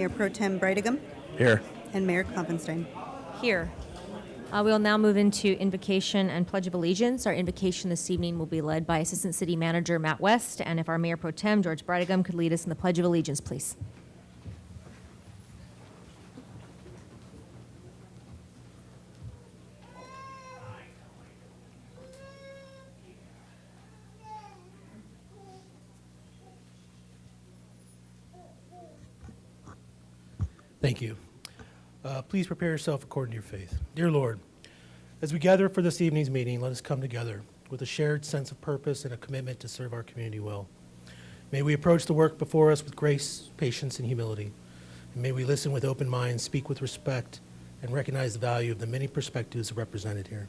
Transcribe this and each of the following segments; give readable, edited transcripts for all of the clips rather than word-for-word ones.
Mayor Pro Tem Brightigam Here. and Mayor Kloppenstein. Here. We will now move into invocation and Pledge of Allegiance. Our invocation this evening will be led by Assistant City Manager Matt West, and if our Mayor Pro Tem George Brightigam could lead us in the Pledge of Allegiance, please. Thank you. Please prepare yourself according to your faith. Dear Lord, as we gather for this evening's meeting, let us come together with a shared sense of purpose and a commitment to serve our community well. May we approach the work before us with grace, patience, and humility. And may we listen with open minds, speak with respect, and recognize the value of the many perspectives represented here.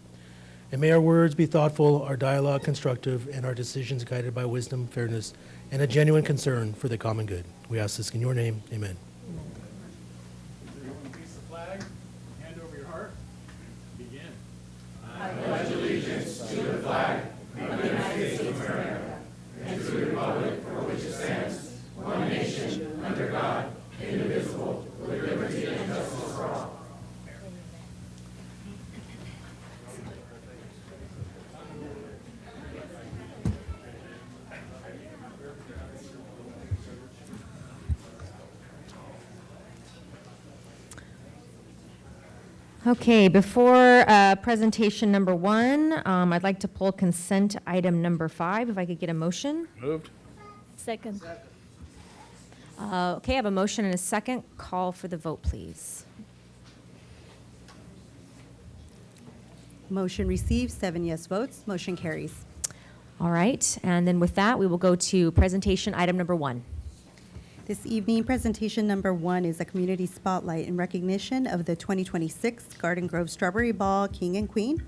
And may our words be thoughtful, our dialogue constructive, and our decisions guided by wisdom, fairness, and a genuine concern for the common good. We ask this in your name. Amen. Everyone face the flag, hand over your heart, begin. Okay, before presentation number one, I'd like to pull consent item number 5, if I could get a motion. Moved. Second. Okay, I have a motion and a second. Call for the vote, please. Motion received, 7 yes votes. Motion carries. All right, and then with that, we will go to presentation item number 1. This evening, presentation number 1 is a community spotlight in recognition of the 2026 Garden Grove Strawberry Ball King and Queen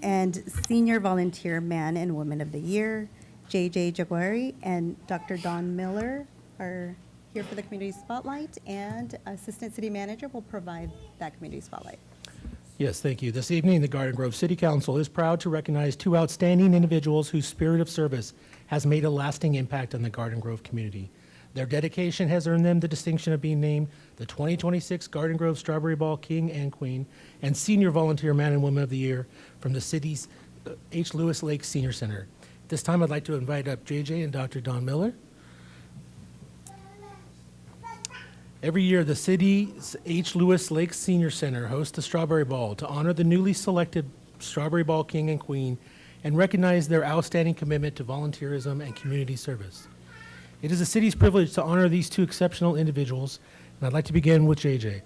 and Senior Volunteer Man and Woman of the Year. JJ Jaguari and Dr. Don Miller are here for the community spotlight, and Assistant City Manager will provide that community spotlight. Yes, thank you. This evening, the Garden Grove City Council is proud to recognize 2 outstanding individuals whose spirit of service has made a lasting impact on the Garden Grove community. Their dedication has earned them the distinction of being named the 2026 Garden Grove Strawberry Ball King and Queen and Senior Volunteer Man and Woman of the Year from the city's H. Lewis Lake Senior Center. At this time, I'd like to invite up JJ and Dr. Don Miller. Every year, the city's H. Lewis Lake Senior Center hosts the Strawberry Ball to honor the newly selected Strawberry Ball King and Queen and recognize their outstanding commitment to volunteerism and community service. It is the city's privilege to honor these 2 exceptional individuals, and I'd like to begin with JJ.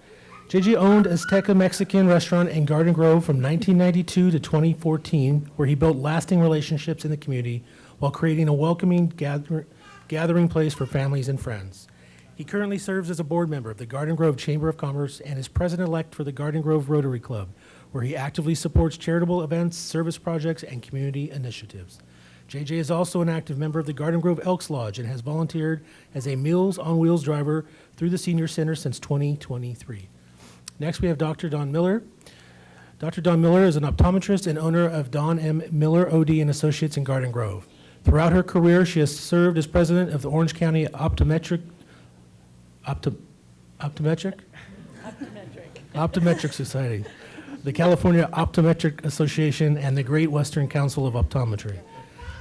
JJ owned Azteca Mexican restaurant in Garden Grove from 1992 to 2014, where he built lasting relationships in the community while creating a welcoming gathering place for families and friends. He currently serves as a board member of the Garden Grove Chamber of Commerce and is president-elect for the Garden Grove Rotary Club, where he actively supports charitable events, service projects, and community initiatives. JJ is also an active member of the Garden Grove Elks Lodge and has volunteered as a Meals on Wheels driver through the Senior Center since 2023. Next, we have Dr. Don Miller. Dr. Don Miller is an optometrist and owner of Don M. Miller OD and Associates in Garden Grove. Throughout her career, she has served as president of the Orange County Optometric Society, the California Optometric Association, and the Great Western Council of Optometry.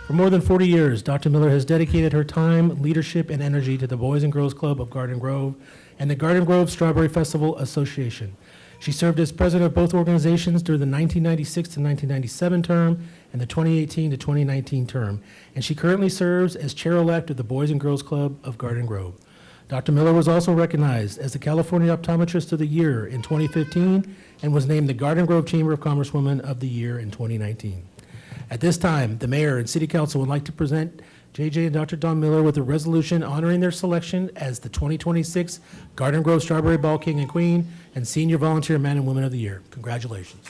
For more than 40 years, Dr. Miller has dedicated her time, leadership, and energy to the Boys and Girls Club of Garden Grove and the Garden Grove Strawberry Festival Association. She served as president of both organizations during the 1996 to 1997 term and the 2018 to 2019 term, and she currently serves as chair-elect of the Boys and Girls Club of Garden Grove. Dr. Miller was also recognized as the California Optometrist of the Year in 2015 and was named the Garden Grove Chamber of Commerce Woman of the Year in 2019. At this time, the mayor and city council would like to present JJ and Dr. Don Miller with a resolution honoring their selection as the 2026 Garden Grove Strawberry Ball King and Queen and Senior Volunteer Man and Woman of the Year. Congratulations.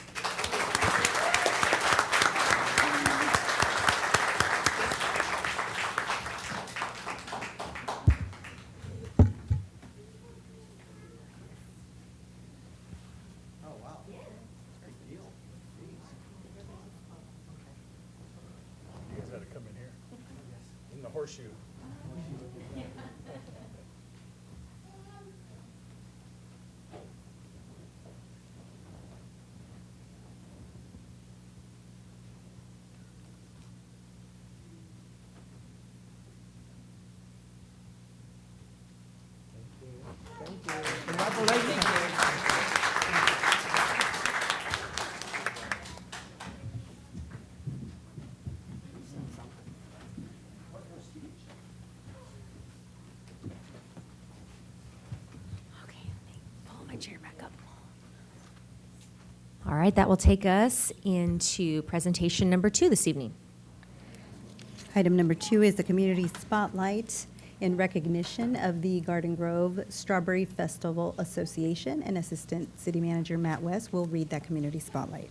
You guys gotta come in here. In the horseshoe. chair back up. All right, that will take us into presentation number 2 this evening. Item number 2 is the Community Spotlight in recognition of the Garden Grove Strawberry Festival Association, and Assistant City Manager Matt West will read that Community Spotlight.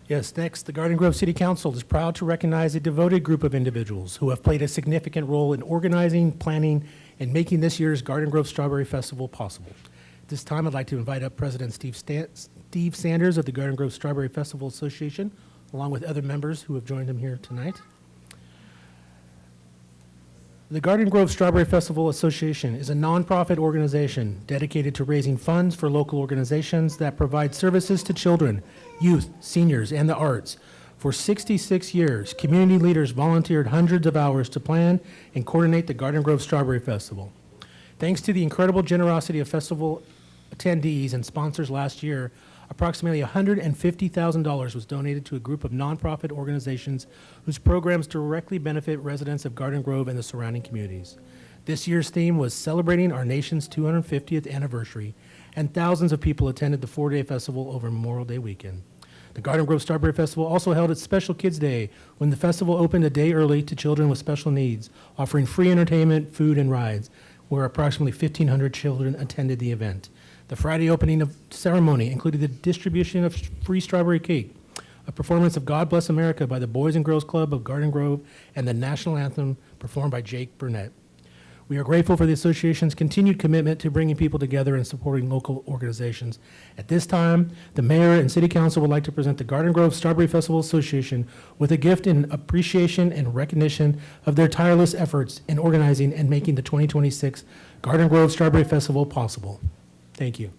Yes, next, the Garden Grove City Council is proud to recognize a devoted group of individuals who have played a significant role in organizing, planning, and making this year's Garden Grove Strawberry Festival possible. At this time, I'd like to invite up President Steve Sanders of the Garden Grove Strawberry Festival Association, along with other members who have joined him here tonight. The Garden Grove Strawberry Festival Association is a nonprofit organization dedicated to raising funds for local organizations that provide services to children, youth, seniors, and the arts. For 66 years, community leaders volunteered hundreds of hours to plan and coordinate the Garden Grove Strawberry Festival. Thanks to the incredible generosity of festival attendees and sponsors last year, approximately $150,000 was donated to a group of nonprofit organizations whose programs directly benefit residents of Garden Grove and the surrounding communities. This year's theme was celebrating our nation's 250th anniversary, and thousands of people attended the 4-day festival over Memorial Day weekend. The Garden Grove Strawberry Festival also held its Special Kids Day, when the festival opened a day early to children with special needs, offering free entertainment, food, and rides, where approximately 1,500 children attended the event. The Friday opening of ceremony included the distribution of free strawberry cake, a performance of God Bless America by the Boys and Girls Club of Garden Grove, and the national anthem performed by Jake Burnett. We are grateful for the association's continued commitment to bringing people together and supporting local organizations. At this time, the mayor and city council would like to present the Garden Grove Strawberry Festival Association with a gift in appreciation and recognition of their tireless efforts in organizing and making the 2026 Garden Grove Strawberry Festival possible. Thank you.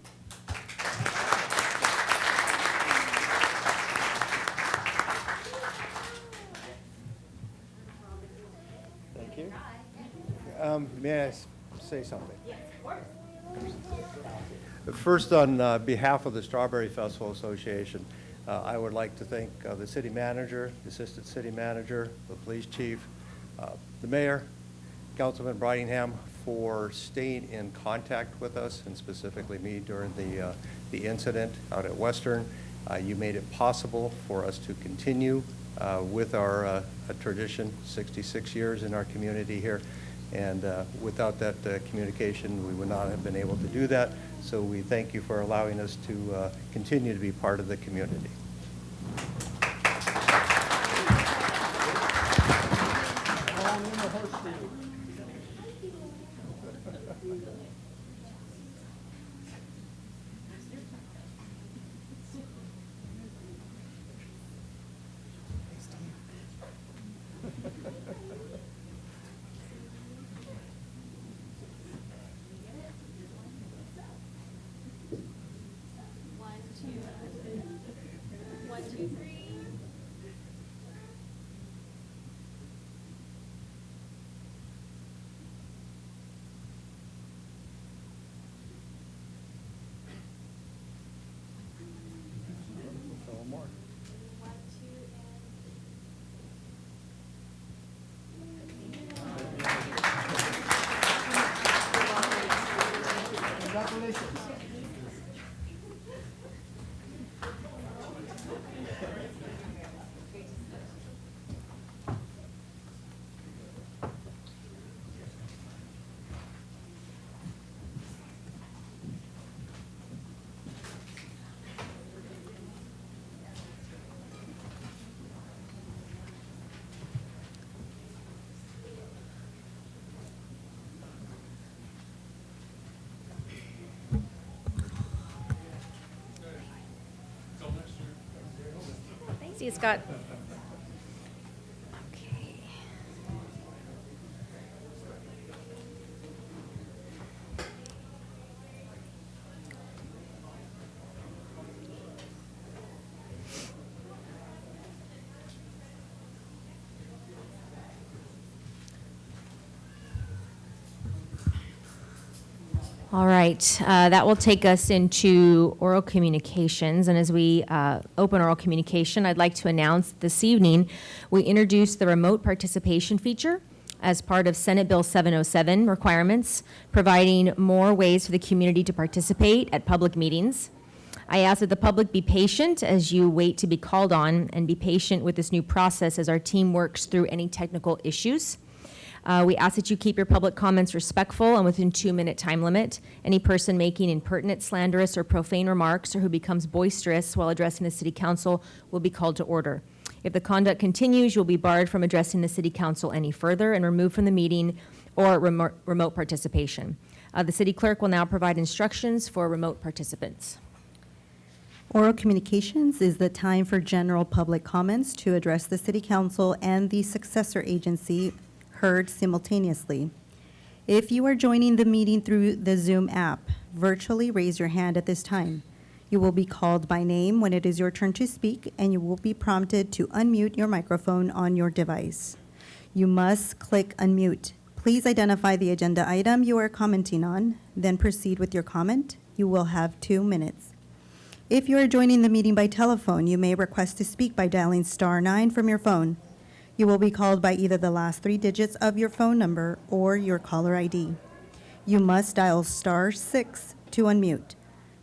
Thank you. May I say something? Yes, of course. First, on behalf of the Strawberry Festival Association, I would like to thank the city manager, the assistant city manager, the police chief, the mayor, Councilman Bridingham, for staying in contact with us, and specifically me during the incident out at Western. You made it possible for us to continue with our tradition, 66 years in our community here. And without that communication, we would not have been able to do that. So we thank you for allowing us to continue to be part of the community. One, two, three. One, two, Thanks, you, Scott. Okay. All right, that will take us into oral communications. And as we open oral communication, I'd like to announce this evening we introduced the remote participation feature as part of Senate Bill 707 requirements, providing more ways for the community to participate at public meetings. I ask that the public be patient as you wait to be called on, and be patient with this new process as our team works through any technical issues. We ask that you keep your public comments respectful and within 2-minute time limit. Any person making impertinent, slanderous, or profane remarks, or who becomes boisterous while addressing the city council, will be called to order. If the conduct continues, you'll be barred from addressing the city council any further and removed from the meeting or remote participation. The city clerk will now provide instructions for remote participants. Oral communications is the time for general public comments to address the city council and the successor agency heard simultaneously. If you are joining the meeting through the Zoom app, virtually raise your hand at this time. You will be called by name when it is your turn to speak, and you will be prompted to unmute your microphone on your device. You must click unmute. Please identify the agenda item you are commenting on, then proceed with your comment. You will have 2 minutes. If you are joining the meeting by telephone, you may request to speak by dialing *9 from your phone. You will be called by either the last 3 digits of your phone number or your caller ID. You must dial *6 to unmute.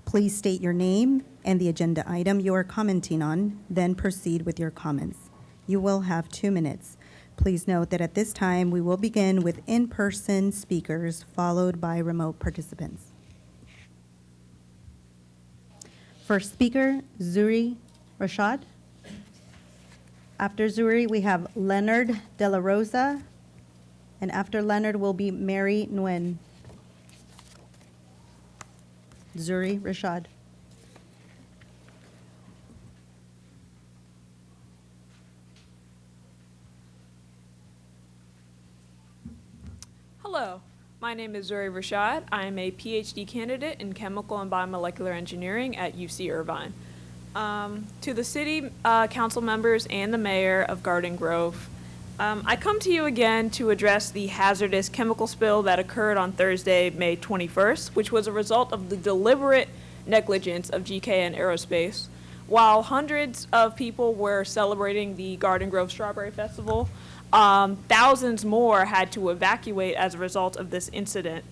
Please state your name and the agenda item you are commenting on, then proceed with your comments. You will have 2 minutes. Please note that at this time, we will begin with in-person speakers, followed by remote participants. First speaker, Zuri Rashad. After Zuri, we have Leonard De La Rosa, and after Leonard will be Mary Nguyen. Zuri Rashad. Hello, my name is Zuri Rashad. I am a PhD candidate in chemical and biomolecular engineering at UC Irvine. To the city council members and the mayor of Garden Grove, I come to you again to address the hazardous chemical spill that occurred on Thursday, May 21st, which was a result of the deliberate negligence of GKN Aerospace. While hundreds of people were celebrating the Garden Grove Strawberry Festival, thousands more had to evacuate as a result of this incident.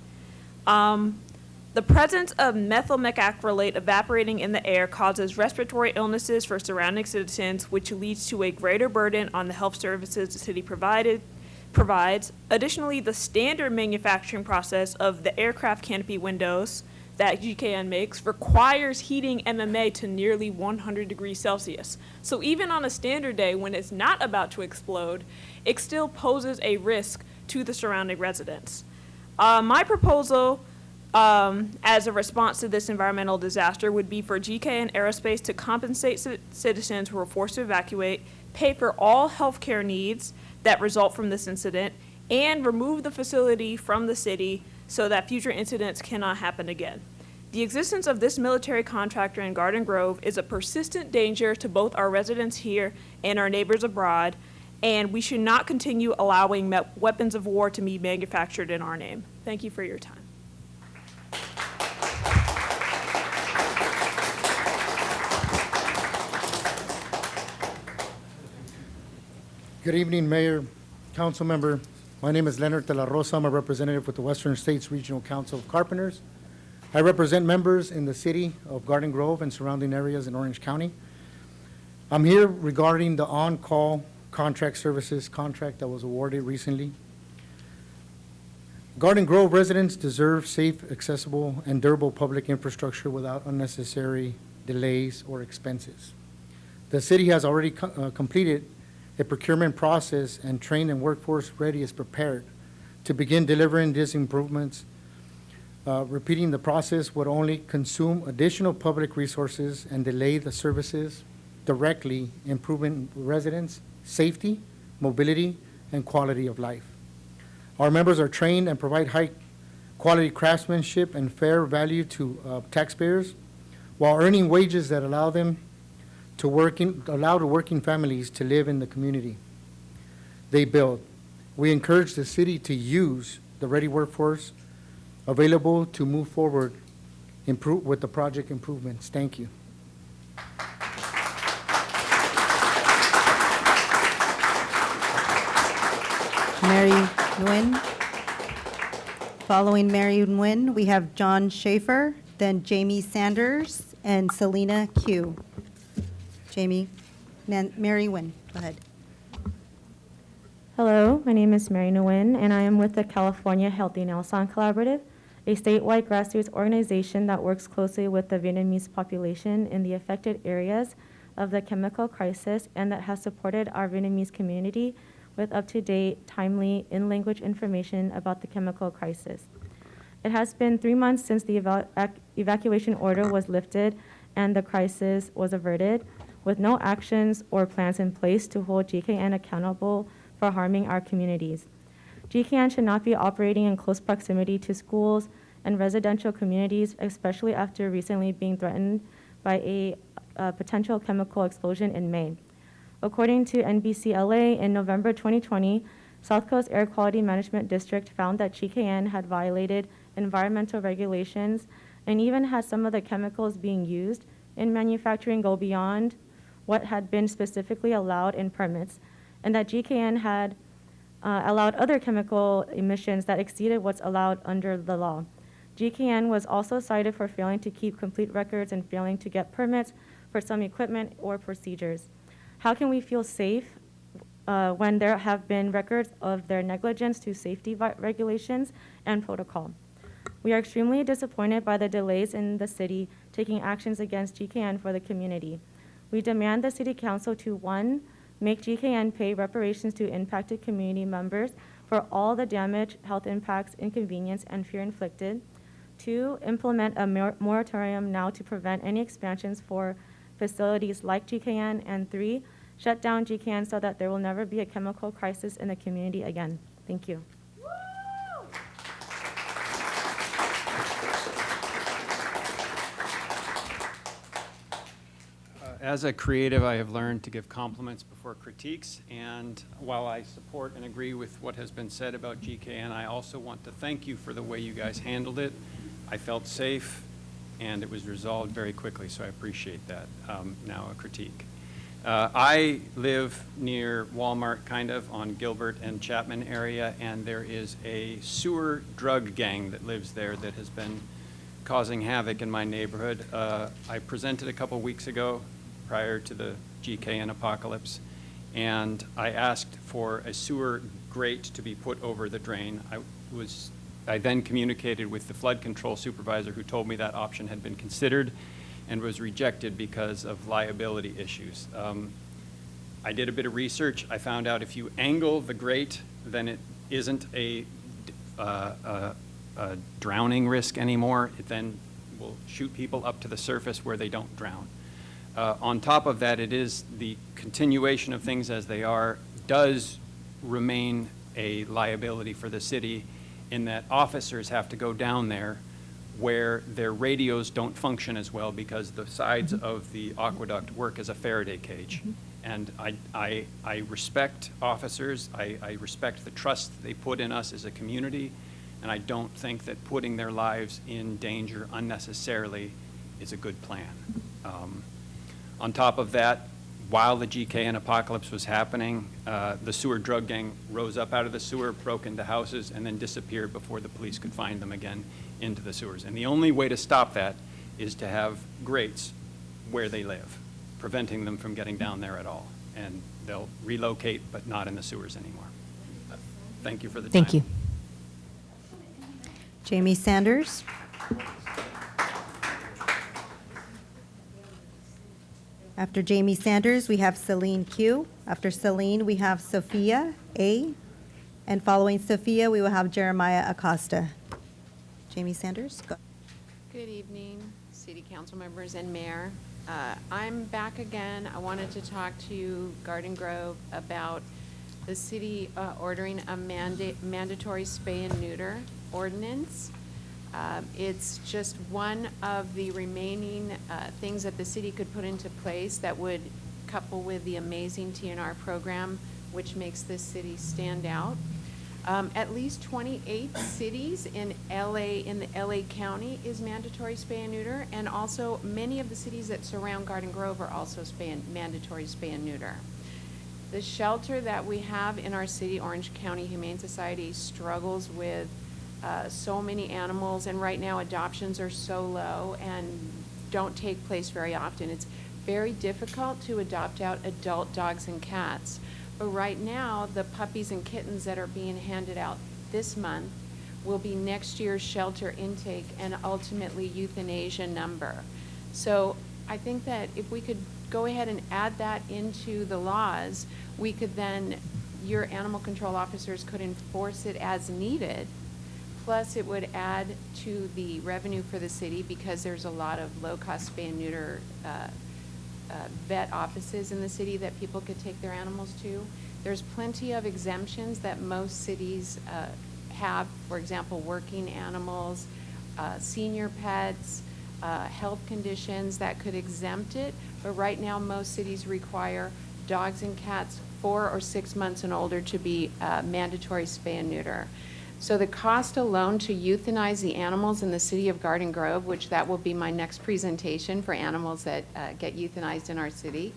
The presence of methyl methacrylate evaporating in the air causes respiratory illnesses for surrounding citizens, which leads to a greater burden on the health services the city provides. Additionally, the standard manufacturing process of the aircraft canopy windows that GKN makes requires heating MMA to nearly 100 degrees Celsius. So even on a standard day when it's not about to explode, it still poses a risk to the surrounding residents. My proposal as a response to this environmental disaster would be for GKN Aerospace to compensate citizens who were forced to evacuate, pay for all healthcare needs that result from this incident, and remove the facility from the city so that future incidents cannot happen again. The existence of this military contractor in Garden Grove is a persistent danger to both our residents here and our neighbors abroad, and we should not continue allowing weapons of war to be manufactured in our name. Thank you for your time. Good evening, Mayor, Council Member. My name is Leonard De La Rosa. I'm a representative with the Western States Regional Council of Carpenters. I represent members in the city of Garden Grove and surrounding areas in Orange County. I'm here regarding the on-call contract services contract that was awarded recently. Garden Grove residents deserve safe, accessible, and durable public infrastructure without unnecessary delays or expenses. The city has already completed a procurement process, and trained and workforce ready is prepared to begin delivering these improvements. Repeating the process would only consume additional public resources and delay the services, directly improving residents' safety, mobility, and quality of life. Our members are trained and provide high-quality craftsmanship and fair value to taxpayers, while earning wages that allow the working families to live in the community they build. We encourage the city to use the ready workforce available to move forward with the project improvements. Thank you. Mary Nguyen. Following Mary Nguyen, we have John Schaefer, then Jamie Sanders, and Selena Q. Mary Nguyen, go ahead. Hello, my name is Mary Nguyen, and I am with the California Healthy Nelson Collaborative, a statewide grassroots organization that works closely with the Vietnamese population in the affected areas of the chemical crisis and that has supported our Vietnamese community with up-to-date, timely, in-language information about the chemical crisis. It has been 3 months since the evacuation order was lifted and the crisis was averted, with no actions or plans in place to hold GKN accountable for harming our communities. GKN should not be operating in close proximity to schools and residential communities, especially after recently being threatened by a potential chemical explosion in May. According to NBC-LA, in November 2020, South Coast Air Quality Management District found that GKN had violated environmental regulations and even had some of the chemicals being used in manufacturing go beyond what had been specifically allowed in permits, and that GKN had allowed other chemical emissions that exceeded what's allowed under the law. GKN was also cited for failing to keep complete records and failing to get permits for some equipment or procedures. How can we feel safe when there have been records of their negligence to safety regulations and protocol? We are extremely disappointed by the delays in the city taking actions against GKN for the community. We demand the City Council to, 1, make GKN pay reparations to impacted community members for all the damage, health impacts, inconvenience, and fear inflicted. 2, implement a moratorium now to prevent any expansions for facilities like GKN. And 3, shut down GKN so that there will never be a chemical crisis in the community again. Thank you. As a creative, I have learned to give compliments before critiques, and while I support and agree with what has been said about GKN, I also want to thank you for the way you guys handled it. I felt safe, and it was resolved very quickly, so I appreciate that. Now a critique. I live near Walmart, kind of, on Gilbert and Chapman area, and there is a sewer drug gang that lives there that has been causing havoc in my neighborhood. I presented a couple weeks ago prior to the GKN apocalypse, and I asked for a sewer grate to be put over the drain. I then communicated with the flood control supervisor, who told me that option had been considered and was rejected because of liability issues. I did a bit of research. I found out if you angle the grate, then it isn't a drowning risk anymore. It then will shoot people up to the surface where they don't drown. On top of that, it is the continuation of things as they are does remain a liability for the city, in that officers have to go down there where their radios don't function as well because the sides of the aqueduct work as a Faraday cage. And I respect officers. I respect the trust they put in us as a community, and I don't think that putting their lives in danger unnecessarily is a good plan. On top of that, while the GKN apocalypse was happening, the sewer drug gang rose up out of the sewer, broke into houses, and then disappeared before the police could find them again into the sewers. And the only way to stop that is to have grates where they live, preventing them from getting down there at all. And they'll relocate, but not in the sewers anymore. Thank you for the time. Thank you. Jamie Sanders. After Jamie Sanders, we have Celine Q. After Celine, we have Sophia A. And following Sophia, we will have Jeremiah Acosta. Jamie Sanders, go. Good evening, City Council members and Mayor. I'm back again. I wanted to talk to Garden Grove about the city ordering a mandatory spay and neuter ordinance. It's just one of the remaining things that the city could put into place that would couple with the amazing TNR program, which makes this city stand out. At least 28 cities in the LA County is mandatory spay and neuter, and also many of the cities that surround Garden Grove are also mandatory spay and neuter. The shelter that we have in our city, Orange County Humane Society, struggles with so many animals, and right now adoptions are so low and don't take place very often. It's very difficult to adopt out adult dogs and cats. But right now, the puppies and kittens that are being handed out this month will be next year's shelter intake and ultimately euthanasia number. So I think that if we could go ahead and add that into the laws, we could then, your animal control officers could enforce it as needed. Plus, it would add to the revenue for the city because there's a lot of low-cost spay and neuter vet offices in the city that people could take their animals to. There's plenty of exemptions that most cities have, for example, working animals, senior pets, health conditions that could exempt it, but right now most cities require dogs and cats 4 or 6 months and older to be mandatory spay and neuter. So the cost alone to euthanize the animals in the city of Garden Grove, which that will be my next presentation for animals that get euthanized in our city,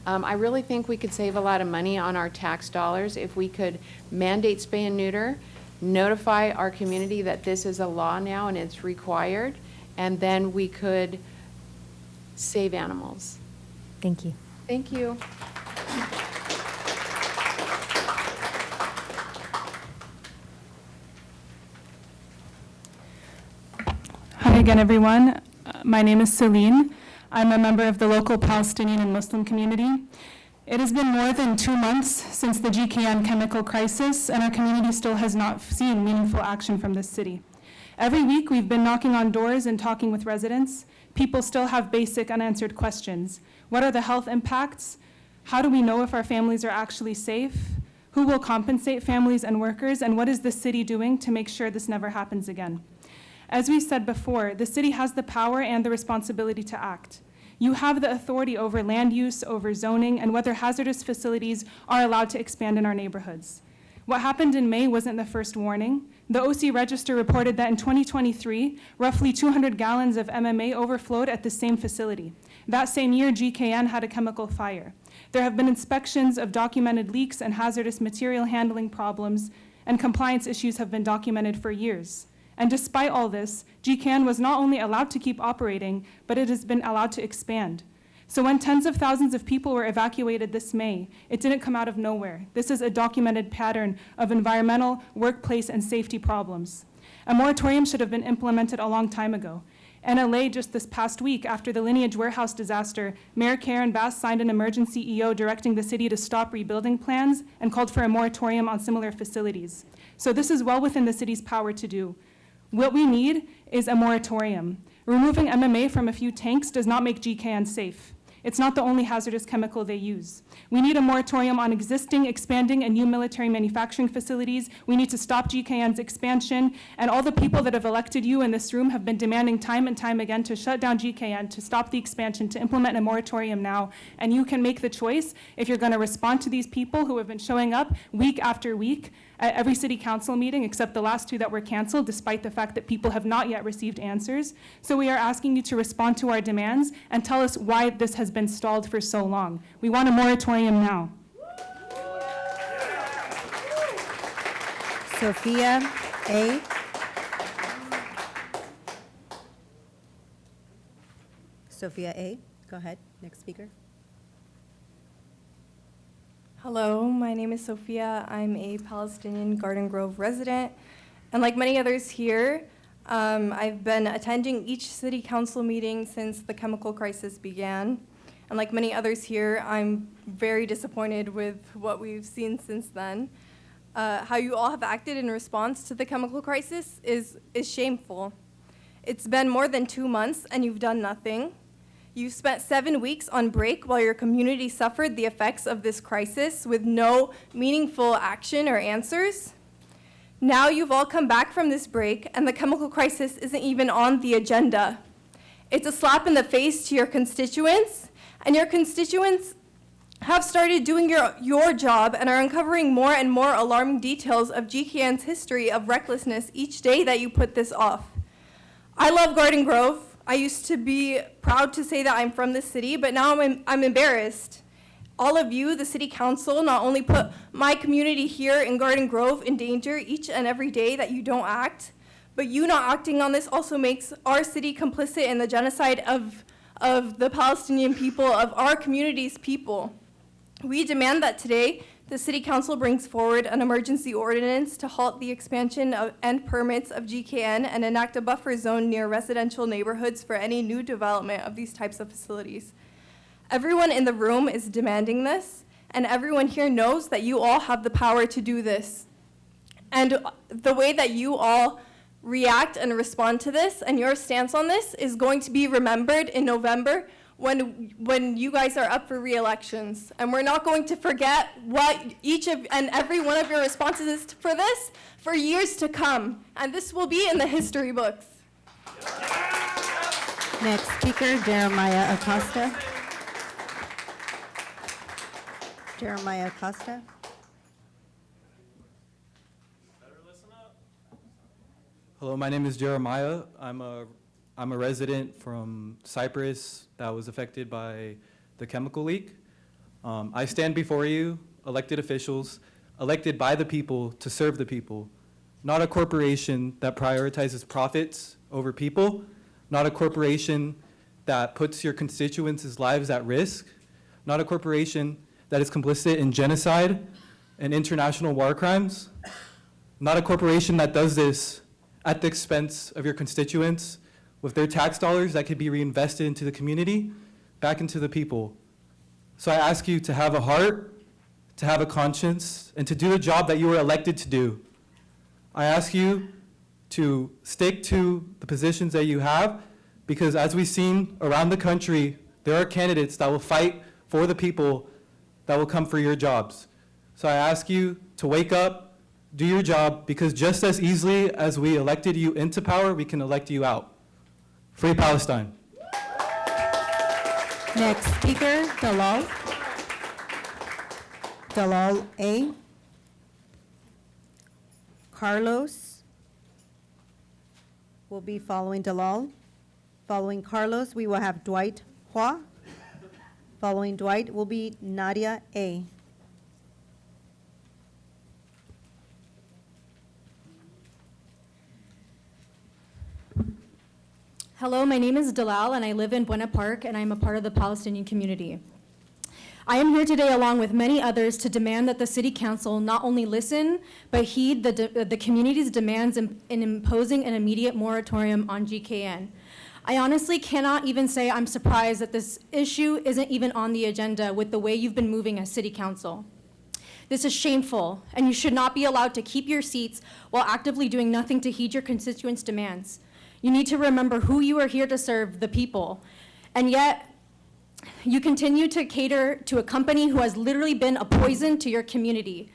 I really think we could save a lot of money on our tax dollars if we could mandate spay and neuter, notify our community that this is a law now and it's required, and then we could save animals. Thank you. Thank you. Hi again, everyone. My name is Celine. I'm a member of the local Palestinian and Muslim community. It has been more than 2 months since the GKN chemical crisis, and our community still has not seen meaningful action from this city. Every week, we've been knocking on doors and talking with residents. People still have basic unanswered questions. What are the health impacts? How do we know if our families are actually safe? Who will compensate families and workers? And what is the city doing to make sure this never happens again? As we said before, the city has the power and the responsibility to act. You have the authority over land use, over zoning, and whether hazardous facilities are allowed to expand in our neighborhoods. What happened in May wasn't the first warning. The OC Register reported that in 2023, roughly 200 gallons of MMA overflowed at the same facility. That same year, GKN had a chemical fire. There have been inspections of documented leaks and hazardous material handling problems, and compliance issues have been documented for years. And despite all this, GKN was not only allowed to keep operating, but it has been allowed to expand. So when tens of thousands of people were evacuated this May, it didn't come out of nowhere. This is a documented pattern of environmental, workplace, and safety problems. A moratorium should have been implemented a long time ago. In LA, just this past week, after the Lineage Warehouse disaster, Mayor Karen Bass signed an emergency EO directing the city to stop rebuilding plans and called for a moratorium on similar facilities. So this is well within the city's power to do. What we need is a moratorium. Removing MMA from a few tanks does not make GKN safe. It's not the only hazardous chemical they use. We need a moratorium on existing, expanding, and new military manufacturing facilities. We need to stop GKN's expansion, and all the people that have elected you in this room have been demanding time and time again to shut down GKN, to stop the expansion, to implement a moratorium now, and you can make the choice if you're gonna respond to these people who have been showing up week after week at every city council meeting except the last 2 that were canceled, despite the fact that people have not yet received answers. So we are asking you to respond to our demands and tell us why this has been stalled for so long. We want a moratorium now. Sophia A. Sophia A., go ahead, next speaker. Hello, my name is Sophia. I'm a Palestinian Garden Grove resident. And like many others here, I've been attending each city council meeting since the chemical crisis began. And like many others here, I'm very disappointed with what we've seen since then. How you all have acted in response to the chemical crisis is shameful. It's been more than 2 months and you've done nothing. You've spent 7 weeks on break while your community suffered the effects of this crisis with no meaningful action or answers. Now you've all come back from this break and the chemical crisis isn't even on the agenda. It's a slap in the face to your constituents, and your constituents have started doing your job and are uncovering more and more alarming details of GKN's history of recklessness each day that you put this off. I love Garden Grove. I used to be proud to say that I'm from this city, but now I'm embarrassed. All of you, the city council, not only put my community here in Garden Grove in danger each and every day that you don't act, but you not acting on this also makes our city complicit in the genocide of the Palestinian people, of our community's people. We demand that today the city council brings forward an emergency ordinance to halt the expansion and permits of GKN and enact a buffer zone near residential neighborhoods for any new development of these types of facilities. Everyone in the room is demanding this, and everyone here knows that you all have the power to do this. And the way that you all react and respond to this and your stance on this is going to be remembered in November when you guys are up for re-elections. And we're not going to forget what each of and every one of your responses is for this for years to come. And this will be in the history books. Next speaker, Jeremiah Acosta. Jeremiah Acosta. Hello, my name is Jeremiah. I'm a resident from Cyprus that was affected by the chemical leak. I stand before you, elected officials, elected by the people to serve the people, not a corporation that prioritizes profits over people, not a corporation that puts your constituents' lives at risk, not a corporation that is complicit in genocide and international war crimes, not a corporation that does this at the expense of your constituents with their tax dollars that could be reinvested into the community, back into the people. So I ask you to have a heart, to have a conscience, and to do the job that you were elected to do. I ask you to stick to the positions that you have, because as we've seen around the country, there are candidates that will fight for the people that will come for your jobs. So I ask you to wake up, do your job, because just as easily as we elected you into power, we can elect you out. Free Palestine. Next speaker, Dalal. Dalal A. Carlos will be following Dalal. Following Carlos, we will have Dwight Hua. Following Dwight will be Nadia A. Hello, my name is Dalal, and I live in Buena Park, and I'm a part of the Palestinian community. I am here today along with many others to demand that the City Council not only listen, but heed the community's demands in imposing an immediate moratorium on GKN. I honestly cannot even say I'm surprised that this issue isn't even on the agenda with the way you've been moving as City Council. This is shameful, and you should not be allowed to keep your seats while actively doing nothing to heed your constituents' demands. You need to remember who you are here to serve, the people, and yet you continue to cater to a company who has literally been a poison to your community.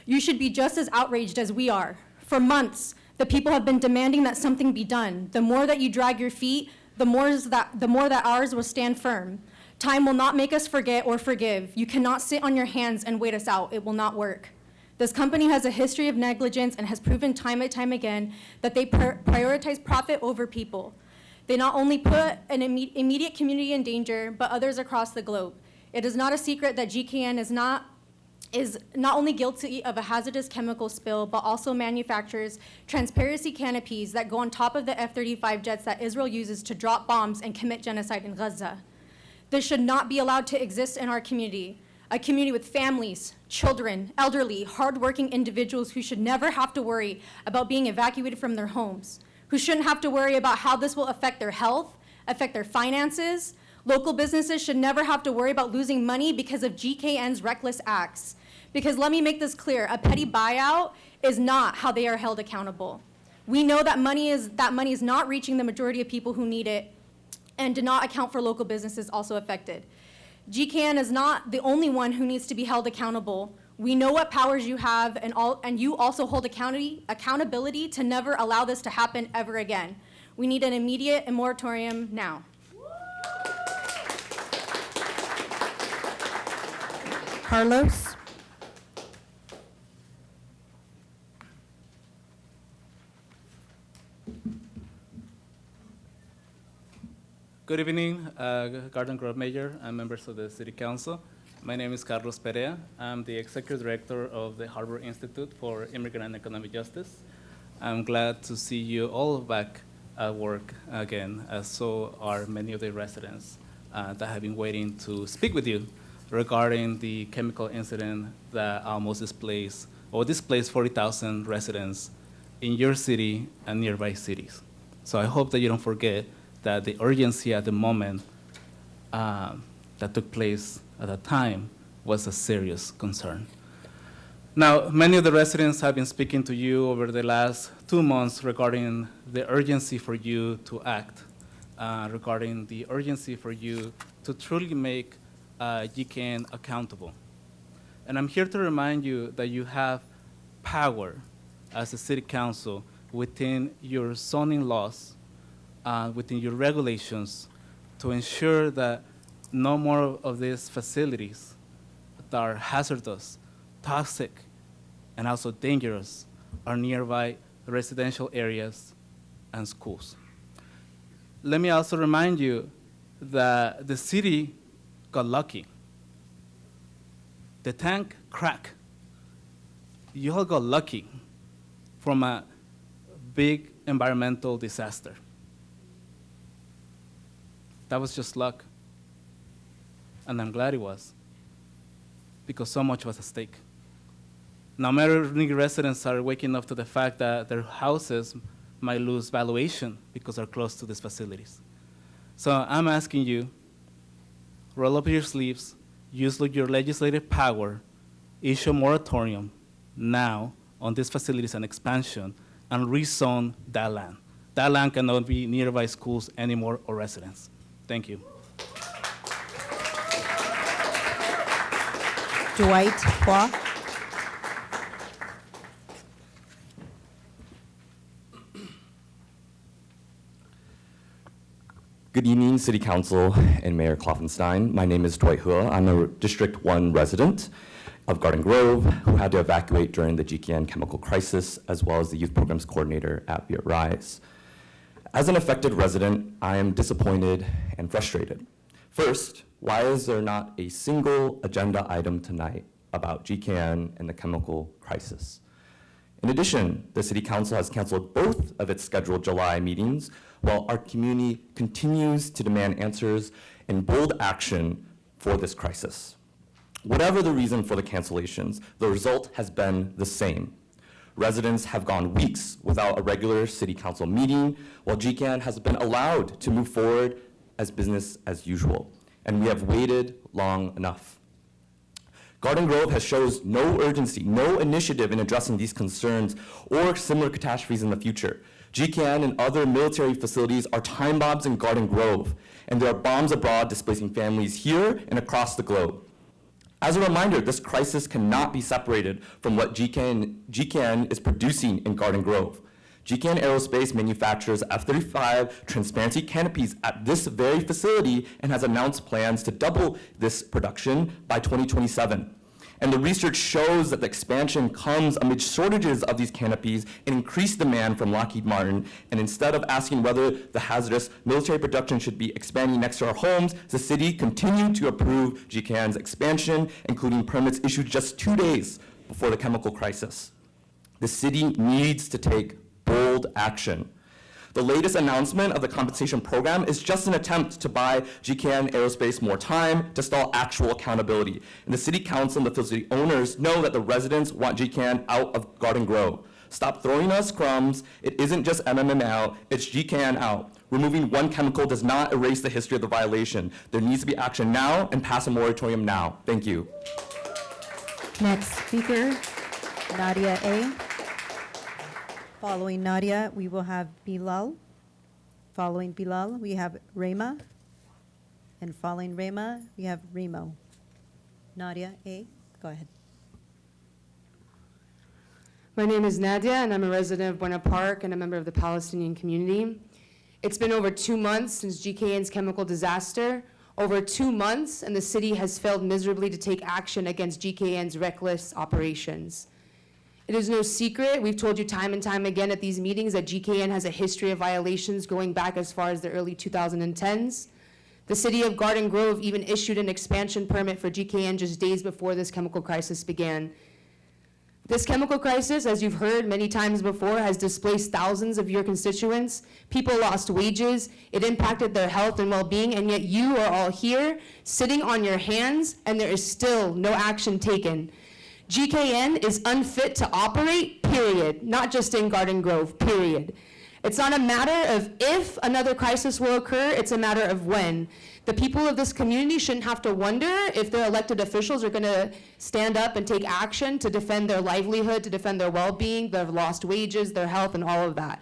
You should be just as outraged as we are. For months, the people have been demanding that something be done. The more that you drag your feet, the more that ours will stand firm. Time will not make us forget or forgive. You cannot sit on your hands and wait us out. It will not work. This company has a history of negligence and has proven time and time again that they prioritize profit over people. They not only put an immediate community in danger, but others across the globe. It is not a secret that GKN is not only guilty of a hazardous chemical spill, but also manufactures transparency canopies that go on top of the F-35 jets that Israel uses to drop bombs and commit genocide in Gaza. This should not be allowed to exist in our community, a community with families, children, elderly, hardworking individuals who should never have to worry about being evacuated from their homes, who shouldn't have to worry about how this will affect their health, affect their finances. Local businesses should never have to worry about losing money because of GKN's reckless acts. Because let me make this clear, a petty buyout is not how they are held accountable. We know that money is not reaching the majority of people who need it and do not account for local businesses also affected. GKN is not the only one who needs to be held accountable. We know what powers you have, and you also hold accountability to never allow this to happen ever again. We need an immediate moratorium now. Carlos. Good evening, Garden Grove Mayor and members of the City Council. My name is Carlos Perea. I'm the Executive Director of the Harbor Institute for Immigrant and Economic Justice. I'm glad to see you all back at work again, as so are many of the residents that have been waiting to speak with you regarding the chemical incident that almost displaced 40,000 residents in your city and nearby cities. So I hope that you don't forget that the urgency at the moment that took place at that time was a serious concern. Now, many of the residents have been speaking to you over the last 2 months regarding the urgency for you to act, regarding the urgency for you to truly make GKN accountable. And I'm here to remind you that you have power as a city council within your zoning laws, within your regulations, to ensure that no more of these facilities that are hazardous, toxic, and also dangerous are nearby residential areas and schools. Let me also remind you that the city got lucky. The tank cracked. You all got lucky from a big environmental disaster. That was just luck. And I'm glad it was, because so much was at stake. Now, many residents are waking up to the fact that their houses might lose valuation because they're close to these facilities. So I'm asking you, roll up your sleeves, use your legislative power, issue a moratorium now on these facilities and expansion, and rezone that land. That land cannot be nearby schools anymore or residents. Thank you. Dwight Hua. Good evening, City Council and Mayor Klopfenstein. My name is Dwight Hua. I'm a District 1 resident of Garden Grove who had to evacuate during the GKN chemical crisis, as well as the youth programs coordinator at Be It Rise. As an affected resident, I am disappointed and frustrated. First, why is there not a single agenda item tonight about GKN and the chemical crisis? In addition, the City Council has canceled both of its scheduled July meetings while our community continues to demand answers and bold action for this crisis. Whatever the reason for the cancellations, the result has been the same. Residents have gone weeks without a regular City Council meeting, while GKN has been allowed to move forward as business as usual, and we have waited long enough. Garden Grove has shows no urgency, no initiative in addressing these concerns or similar catastrophes in the future. GKN and other military facilities are time bombs in Garden Grove, and there are bombs abroad displacing families here and across the globe. As a reminder, this crisis cannot be separated from what GKN is producing in Garden Grove. GKN Aerospace manufactures F-35 transparency canopies at this very facility and has announced plans to double this production by 2027. And the research shows that the expansion comes amid shortages of these canopies and increased demand from Lockheed Martin. And instead of asking whether the hazardous military production should be expanding next to our homes, the city continued to approve GKN's expansion, including permits issued just 2 days before the chemical crisis. The city needs to take bold action. The latest announcement of the compensation program is just an attempt to buy GKN Aerospace more time to stall actual accountability. And the City Council and the facility owners know that the residents want GKN out of Garden Grove. Stop throwing us crumbs. It isn't just MMM out, it's GKN out. Removing one chemical does not erase the history of the violation. There needs to be action now and pass a moratorium now. Thank you. Next speaker, Nadia A. Following Nadia, we will have Bilal. Following Bilal, we have Rema. And following Rema, we have Remo. Nadia A., go ahead. My name is Nadia, and I'm a resident of Buena Park and a member of the Palestinian community. It's been over 2 months since GKN's chemical disaster. Over 2 months, and the city has failed miserably to take action against GKN's reckless operations. It is no secret, we've told you time and time again at these meetings that GKN has a history of violations going back as far as the early 2010s. The city of Garden Grove even issued an expansion permit for GKN just days before this chemical crisis began. This chemical crisis, as you've heard many times before, has displaced thousands of your constituents. People lost wages, it impacted their health and well-being, and yet you are all here, sitting on your hands, and there is still no action taken. GKN is unfit to operate, period, not just in Garden Grove, period. It's not a matter of if another crisis will occur, it's a matter of when. The people of this community shouldn't have to wonder if their elected officials are gonna stand up and take action to defend their livelihood, to defend their well-being, their lost wages, their health, and all of that.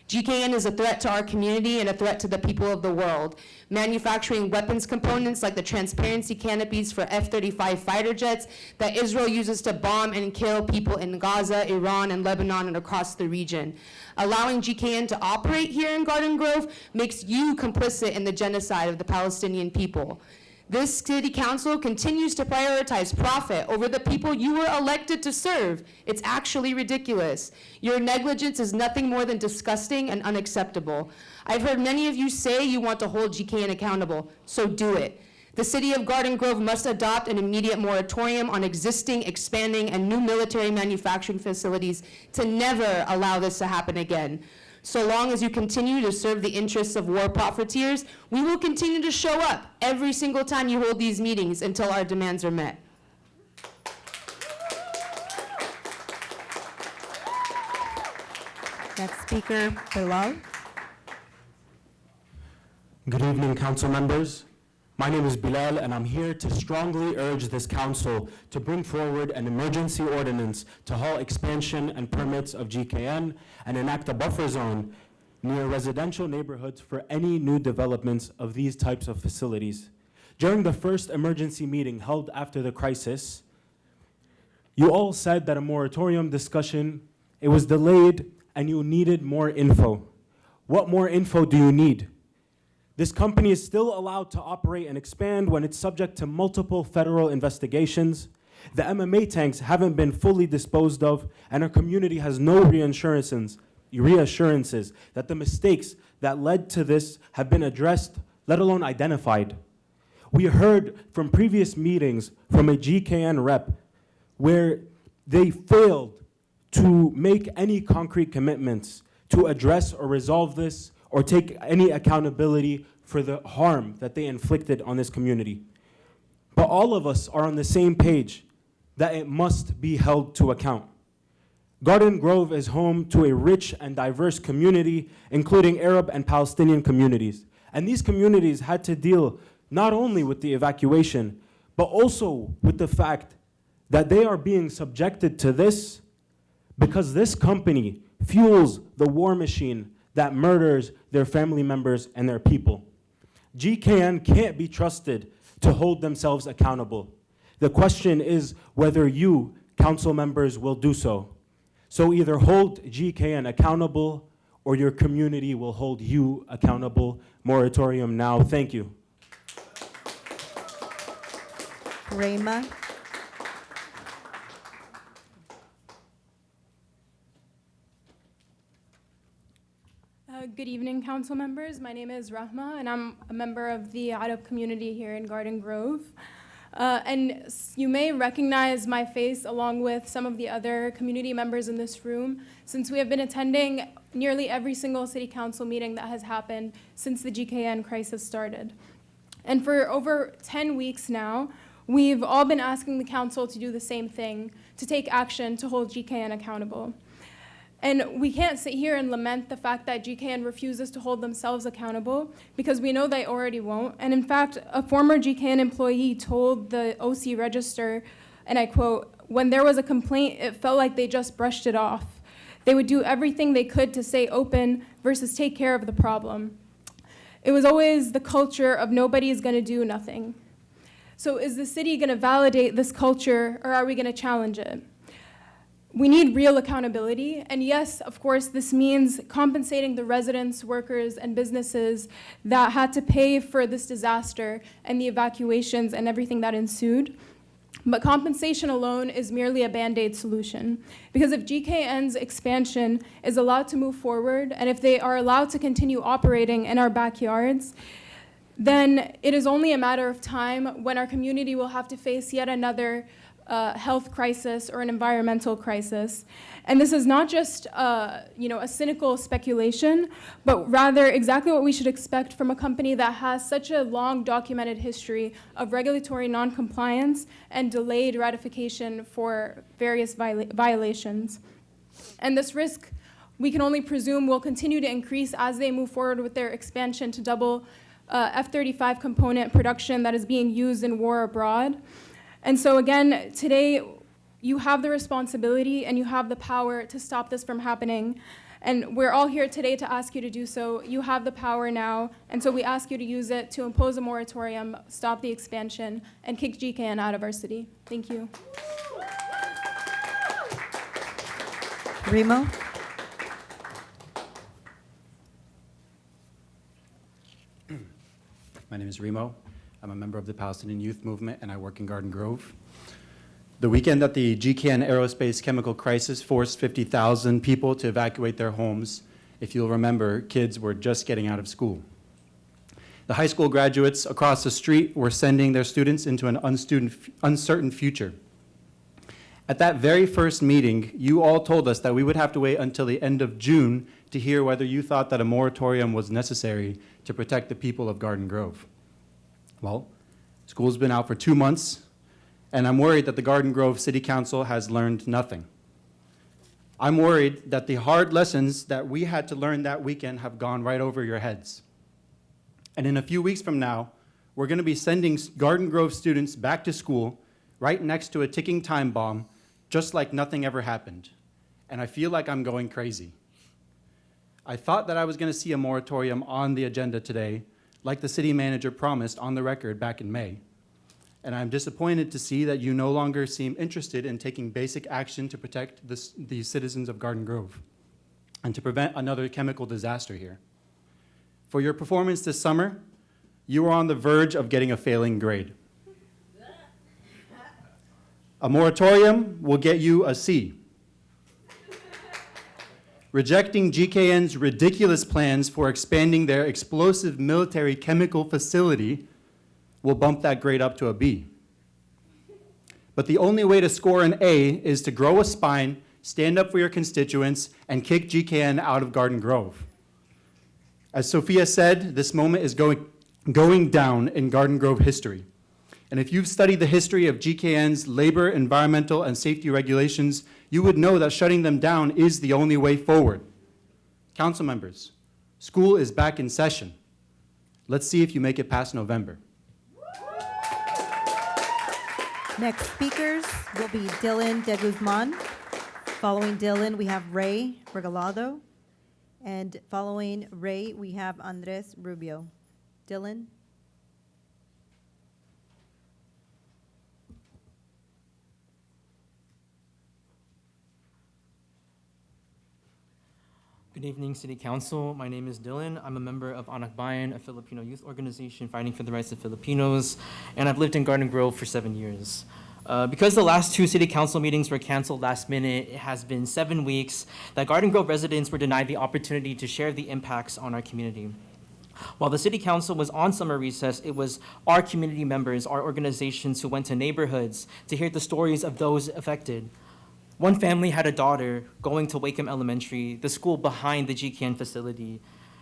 GKN is a threat to our community and a threat to the people of the world. Manufacturing weapons components like the transparency canopies for F-35 fighter jets that Israel uses to bomb and kill people in Gaza, Iran, and Lebanon and across the region. Allowing GKN to operate here in Garden Grove makes you complicit in the genocide of the Palestinian people. This city council continues to prioritize profit over the people you were elected to serve. It's actually ridiculous. Your negligence is nothing more than disgusting and unacceptable. I've heard many of you say you want to hold GKN accountable, so do it. The city of Garden Grove must adopt an immediate moratorium on existing, expanding, and new military manufacturing facilities to never allow this to happen again. So long as you continue to serve the interests of war profiteers, we will continue to show up every single time you hold these meetings until our demands are met. Next speaker, Bilal. Good evening, council members. My name is Bilal, and I'm here to strongly urge this council to bring forward an emergency ordinance to halt expansion and permits of GKN and enact a buffer zone near residential neighborhoods for any new developments of these types of facilities. During the first emergency meeting held after the crisis, you all said that a moratorium discussion, it was delayed and you needed more info. What more info do you need? This company is still allowed to operate and expand when it's subject to multiple federal investigations. The MMA tanks haven't been fully disposed of, and our community has no reassurances that the mistakes that led to this have been addressed, let alone identified. We heard from previous meetings from a GKN rep where they failed to make any concrete commitments to address or resolve this or take any accountability for the harm that they inflicted on this community. But all of us are on the same page that it must be held to account. Garden Grove is home to a rich and diverse community, including Arab and Palestinian communities. And these communities had to deal not only with the evacuation, but also with the fact that they are being subjected to this because this company fuels the war machine that murders their family members and their people. GKN can't be trusted to hold themselves accountable. The question is whether you, council members, will do so. So either hold GKN accountable or your community will hold you accountable. Moratorium now. Thank you. Rayma. Good evening, council members. My name is Rahma, and I'm a member of the Arab community here in Garden Grove. You may recognize my face along with some of the other community members in this room, since we have been attending nearly every single city council meeting that has happened since the GKN crisis started. And for over 10 weeks now, we've all been asking the council to do the same thing, to take action to hold GKN accountable. And we can't sit here and lament the fact that GKN refuses to hold themselves accountable, because we know they already won't. And in fact, a former GKN employee told the OC Register, and I quote, "When there was a complaint, it felt like they just brushed it off. They would do everything they could to stay open versus take care of the problem. It was always the culture of nobody's gonna do nothing." So is the city gonna validate this culture, or are we gonna challenge it? We need real accountability, and yes, of course, this means compensating the residents, workers, and businesses that had to pay for this disaster and the evacuations and everything that ensued. But compensation alone is merely a Band-Aid solution, because if GKN's expansion is allowed to move forward, and if they are allowed to continue operating in our backyards, then it is only a matter of time when our community will have to face yet another health crisis or an environmental crisis. And this is not just a cynical speculation, but rather exactly what we should expect from a company that has such a long documented history of regulatory noncompliance and delayed ratification for various violations. And this risk, we can only presume, will continue to increase as they move forward with their expansion to double F-35 component production that is being used in war abroad. And so again, today, you have the responsibility and you have the power to stop this from happening. And we're all here today to ask you to do so. You have the power now, and so we ask you to use it to impose a moratorium, stop the expansion, and kick GKN out of our city. Thank you. Remo? My name is Remo. I'm a member of the Palestinian Youth Movement, and I work in Garden Grove. The weekend that the GKN aerospace chemical crisis forced 50,000 people to evacuate their homes, if you'll remember, kids were just getting out of school. The high school graduates across the street were sending their students into an uncertain future. At that very first meeting, you all told us that we would have to wait until the end of June to hear whether you thought that a moratorium was necessary to protect the people of Garden Grove. Well, school's been out for 2 months, and I'm worried that the Garden Grove City Council has learned nothing. I'm worried that the hard lessons that we had to learn that weekend have gone right over your heads. And in a few weeks from now, we're going to be sending Garden Grove students back to school right next to a ticking time bomb, just like nothing ever happened. And I feel like I'm going crazy. I thought that I was going to see a moratorium on the agenda today, like the city manager promised on the record back in May. And I'm disappointed to see that you no longer seem interested in taking basic action to protect the citizens of Garden Grove and to prevent another chemical disaster here. For your performance this summer, you were on the verge of getting a failing grade. A moratorium will get you a C. Rejecting GKN's ridiculous plans for expanding their explosive military chemical facility will bump that grade up to a B. But the only way to score an A is to grow a spine, stand up for your constituents, and kick GKN out of Garden Grove. As Sophia said, this moment is going down in Garden Grove history. And if you've studied the history of GKN's labor, environmental, and safety regulations, you would know that shutting them down is the only way forward. Council members, school is back in session. Let's see if you make it past November. Next speakers will be Dylan De Guzman. Following Dylan, we have Ray Regalado. And following Ray, we have Andres Rubio. Dylan? Good evening, City Council. My name is Dylan. I'm a member of Anak Bayan, a Filipino youth organization fighting for the rights of Filipinos, and I've lived in Garden Grove for 7 years. Because the last 2 City Council meetings were canceled last minute, it has been 7 weeks that Garden Grove residents were denied the opportunity to share the impacts on our community. While the City Council was on summer recess, it was our community members, our organizations who went to neighborhoods to hear the stories of those affected. One family had a daughter going to Wakeham Elementary, the school behind the GKN facility.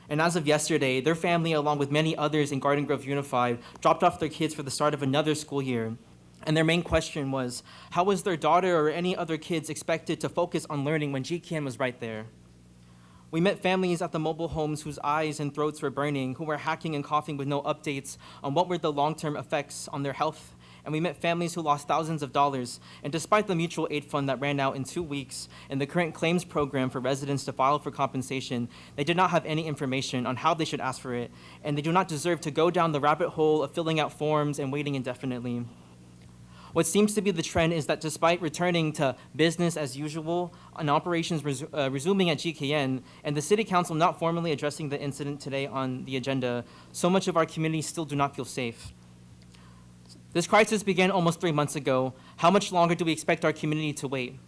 And as of yesterday, their family, along with many others in Garden Grove Unified, dropped off their kids for the start of another school year. And their main question was, how was their daughter or any other kids expected to focus on learning when GKN was right there? We met families at the mobile homes whose eyes and throats were burning, who were hacking and coughing with no updates on what were the long-term effects on their health. And we met families who lost thousands of dollars. And despite the mutual aid fund that ran out in 2 weeks and the current claims program for residents to file for compensation, they did not have any information on how they should ask for it. And they do not deserve to go down the rabbit hole of filling out forms and waiting indefinitely. What seems to be the trend is that despite returning to business as usual and operations resuming at GKN and the City Council not formally addressing the incident today on the agenda, so much of our community still do not feel safe. This crisis began almost 3 months ago. How much longer do we expect our community to wait?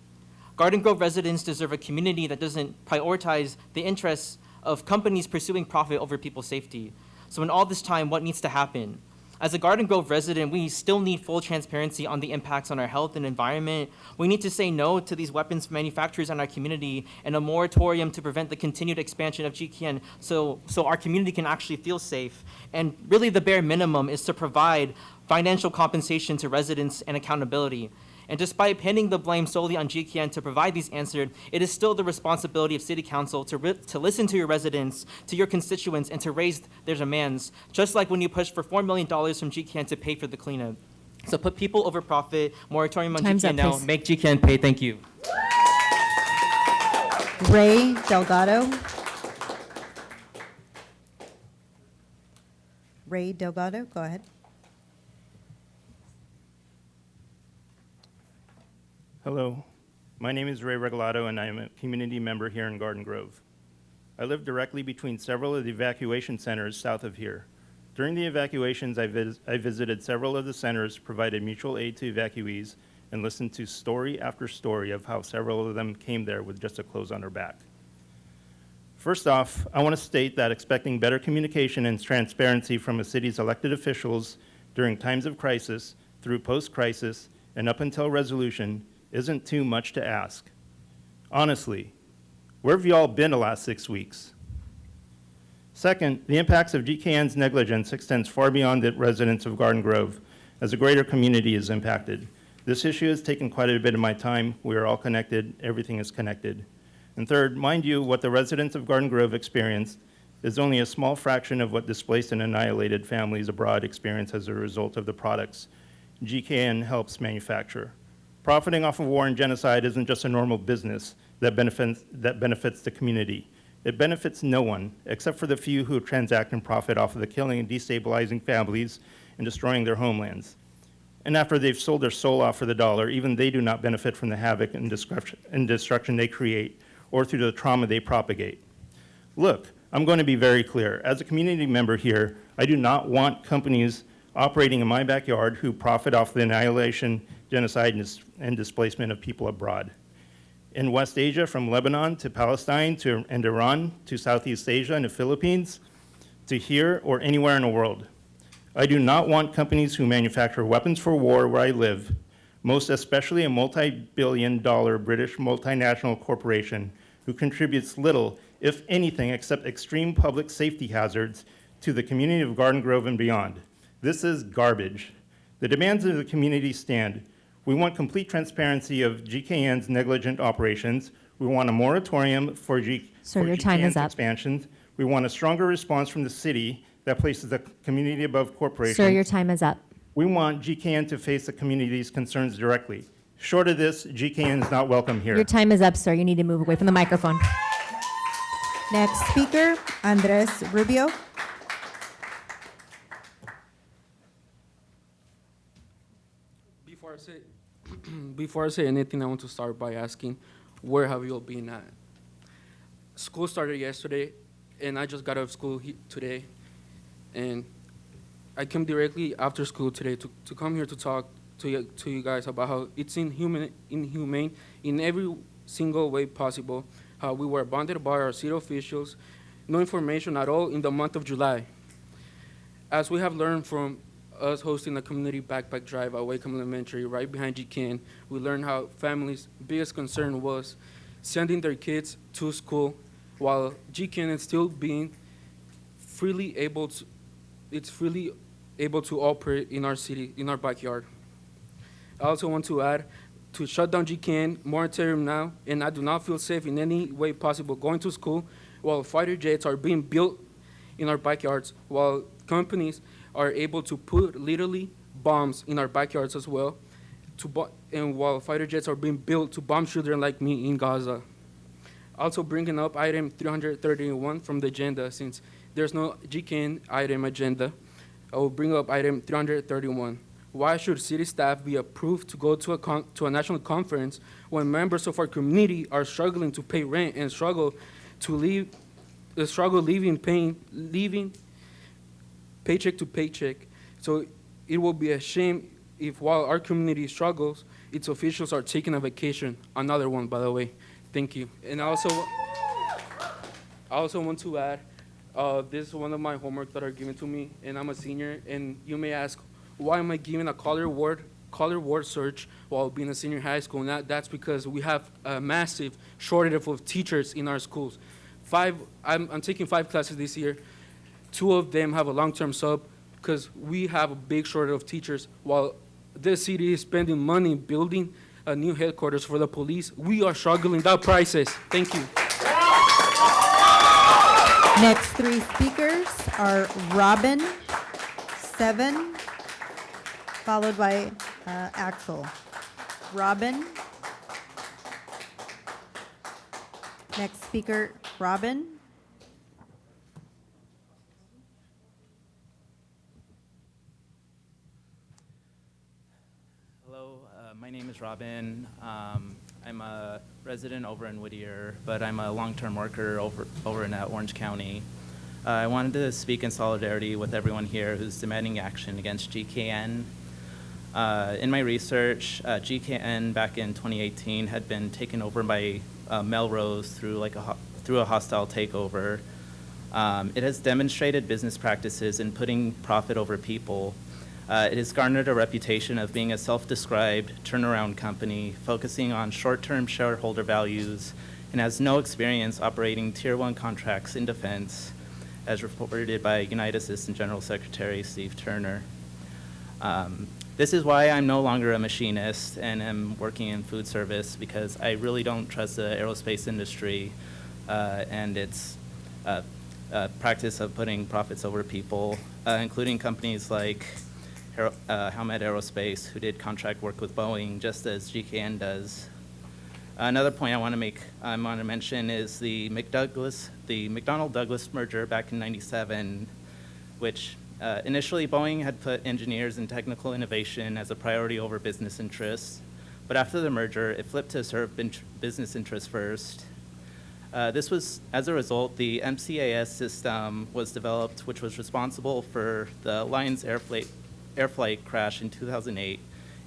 Garden Grove residents deserve a community that doesn't prioritize the interests of companies pursuing profit over people's safety. So in all this time, what needs to happen? As a Garden Grove resident, we still need full transparency on the impacts on our health and environment. We need to say no to these weapons manufacturers in our community and a moratorium to prevent the continued expansion of GKN so our community can actually feel safe. And really the bare minimum is to provide financial compensation to residents and accountability. And despite pinning the blame solely on GKN to provide these answers, it is still the responsibility of City Council to listen to your residents, to your constituents, and to raise their demands, just like when you pushed for $4 million from GKN to pay for the cleanup. So put people over profit, moratorium on Time's GKN up, now, please. make GKN pay. Thank you. Ray Delgado. Ray Delgado, go ahead. Hello, my name is Ray Regalado, and I am a community member here in Garden Grove. I live directly between several of the evacuation centers south of here. During the evacuations, I visited several of the centers, provided mutual aid to evacuees, and listened to story after story of how several of them came there with just a clothes on their back. First off, I want to state that expecting better communication and transparency from a city's elected officials during times of crisis, through post-crisis, and up until resolution isn't too much to ask. Honestly, where have you all been the last 6 weeks? Second, the impacts of GKN's negligence extends far beyond the residents of Garden Grove, as a greater community is impacted. This issue has taken quite a bit of my time. We are all connected. Everything is connected. And third, mind you, what the residents of Garden Grove experienced is only a small fraction of what displaced and annihilated families abroad experience as a result of the products GKN helps manufacture. Profiting off of war and genocide isn't just a normal business that benefits the community. It benefits no one, except for the few who transact and profit off of the killing and destabilizing families and destroying their homelands. And after they've sold their soul off for the dollar, even they do not benefit from the havoc and destruction they create or through the trauma they propagate. Look, I'm going to be very clear. As a community member here, I do not want companies operating in my backyard who profit off the annihilation, genocide, and displacement of people abroad. In West Asia, from Lebanon to Palestine and Iran to Southeast Asia and the Philippines to here or anywhere in the world. I do not want companies who manufacture weapons for war where I live, most especially a multi-billion-dollar British multinational corporation who contributes little, if anything, except extreme public safety hazards to the community of Garden Grove and beyond. This is garbage. The demands of the community stand. We want complete transparency of GKN's negligent operations. We want a moratorium for Sir, your time is GKN's up. expansions. We want a stronger response from the city that places the community above corporations. Sir, your time is up. We want GKN to face the community's concerns directly. Short of this, GKN is not welcome here. Your time is up, sir. You need to move away from the microphone. Next speaker, Andres Rubio. Before I say anything, I want to start by asking, where have you all been at? School started yesterday, and I just got out of school today, and I came directly after school today to come here to talk to you guys about how it's inhumane in every single way possible, how we were abandoned by our city officials, no information at all in the month of July. As we have learned from us hosting a community backpack drive at Wacom Elementary right behind GKN, we learned how families' biggest concern was sending their kids to school while GKN is still being freely able to operate in our city, in our backyard. I also want to add, to shut down GKN moratorium now, and I do not feel safe in any way possible going to school while fighter jets are being built in our backyards, while companies are able to put literally bombs in our backyards as well, and while fighter jets are being built to bomb children like me in Gaza. Also bringing up item 331 from the agenda, since there's no GKN item agenda, I will bring up item 331. Why should city staff be approved to go to a national conference when members of our community are struggling to pay rent and struggle living paycheck to paycheck? So it will be a shame if while our community struggles, its officials are taking a vacation. Another one, by the way. Thank you. And I also want to add, This is one of my homework that are given to me, and I'm a senior. And you may ask, why am I giving a color ward search while being a senior high school? And that's because we have a massive shortage of teachers in our schools. I'm taking 5 classes this year. 2 of them have a long-term sub because we have a big shortage of teachers. While the city is spending money building a new headquarters for the police, we are struggling without prices. Thank you. Next 3 speakers are Robin, 7, followed by Axel. Robin. Next speaker, Robin. Hello, my name is Robin. I'm a resident over in Whittier, but I'm a long-term worker over in Orange County. I wanted to speak in solidarity with everyone here who's demanding action against GKN. In my research, GKN back in 2018 had been taken over by Melrose through a hostile takeover. It has demonstrated business practices in putting profit over people. It has garnered a reputation of being a self-described turnaround company focusing on short-term shareholder values and has no experience operating Tier 1 contracts in defense, as reported by United Assistant General Secretary Steve Turner. This is why I'm no longer a machinist and am working in food service, because I really don't trust the aerospace industry and its practice of putting profits over people, including companies like Howmet Aerospace, who did contract work with Boeing, just as GKN does. Another point I want to mention is the McDonnell-Douglas merger back in '97, which initially Boeing had put engineers and technical innovation as a priority over business interests, but after the merger, it flipped to serve business interests first. This was, as a result, the MCAS system was developed, which was responsible for the Lions Air flight crash in 2008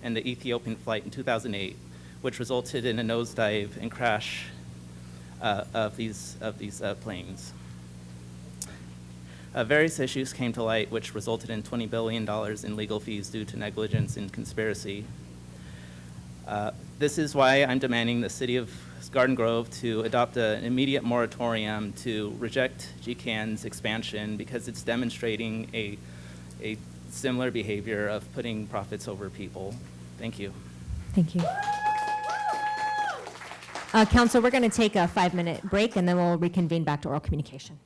and the Ethiopian flight in 2008, which resulted in a nosedive and crash of these planes. Various issues came to light, which resulted in $20 billion in legal fees due to negligence and conspiracy. This is why I'm demanding the city of Garden Grove to adopt an immediate moratorium to reject GKN's expansion, because it's demonstrating a similar behavior of putting profits over people. Thank you. Thank you. Council, we're going to take a 5-minute break, and then we'll reconvene back to oral communication.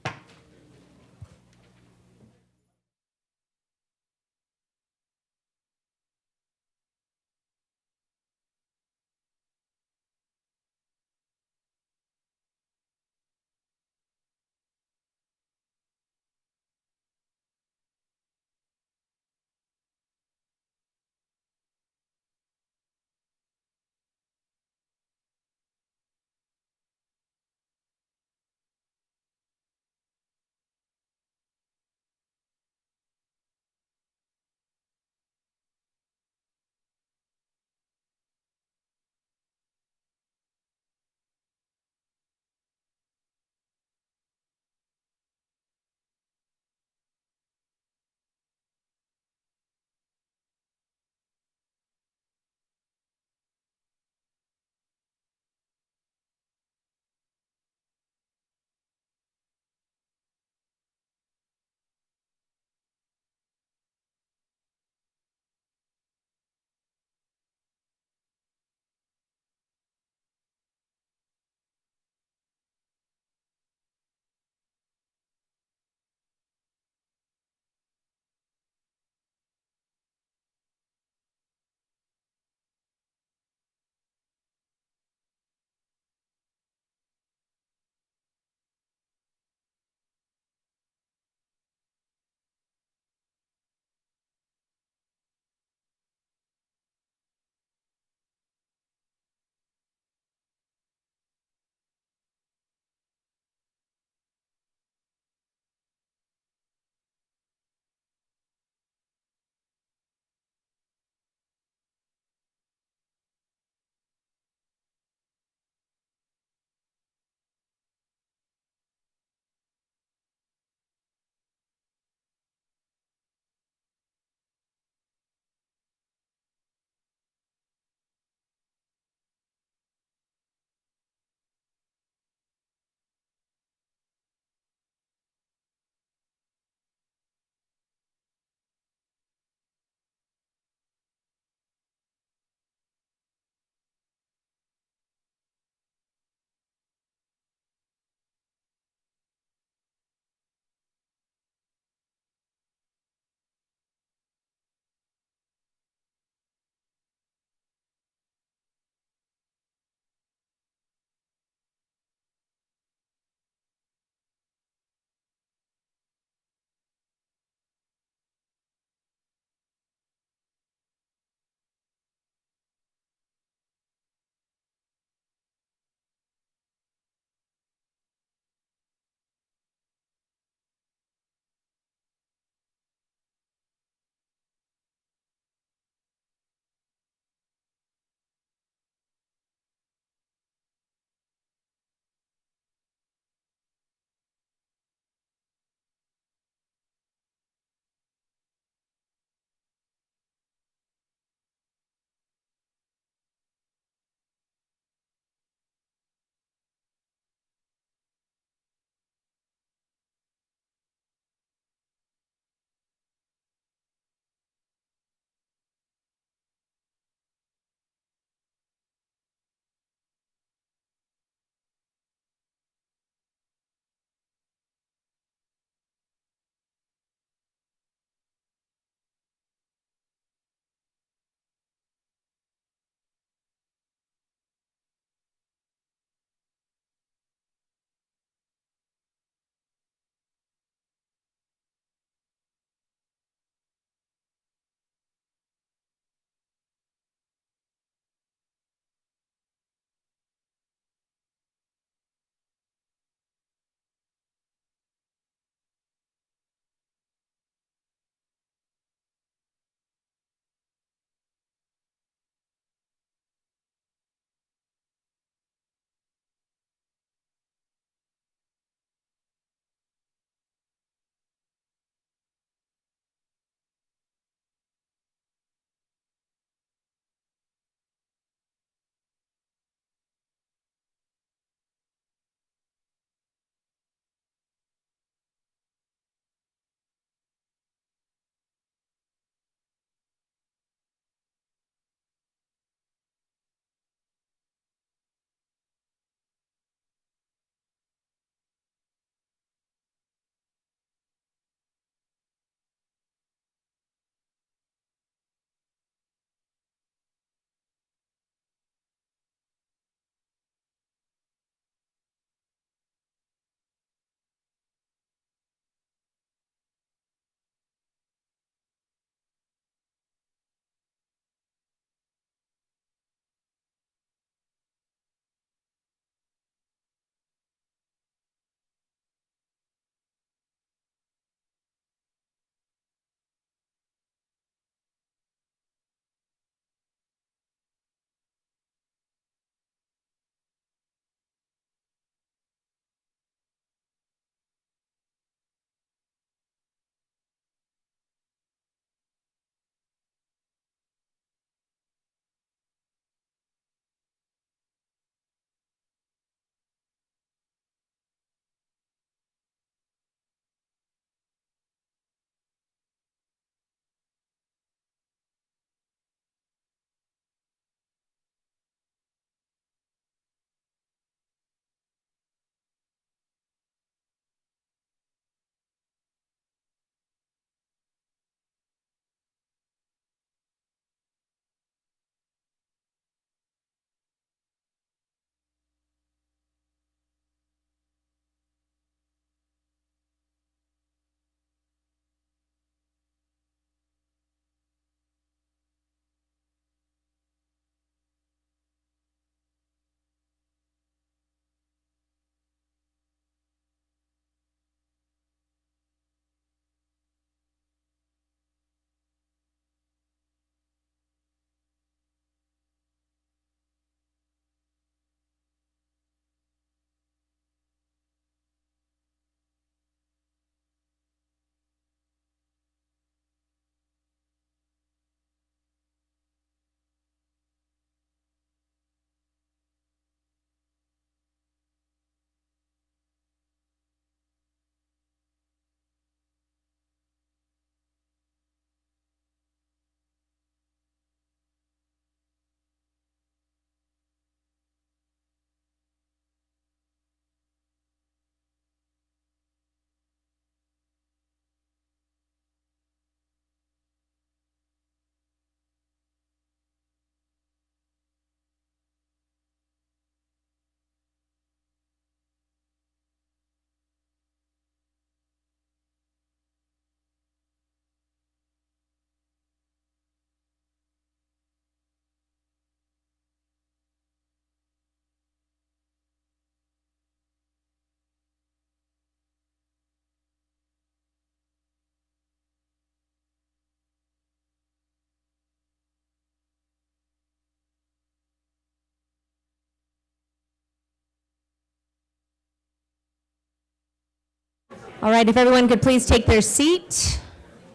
All right, if everyone could please take their seat,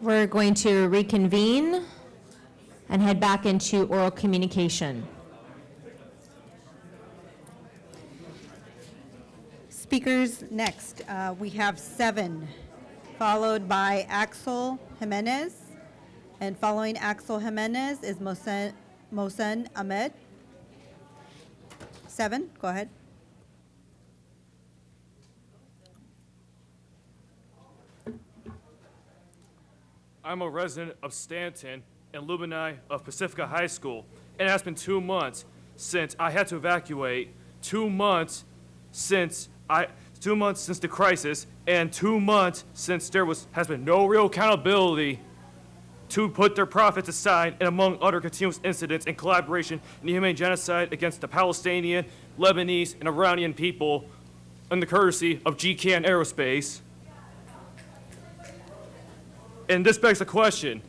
we're going to reconvene and head back into oral communication. Speakers next, we have 7, followed by Axel Jimenez. And following Axel Jimenez is Mohsen Ahmed. 7, go ahead. I'm a resident of Stanton and alumni of Pacifica High School, and it has been 2 months since I had to evacuate, 2 months since 2 months since the crisis, and 2 months since there has been no real accountability to put their profits aside, and among other continuous incidents in collaboration in the humane genocide against the Palestinian, Lebanese, and Iranian people under the courtesy of GKN Aerospace. And this begs the question,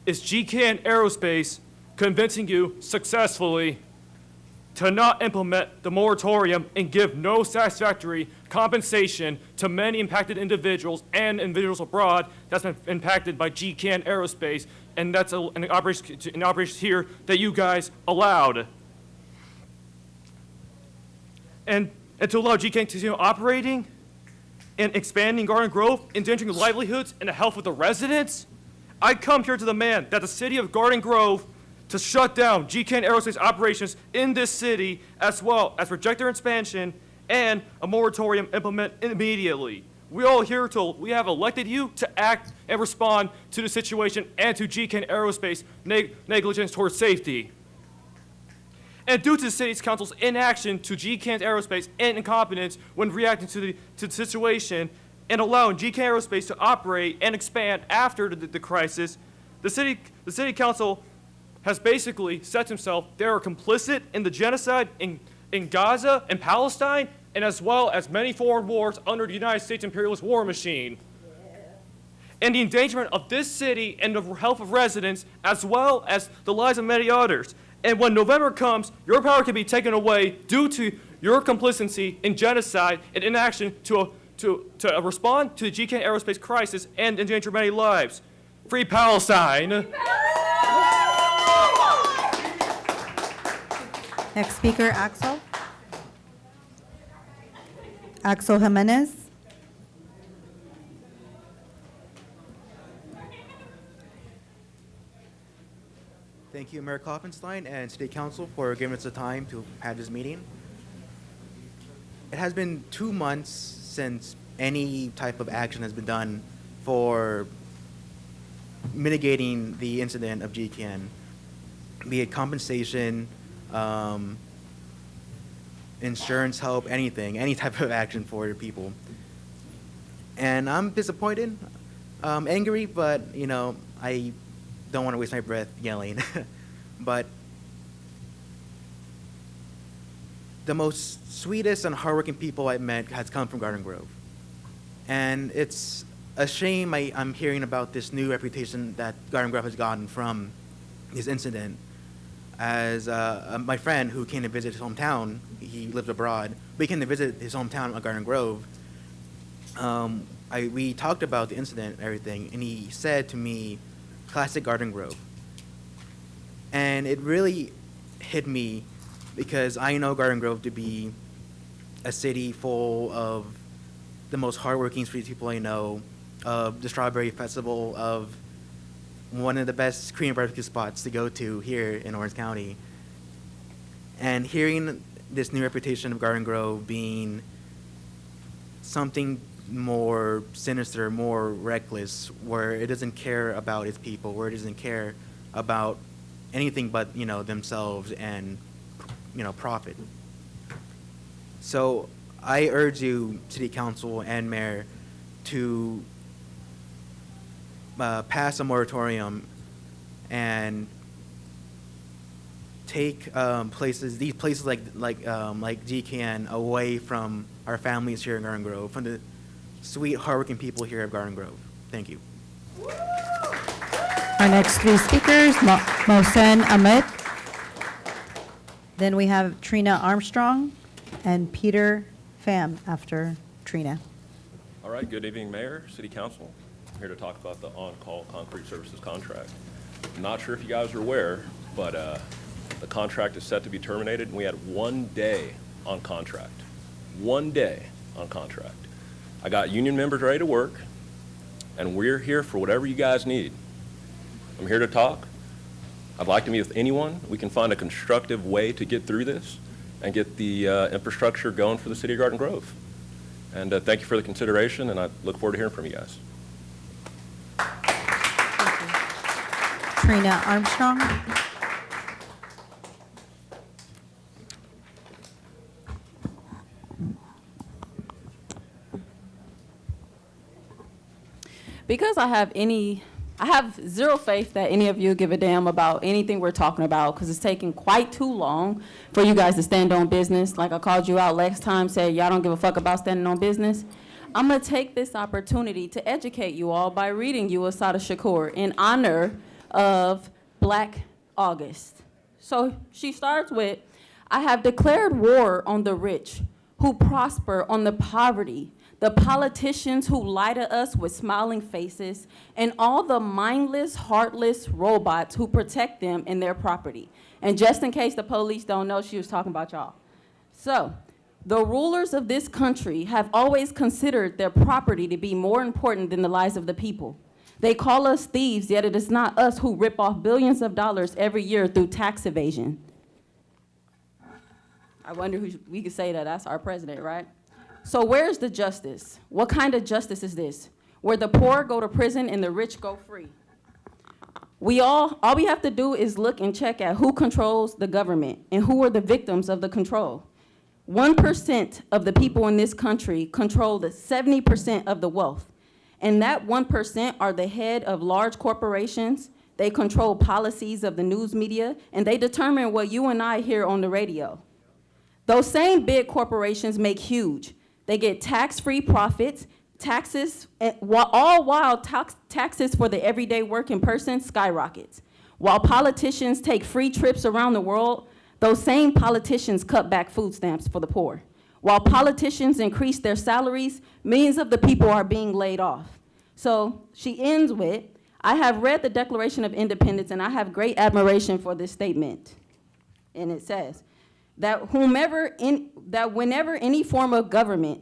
is GKN Aerospace convincing you successfully to not implement the moratorium and give no satisfactory compensation to many impacted individuals and individuals abroad that's been impacted by GKN Aerospace, and that's an operation here that you guys allowed? And to allow GKN to continue operating and expanding Garden Grove, endangering the livelihoods and the health of the residents? I come here to demand that the city of Garden Grove to shut down GKN Aerospace operations in this city, as well as reject their expansion and a moratorium implement immediately. We have elected you to act and respond to the situation and to GKN Aerospace negligence towards safety. And due to the City Council's inaction to GKN Aerospace and incompetence when reacting to the situation and allowing GKN Aerospace to operate and expand after the crisis, the City Council has basically said to himself they are complicit in the genocide in Gaza and Palestine, and as well as many foreign wars under the United States imperialist war machine. And the endangerment of this city and the health of residents, as well as the lives of many others. And when November comes, your power can be taken away due to your complicity in genocide and inaction to respond to the GKN Aerospace crisis and endanger many lives. Free Palestine! Next speaker, Axel. Axel Jimenez. Thank you, Mayor Klopfenstein and City Council for giving us the time to have this meeting. It has been 2 months since any type of action has been done for mitigating the incident of GKN, be it compensation, insurance help, anything, any type of action for people. And I'm disappointed, angry, but I don't want to waste my breath yelling. But the most sweetest and hardworking people I've met has come from Garden Grove. And it's a shame I'm hearing about this new reputation that Garden Grove has gotten from this incident. As my friend who came to visit his hometown, he lived abroad, but he came to visit his hometown of Garden Grove. We talked about the incident and everything, and he said to me, "Classic Garden Grove." And it really hit me because I know Garden Grove to be a city full of the most hardworking street people I know, of the Strawberry Festival, of one of the best Korean barbecue spots to go to here in Orange County. And hearing this new reputation of Garden Grove being something more sinister, more reckless, where it doesn't care about its people, where it doesn't care about anything but themselves and profit. So I urge you, City Council and Mayor, to pass a moratorium and take these places like GKN away from our families here in Garden Grove, from the sweet, hardworking people here at Garden Grove. Thank you. Our next 3 speakers, Mohsen Ahmed. Then we have Trina Armstrong and Peter Pham after Trina. All right, good evening, Mayor, City Council. I'm here to talk about the on-call concrete services contract. I'm not sure if you guys are aware, but the contract is set to be terminated, and we had 1 day on contract. 1 day on contract. I got union members ready to work, and we're here for whatever you guys need. I'm here to talk. I'd like to meet with anyone. We can find a constructive way to get through this and get the infrastructure going for the city of Garden Grove. And thank you for the consideration, and I look forward to hearing from you guys. Trina Armstrong. Because I have zero faith that any of you give a damn about anything we're talking about, because it's taking quite too long for you guys to stand on business. Like I called you out last time, said y'all don't give a fuck about standing on business. I'm gonna take this opportunity to educate you all by reading you Assata Shakur in honor of Black August. So she starts with, I have declared war on the rich who prosper on the poverty, the politicians who lie to us with smiling faces, and all the mindless, heartless robots who protect them and their property. And just in case the police don't know, she was talking about y'all. So, the rulers of this country have always considered their property to be more important than the lives of the people. They call us thieves, yet it is not us who rip off billions of dollars every year through tax evasion. I wonder who we could say that, that's our president, right? So where's the justice? What kind of justice is this? Where the poor go to prison and the rich go free. All we have to do is look and check at who controls the government and who are the victims of the control. 1% of the people in this country control the 70% of the wealth. And that 1% are the head of large corporations. They control policies of the news media, and they determine what you and I hear on the radio. Those same big corporations make huge. They get tax-free profits, taxes, all while taxes for the everyday working person skyrockets. While politicians take free trips around the world, those same politicians cut back food stamps for the poor. While politicians increase their salaries, millions of the people are being laid off. So she ends with, I have read the Declaration of Independence and I have great admiration for this statement. And it says, that whenever any form of government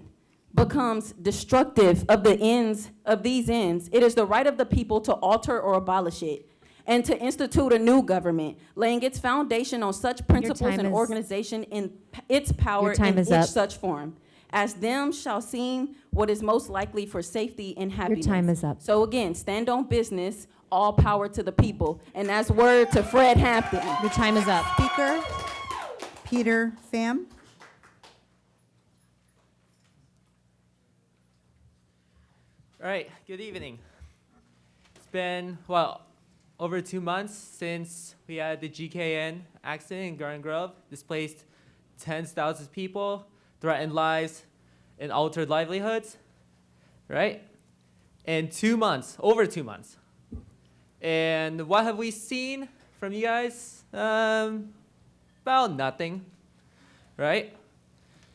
becomes destructive of these ends, it is the right of the people to alter or abolish it, and to institute a new government, laying its foundation on such principles and organization in its power in each such form, as them shall seem what is most likely for safety and happiness. Your time is up. So again, stand on business, all power to the people, and that's word to Fred Hampton. Your time is up. Speaker Peter Pham. All right, good evening. It's been, well, over 2 months since we had the GKN accident in Garden Grove, displaced tens of thousands of people, threatened lives, and altered livelihoods, right? In 2 months, over 2 months. And what have we seen from you guys? About nothing, right?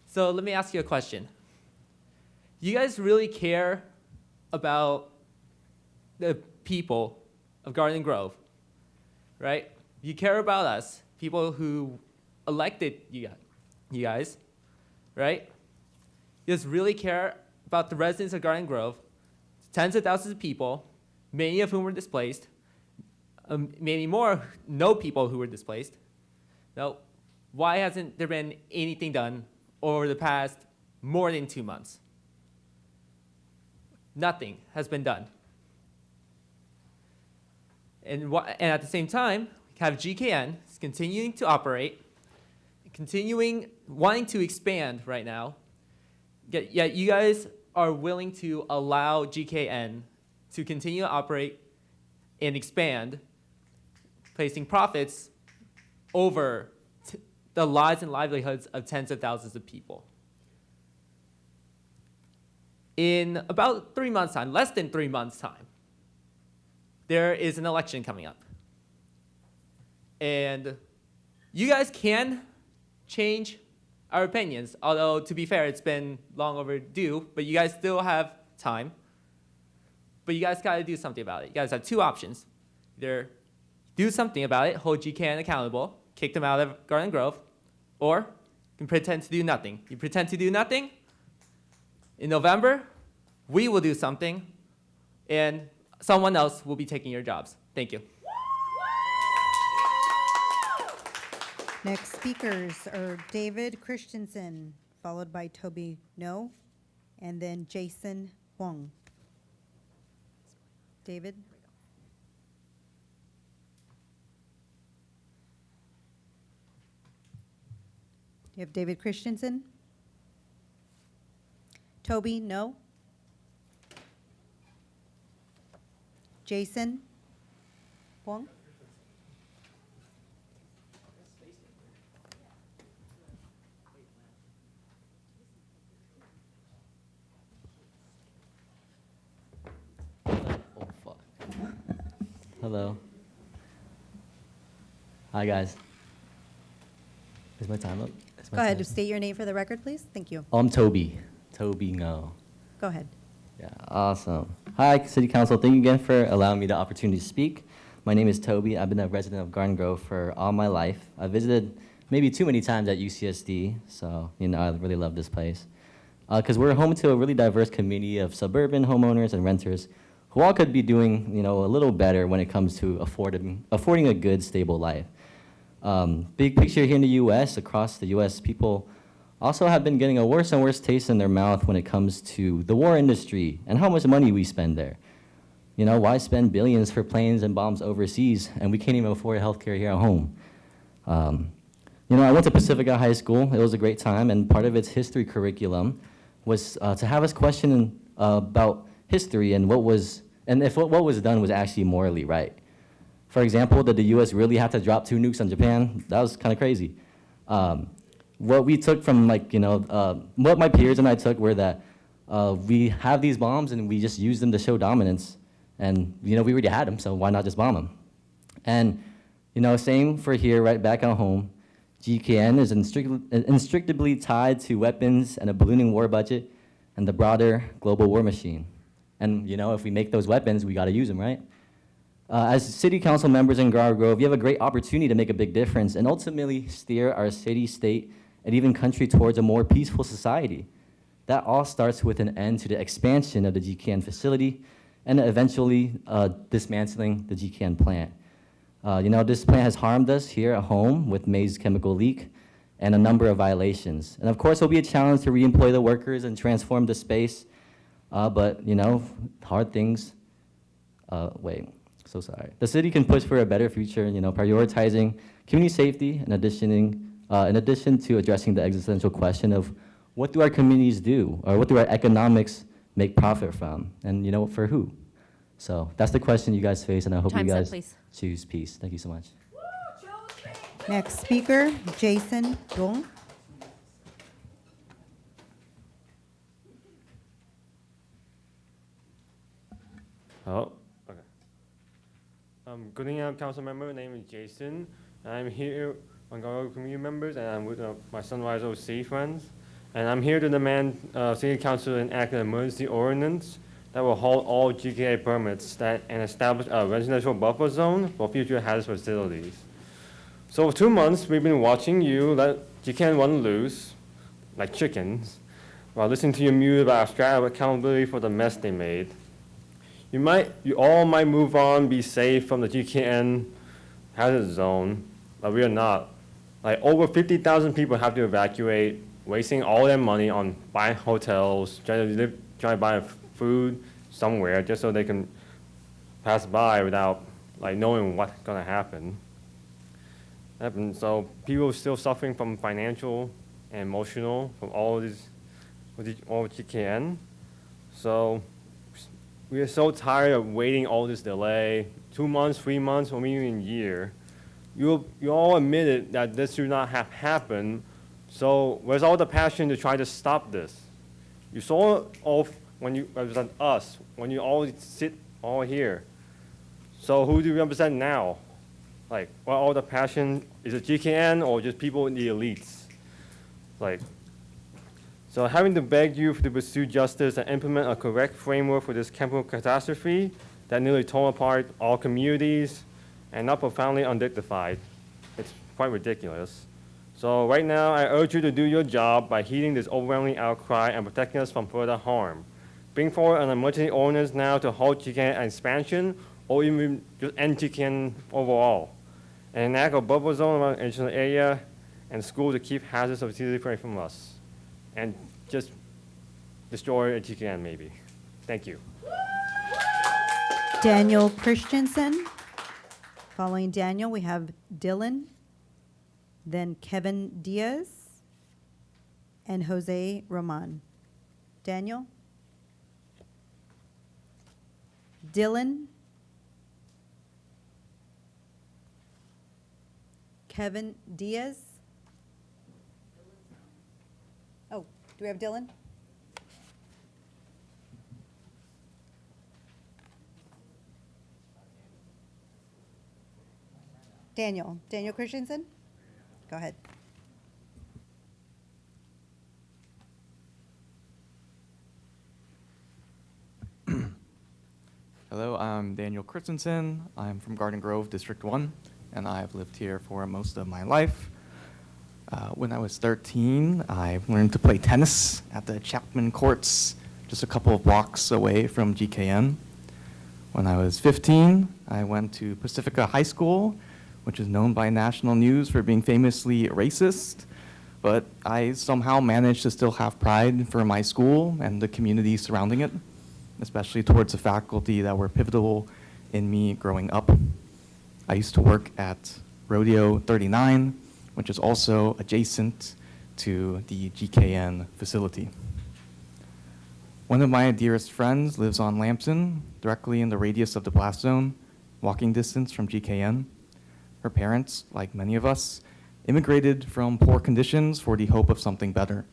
So let me ask you a question. You guys really care about the people of Garden Grove, right? You care about us, people who elected you guys, right? You just really care about the residents of Garden Grove, tens of thousands of people, many of whom were displaced, many more, no people who were displaced. Now, why hasn't there been anything done over the past more than 2 months? Nothing has been done. And at the same time, we have GKN continuing to operate, wanting to expand right now, yet you guys are willing to allow GKN to continue to operate and expand, placing profits over the lives and livelihoods of tens of thousands of people. In about 3 months' time, less than 3 months' time, there is an election coming up. And you guys can change our opinions, although to be fair, it's been long overdue, but you guys still have time. But you guys got to do something about it. You guys have two options. Either do something about it, hold GKN accountable, kick them out of Garden Grove, or you can pretend to do nothing. You pretend to do nothing. In November, we will do something, and someone else will be taking your jobs. Thank you. Next speakers are David Christensen, followed by Toby No, and then Jason Wong. David? You have David Christensen? Toby No? Jason Wong? Hello. Hi, guys. Is my time up? Is my Go ahead, time- state your name for the record, please. Thank you. I'm Toby. Toby No. Go ahead. Yeah, awesome. Hi, City Council. Thank you again for allowing me the opportunity to speak. My name is Toby. I've been a resident of Garden Grove for all my life. I visited maybe too many times at UCSD, so I really love this place. Because we're home to a really diverse community of suburban homeowners and renters who all could be doing a little better when it comes to affording a good, stable life. Big picture here in the U.S., across the U.S., people also have been getting a worse and worse taste in their mouth when it comes to the war industry and how much money we spend there. Why spend billions for planes and bombs overseas and we can't even afford healthcare here at home? I went to Pacifica High School. It was a great time, and part of its history curriculum was to have us question about history and if what was done was actually morally right. For example, did the U.S. really have to drop 2 nukes on Japan? That was kind of crazy. What we took from what my peers and I took were that we have these bombs and we just use them to show dominance, and we already had them, so why not just bomb them? And same for here, right back at home. GKN is inextricably tied to weapons and a ballooning war budget and the broader global war machine. And if we make those weapons, we got to use them, right? As city council members in Garden Grove, you have a great opportunity to make a big difference and ultimately steer our city, state, and even country towards a more peaceful society. That all starts with an end to the expansion of the GKN facility and eventually dismantling the GKN plant. This plant has harmed us here at home with May's chemical leak and a number of violations. And of course, it'll be a challenge to reemploy the workers and transform the space. But hard things, so sorry. The city can push for a better future, prioritizing community safety in addition to addressing the existential question of what do our communities do, or what do our economics make profit from, and for who? So that's the question you guys face, and I hope Time's you up, guys please. choose peace. Thank you so much. Next speaker, Jason Wong. Oh, okay. Good evening, council member. My name is Jason. I'm here on our community members, and I'm with my Sunrise OC friends. And I'm here to demand City Council enact an emergency ordinance that will halt all GKA permits and establish a residential buffer zone for future hazardous facilities. So for 2 months, we've been watching you let GKN run loose, like chickens, while listening to your mute about abstract accountability for the mess they made. You all might move on, be safe from the GKN hazard zone, but we are not. Over 50,000 people have to evacuate, wasting all their money on buying hotels, trying to buy food somewhere just so they can pass by without knowing what's gonna happen. So people are still suffering from financial and emotional from all GKN. So we are so tired of waiting all this delay, 2 months, 3 months, or maybe even a year. You all admitted that this should not have happened, so where's all the passion to try to stop this? You saw off when you represent us, when you all sit all here. So who do you represent now? What all the passion, is it GKN or just people in the elites? So having to beg you to pursue justice and implement a correct framework for this chemical catastrophe that nearly tore apart all communities and not profoundly undignified. It's quite ridiculous. So right now, I urge you to do your job by heeding this overwhelming outcry and protecting us from further harm. Bring forward an emergency ordinance now to halt GKN expansion or even just end GKN overall. And enact a buffer zone around the adjacent area and schools to keep hazards of disease away from us. And just destroy a GKN maybe. Thank you. Daniel Christensen. Following Daniel, we have Dylan, then Kevin Diaz, and Jose Roman. Daniel? Dylan? Kevin Diaz? Oh, do we have Dylan? Daniel Christensen? Go ahead. Hello, I'm Daniel Christensen. I'm from Garden Grove, District 1, and I've lived here for most of my life. When I was 13, I learned to play tennis at the Chapman Courts, just a couple of blocks away from GKN. When I was 15, I went to Pacifica High School, which is known by national news for being famously racist, but I somehow managed to still have pride for my school and the community surrounding it, especially towards the faculty that were pivotal in me growing up. I used to work at Rodeo 39, which is also adjacent to the GKN facility. One of my dearest friends lives on Lamson, directly in the radius of the blast zone, walking distance from GKN. Her parents, like many of us, immigrated from poor conditions for the hope of something better.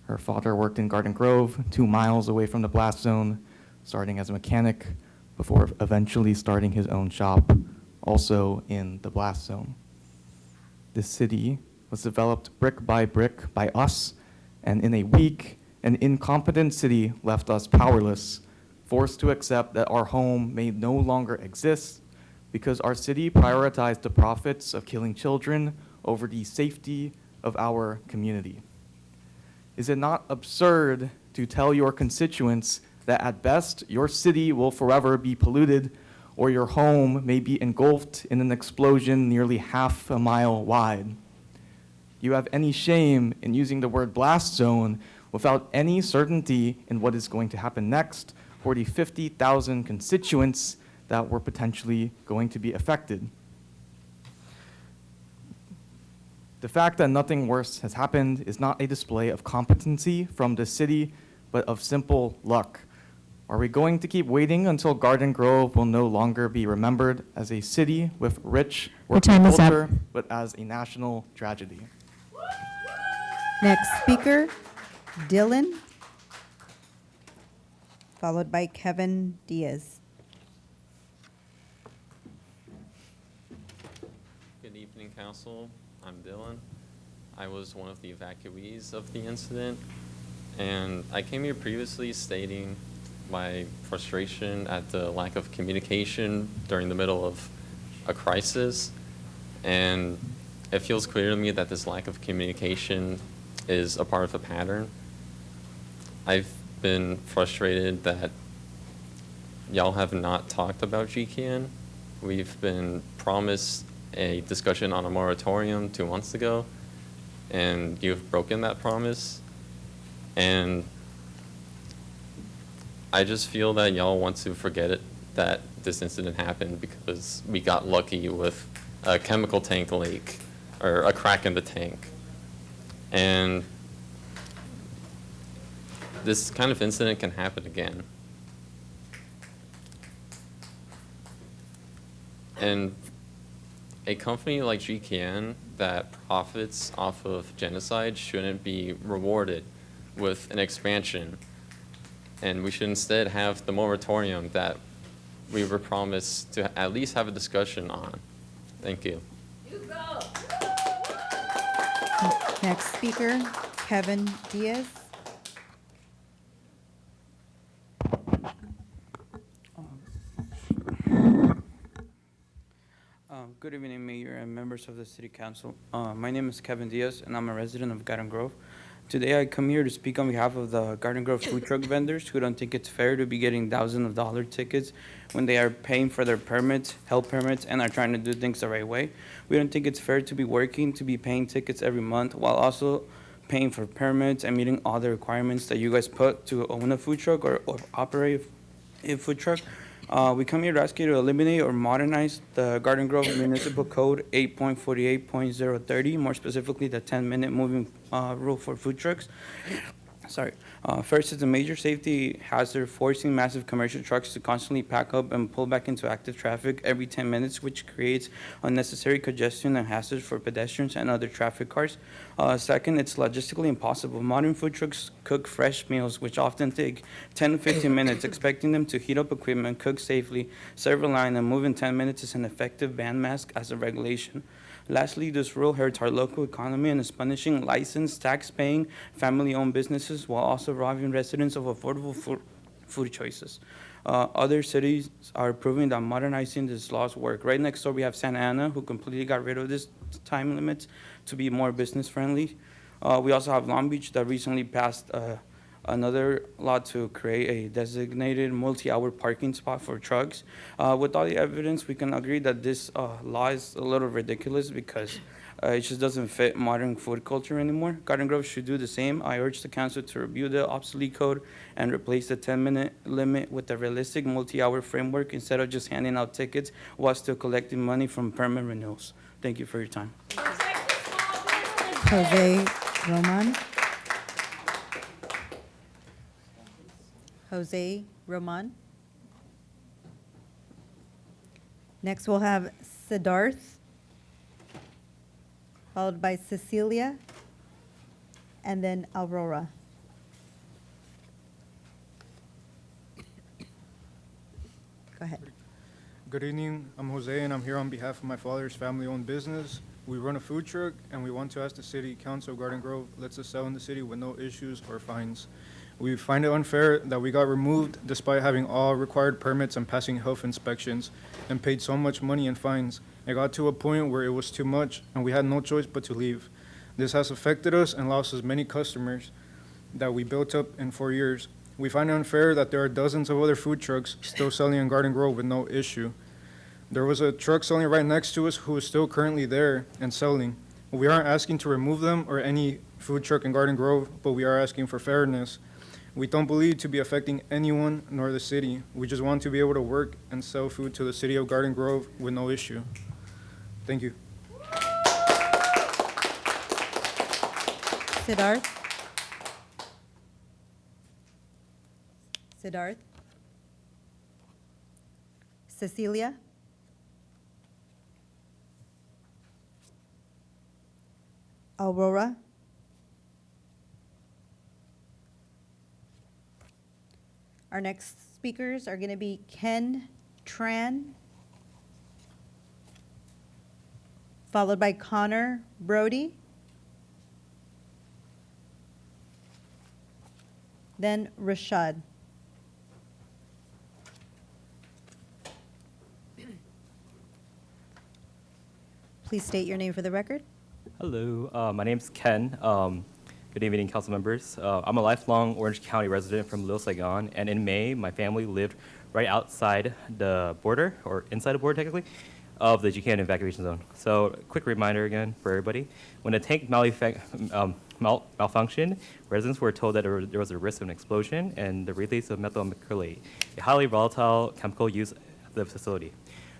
Her father worked in Garden Grove, 2 miles away from the blast zone, starting as a mechanic before eventually starting his own shop, also in the blast zone. This city was developed brick by us, and in a weak and incompetent city left us powerless, forced to accept that our home may no longer exist because our city prioritized the profits of killing children over the safety of our community. Is it not absurd to tell your constituents that at best your city will forever be polluted or your home may be engulfed in an explosion nearly half a mile wide? You have any shame in using the word blast zone without any certainty in what is going to happen next for the 50,000 constituents that were potentially going to be affected. The fact that nothing worse has happened is not a display of competency from the city, but of simple luck. Are we going to keep waiting until Garden Grove will no longer be remembered as a city with rich working culture, but as a national tragedy? Next speaker, Dylan, followed by Kevin Diaz. Good evening, Council. I'm Dylan. I was one of the evacuees of the incident, and I came here previously stating my frustration at the lack of communication during the middle of a crisis, and it feels clear to me that this lack of communication is a part of a pattern. I've been frustrated that y'all have not talked about GKN. We've been promised a discussion on a moratorium 2 months ago, and you've broken that promise. And I just feel that y'all want to forget it, that this incident happened because we got lucky with a chemical tank leak or a crack in the tank. And this kind of incident can happen again. And a company like GKN that profits off of genocide shouldn't be rewarded with an expansion. And we should instead have the moratorium that we were promised to at least have a discussion on. Thank you. Next speaker, Kevin Diaz. Good evening, Mayor and members of the City Council. My name is Kevin Diaz, and I'm a resident of Garden Grove. Today, I come here to speak on behalf of the Garden Grove food truck vendors who don't think it's fair to be getting thousands of dollar tickets when they are paying for their permits, health permits, and are trying to do things the right way. We don't think it's fair to be working, to be paying tickets every month while also paying for permits and meeting all the requirements that you guys put to own a food truck or operate a food truck. We come here to ask you to eliminate or modernize the Garden Grove Municipal Code 8.48.030, more specifically the 10-minute moving rule for food trucks. Sorry. First, it's a major safety hazard, forcing massive commercial trucks to constantly pack up and pull back into active traffic every 10 minutes, which creates unnecessary congestion and hazards for pedestrians and other traffic cars. Second, it's logistically impossible. Modern food trucks cook fresh meals, which often take 10 to 15 minutes. Expecting them to heat up equipment, cook safely, serve a line, and move in 10 minutes is an effective ban mask as a regulation. Lastly, this rule hurts our local economy and is punishing licensed, tax-paying, family-owned businesses while also robbing residents of affordable food choices. Other cities are proving that modernizing these laws work. Right next door, we have Santa Ana, who completely got rid of this time limits to be more business-friendly. We also have Long Beach that recently passed another law to create a designated multi-hour parking spot for trucks. With all the evidence, we can agree that this law is a little ridiculous because it just doesn't fit modern food culture anymore. Garden Grove should do the same. I urge the council to review the obsolete code and replace the 10-minute limit with a realistic multi-hour framework instead of just handing out tickets while still collecting money from permit renewals. Thank you for your time. Jose Roman. Jose Roman. Next, we'll have Siddharth, followed by Cecilia, and then Aurora. Go ahead. Good evening, I'm Jose, and I'm here on behalf of my father's family-owned business. We run a food truck, and we want to ask the City Council of Garden Grove lets us sell in the city with no issues or fines. We find it unfair that we got removed despite having all required permits and passing health inspections and paid so much money in fines. It got to a point where it was too much, and we had no choice but to leave. This has affected us and lost us many customers that we built up in 4 years. We find it unfair that there are dozens of other food trucks still selling in Garden Grove with no issue. There was a truck selling right next to us who is still currently there and selling. We aren't asking to remove them or any food truck in Garden Grove, but we are asking for fairness. We don't believe to be affecting anyone nor the city. We just want to be able to work and sell food to the city of Garden Grove with no issue. Thank you. Siddharth. Siddharth. Cecilia. Aurora. Our next speakers are going to be Ken Tran, followed by Connor Brody, then Rashad. Please state your name for the record. Hello, my name's Ken. Good evening, council members. I'm a lifelong Orange County resident from Little Saigon, and in May, my family lived right outside the border, or inside the border technically, of the GKN evacuation zone. So, quick reminder again for everybody, when the tank malfunctioned, residents were told that there was a risk of an explosion and the release of methyl methacrylate, a highly volatile chemical used at the facility.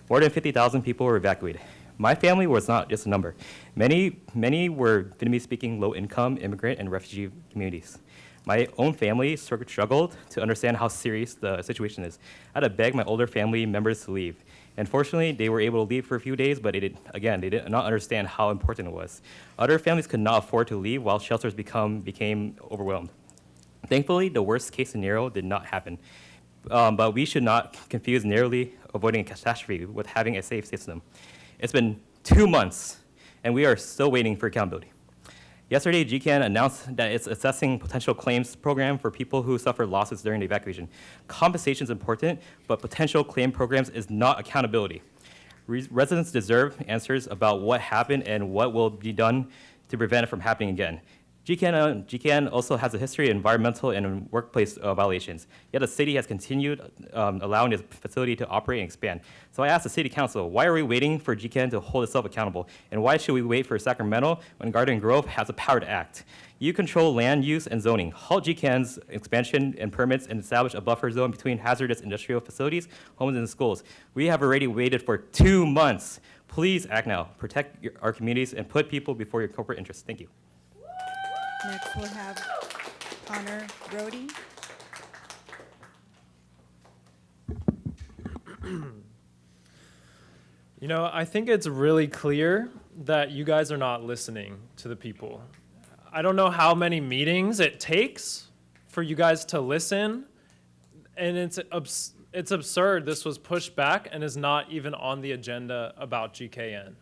More than 50,000 people were evacuated. My family was not just a number. Many were Vietnamese-speaking low-income immigrant and refugee communities. My own family struggled to understand how serious the situation is. I had to beg my older family members to leave. And fortunately, they were able to leave for a few days, but they did not understand how important it was. Other families could not afford to leave while shelters became overwhelmed. Thankfully, the worst-case scenario did not happen. But we should not confuse narrowly avoiding a catastrophe with having a safe system. It's been 2 months, and we are still waiting for accountability. Yesterday, GCAN announced that it's assessing potential claims program for people who suffered losses during the evacuation. Compensation is important, but potential claim programs is not accountability. Residents deserve answers about what happened and what will be done to prevent it from happening again. GKN also has a history of environmental and workplace violations, yet the city has continued allowing this facility to operate and expand. So I asked the city council, why are we waiting for GKN to hold itself accountable? And why should we wait for Sacramento when Garden Grove has the power to act? You control land use and zoning. Halt GKN's expansion and permits and establish a buffer zone between hazardous industrial facilities, homes, and schools. We have already waited for 2 months. Please act now. Protect our communities and put people before your corporate interests. Thank you. Next, we'll have Connor Brody. You know, I think it's really clear that you guys are not listening to the people. I don't know how many meetings it takes for you guys to listen, and it's absurd this was pushed back and is not even on the agenda about GKN.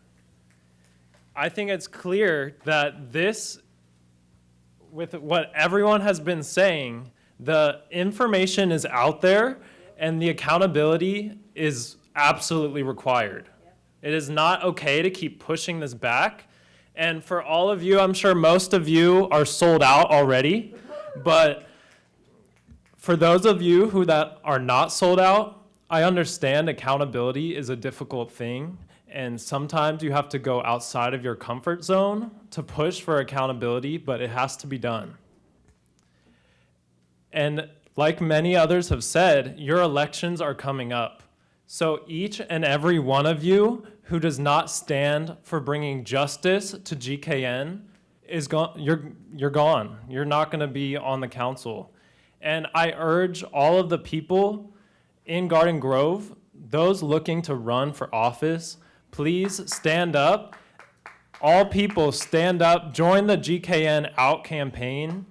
I think it's clear that this, with what everyone has been saying, the information is out there and the accountability is absolutely required. It is not okay to keep pushing this back. And for all of you, I'm sure most of you are sold out already, but for those of you who that are not sold out, I understand accountability is a difficult thing, and sometimes you have to go outside of your comfort zone to push for accountability, but it has to be done. And like many others have said, your elections are coming up. So each and every one of you who does not stand for bringing justice to GKN is gone. You're gone. You're not going to be on the council. And I urge all of the people in Garden Grove, those looking to run for office, please stand up. All people stand up, join the GKN Out campaign.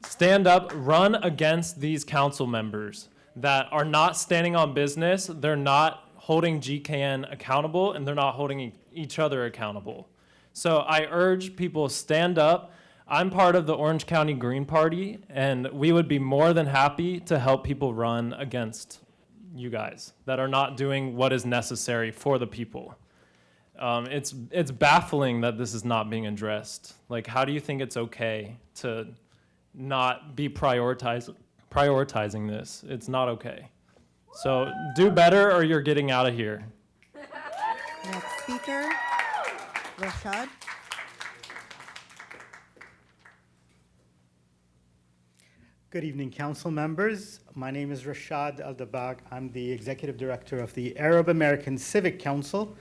Stand up, run against these council members that are not standing on business. They're not holding GKN accountable, and they're not holding each other accountable. So I urge people, stand up. I'm part of the Orange County Green Party, and we would be more than happy to help people run against you guys that are not doing what is necessary for the people. It's baffling that this is not being addressed. Like, how do you think it's okay to not be prioritizing this? It's not okay. So do better or you're getting out of here. Next speaker, Rashad. Good evening, council members. My name is Rashad Al-Dabag. I'm the executive director of the Arab American Civic Council,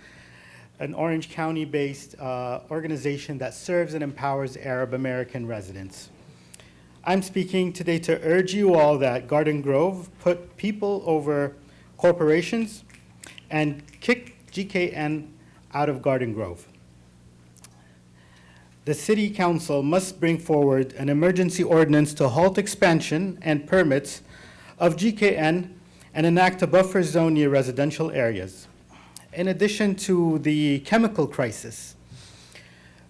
an Orange County-based organization that serves and empowers Arab American residents. I'm speaking today to urge you all that Garden Grove put people over corporations and kick GKN out of Garden Grove. The City Council must bring forward an emergency ordinance to halt expansion and permits of GKN and enact a buffer zone near residential areas. In addition to the chemical crisis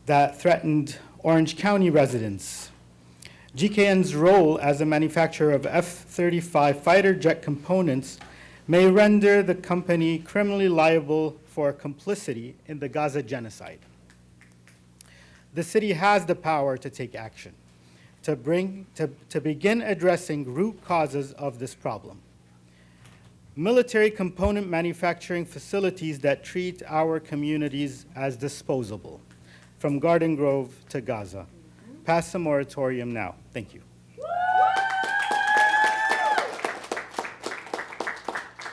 that threatened Orange County residents, GKN's role as a manufacturer of F-35 fighter jet components may render the company criminally liable for complicity in the Gaza genocide. The city has the power to take action, to begin addressing root causes of this problem. Military component manufacturing facilities that treat our communities as disposable, from Garden Grove to Gaza. Pass the moratorium now. Thank you.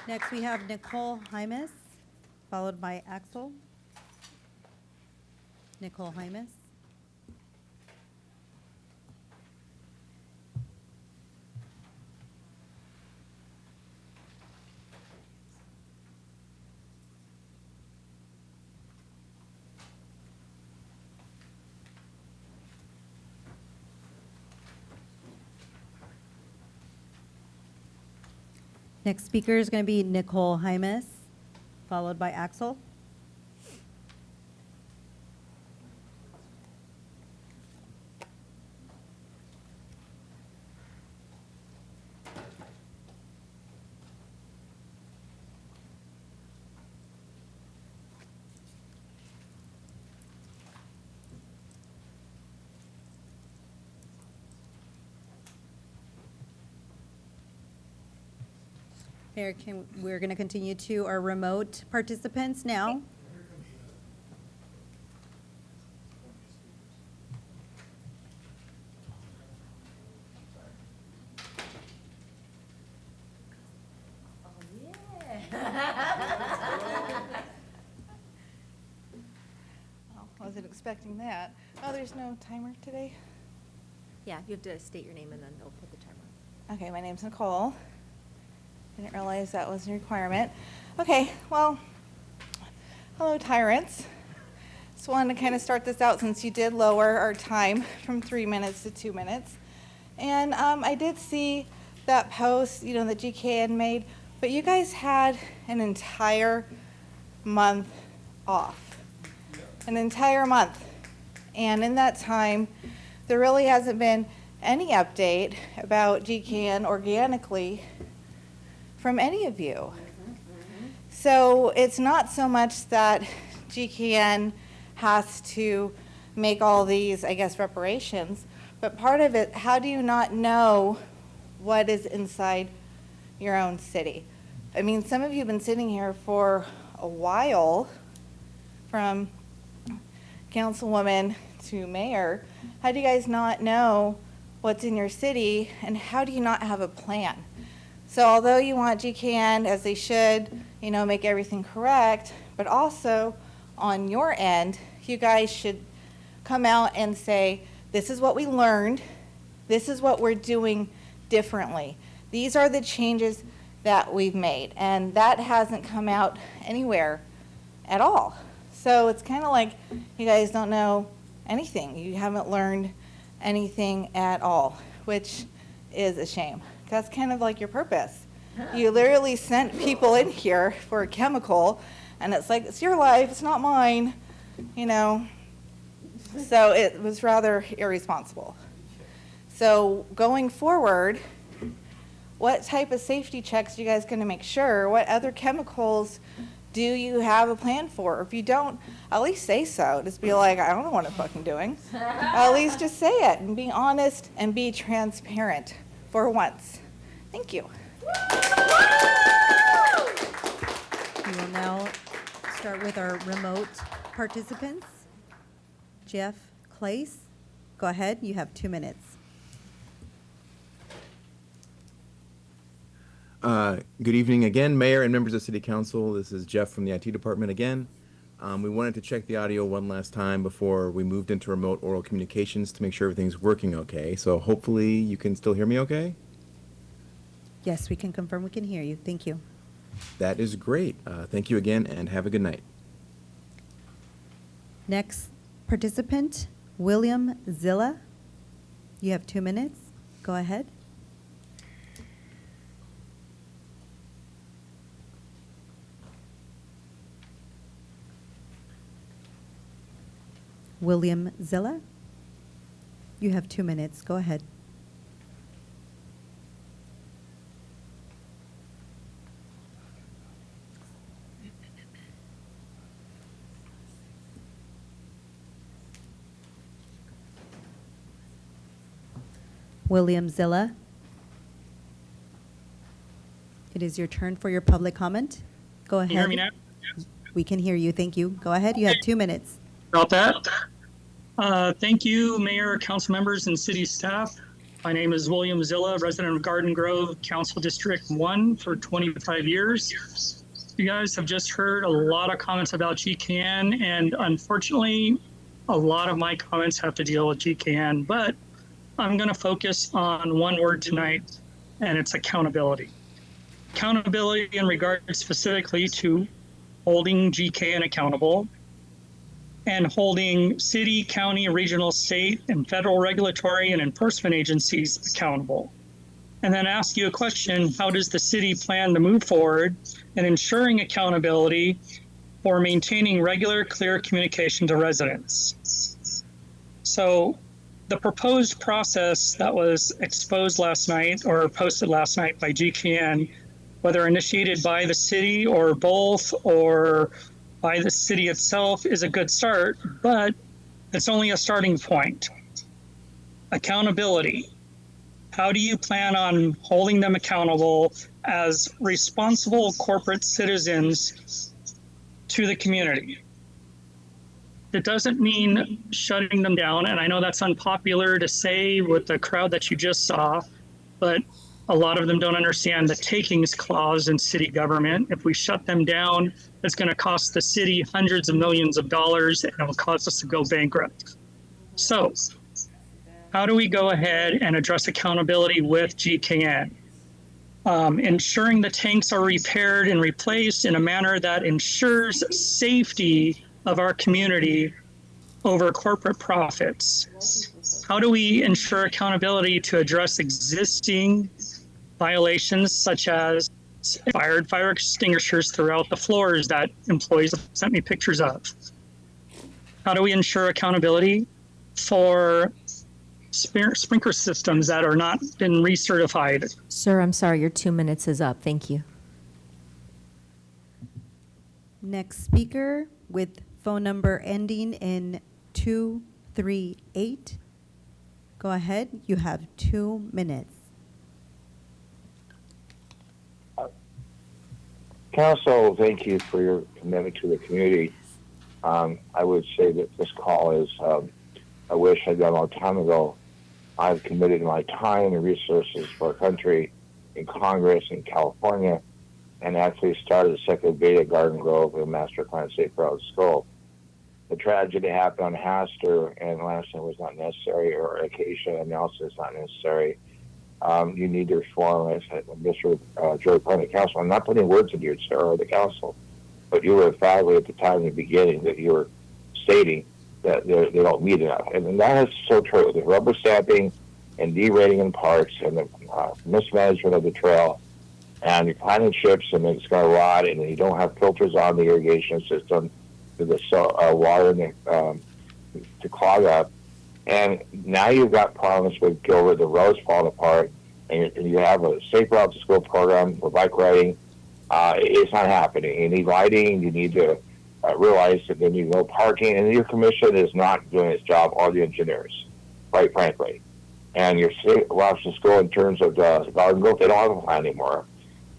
Next, we have Nicole Hymas, followed by Axel. Nicole Hymas. Next speaker is going to be Nicole Hymas, followed by Axel. Mayor, we're going to continue to our remote participants now. Wasn't expecting that. Oh, there's no timer today? Yeah, you have to state your name and then they'll put the timer on. Okay, my name's Nicole. Didn't realize that was a requirement. Okay, well, hello, tyrants. Just wanted to kind of start this out since you did lower our time from 3 minutes to 2 minutes. And I did see that post, that GKN made, but you guys had an entire month off. An entire month. And in that time, there really hasn't been any update about GKN organically from any of you. So it's not so much that GKN has to make all these, I guess, reparations, but part of it, how do you not know what is inside your own city? I mean, some of you have been sitting here for a while, from councilwoman to mayor. How do you guys not know what's in your city, and how do you not have a plan? So although you want GKN, as they should, make everything correct, but also on your end, you guys should come out and say, this is what we learned, this is what we're doing differently. These are the changes that we've made, and that hasn't come out anywhere at all. So it's kind of like you guys don't know anything. You haven't learned anything at all, which is a shame. That's kind of like your purpose. You literally sent people in here for a chemical, and it's like, it's your life, it's not mine, So it was rather irresponsible. So going forward, what type of safety checks are you guys going to make sure? What other chemicals do you have a plan for? If you don't, at least say so. Just be like, I don't know what I'm fucking doing. At least just say it and be honest and be transparent for once. Thank you. We will now start with our remote participants. Jeff Clace, go ahead. You have 2 minutes. Good evening again, Mayor and members of City Council. This is Jeff from the IT department again. We wanted to check the audio one last time before we moved into remote oral communications to make sure everything's working okay. So hopefully you can still hear me okay? Yes, we can confirm we can hear you. Thank you. That is great. Thank you again and have a good night. Next participant, William Zilla. You have 2 minutes. Go ahead. William Zilla, you have 2 minutes. Go ahead. William Zilla, it is your turn for your public comment. Go ahead. Can you hear me now? We can hear you. Thank you. Go ahead. You have 2 minutes. About that. Thank you, Mayor, council members, and city staff. My name is William Zilla, resident of Garden Grove, Council District 1 for 25 years. You guys have just heard a lot of comments about GKN, and unfortunately, a lot of my comments have to deal with GKN, but I'm going to focus on one word tonight, and it's accountability. Accountability in regards specifically to holding GKN accountable and holding city, county, regional, state, and federal regulatory and enforcement agencies accountable. And then ask you a question, how does the city plan to move forward in ensuring accountability or maintaining regular, clear communication to residents? So the proposed process that was exposed last night or posted last night by GKN, whether initiated by the city or both or by the city itself, is a good start, but it's only a starting point. Accountability. How do you plan on holding them accountable? as responsible corporate citizens to the community. It doesn't mean shutting them down, and I know that's unpopular to say with the crowd that you just saw, but a lot of them don't understand the takings clause in city government. If we shut them down, it's going to cost the city hundreds of millions of dollars, and it will cause us to go bankrupt. So, how do we go ahead and address accountability with GKN? Ensuring the tanks are repaired and replaced in a manner that ensures safety of our community over corporate profits. How do we ensure accountability to address existing violations such as fired fire extinguishers throughout the floors that employees have sent me pictures of? How do we ensure accountability for sprinkler systems that are not been recertified? Sir, I'm sorry, your 2 minutes is up. Thank you. Next speaker with phone number ending in 238. Go ahead, you have 2 minutes. Council, thank you for your commitment to the community. I would say that this call is, I wish I'd done a long time ago. I've committed my time and resources for our country in Congress in California, and actually started the second Beta Garden Grove and Master Plan Safe Route School. The tragedy happened on Hastur, and Lansing was not necessary, or Acacia and Nelson is not necessary. You need to reform, as Mr. Joey Pundit, Council. I'm not putting words into your chair or the council, but you were emphatically at the time in the beginning that you were stating that they don't meet enough. And that is so true. The rubber stamping and derating in parts and the mismanagement of the trail, and you're planting chips and it's going to rot, and you don't have filters on the irrigation system for the water to clog up. And now you've got problems with Gilbert, the roads falling apart, and you have a safe route to school program with bike riding. It's not happening. You need lighting. You need to realize that they need no parking, and your commission is not doing its job, or the engineers, quite frankly. And your safe routes to school in terms of the Garden Grove, they don't have a plan anymore.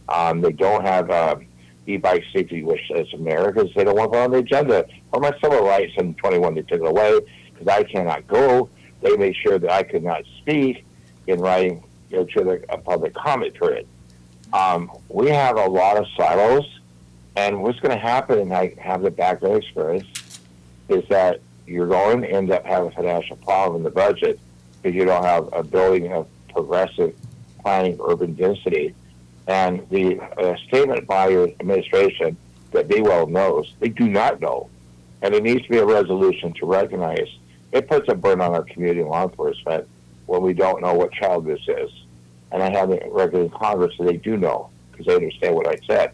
They don't have e-bike safety, which is America's. They don't want it on the agenda. For my civil rights in 21, they took it away because I cannot go. They made sure that I could not speak in writing to the public comment period. We have a lot of silos, and what's going to happen, and I have the background experience, is that you're going to end up having a financial problem in the budget because you don't have a building of progressive planning urban density. And the statement by your administration that Be Well knows, they do not know. And there needs to be a resolution to recognize it puts a burden on our community and law enforcement when we don't know what child this is. And I have a record in Congress that they do know because they understand what I said.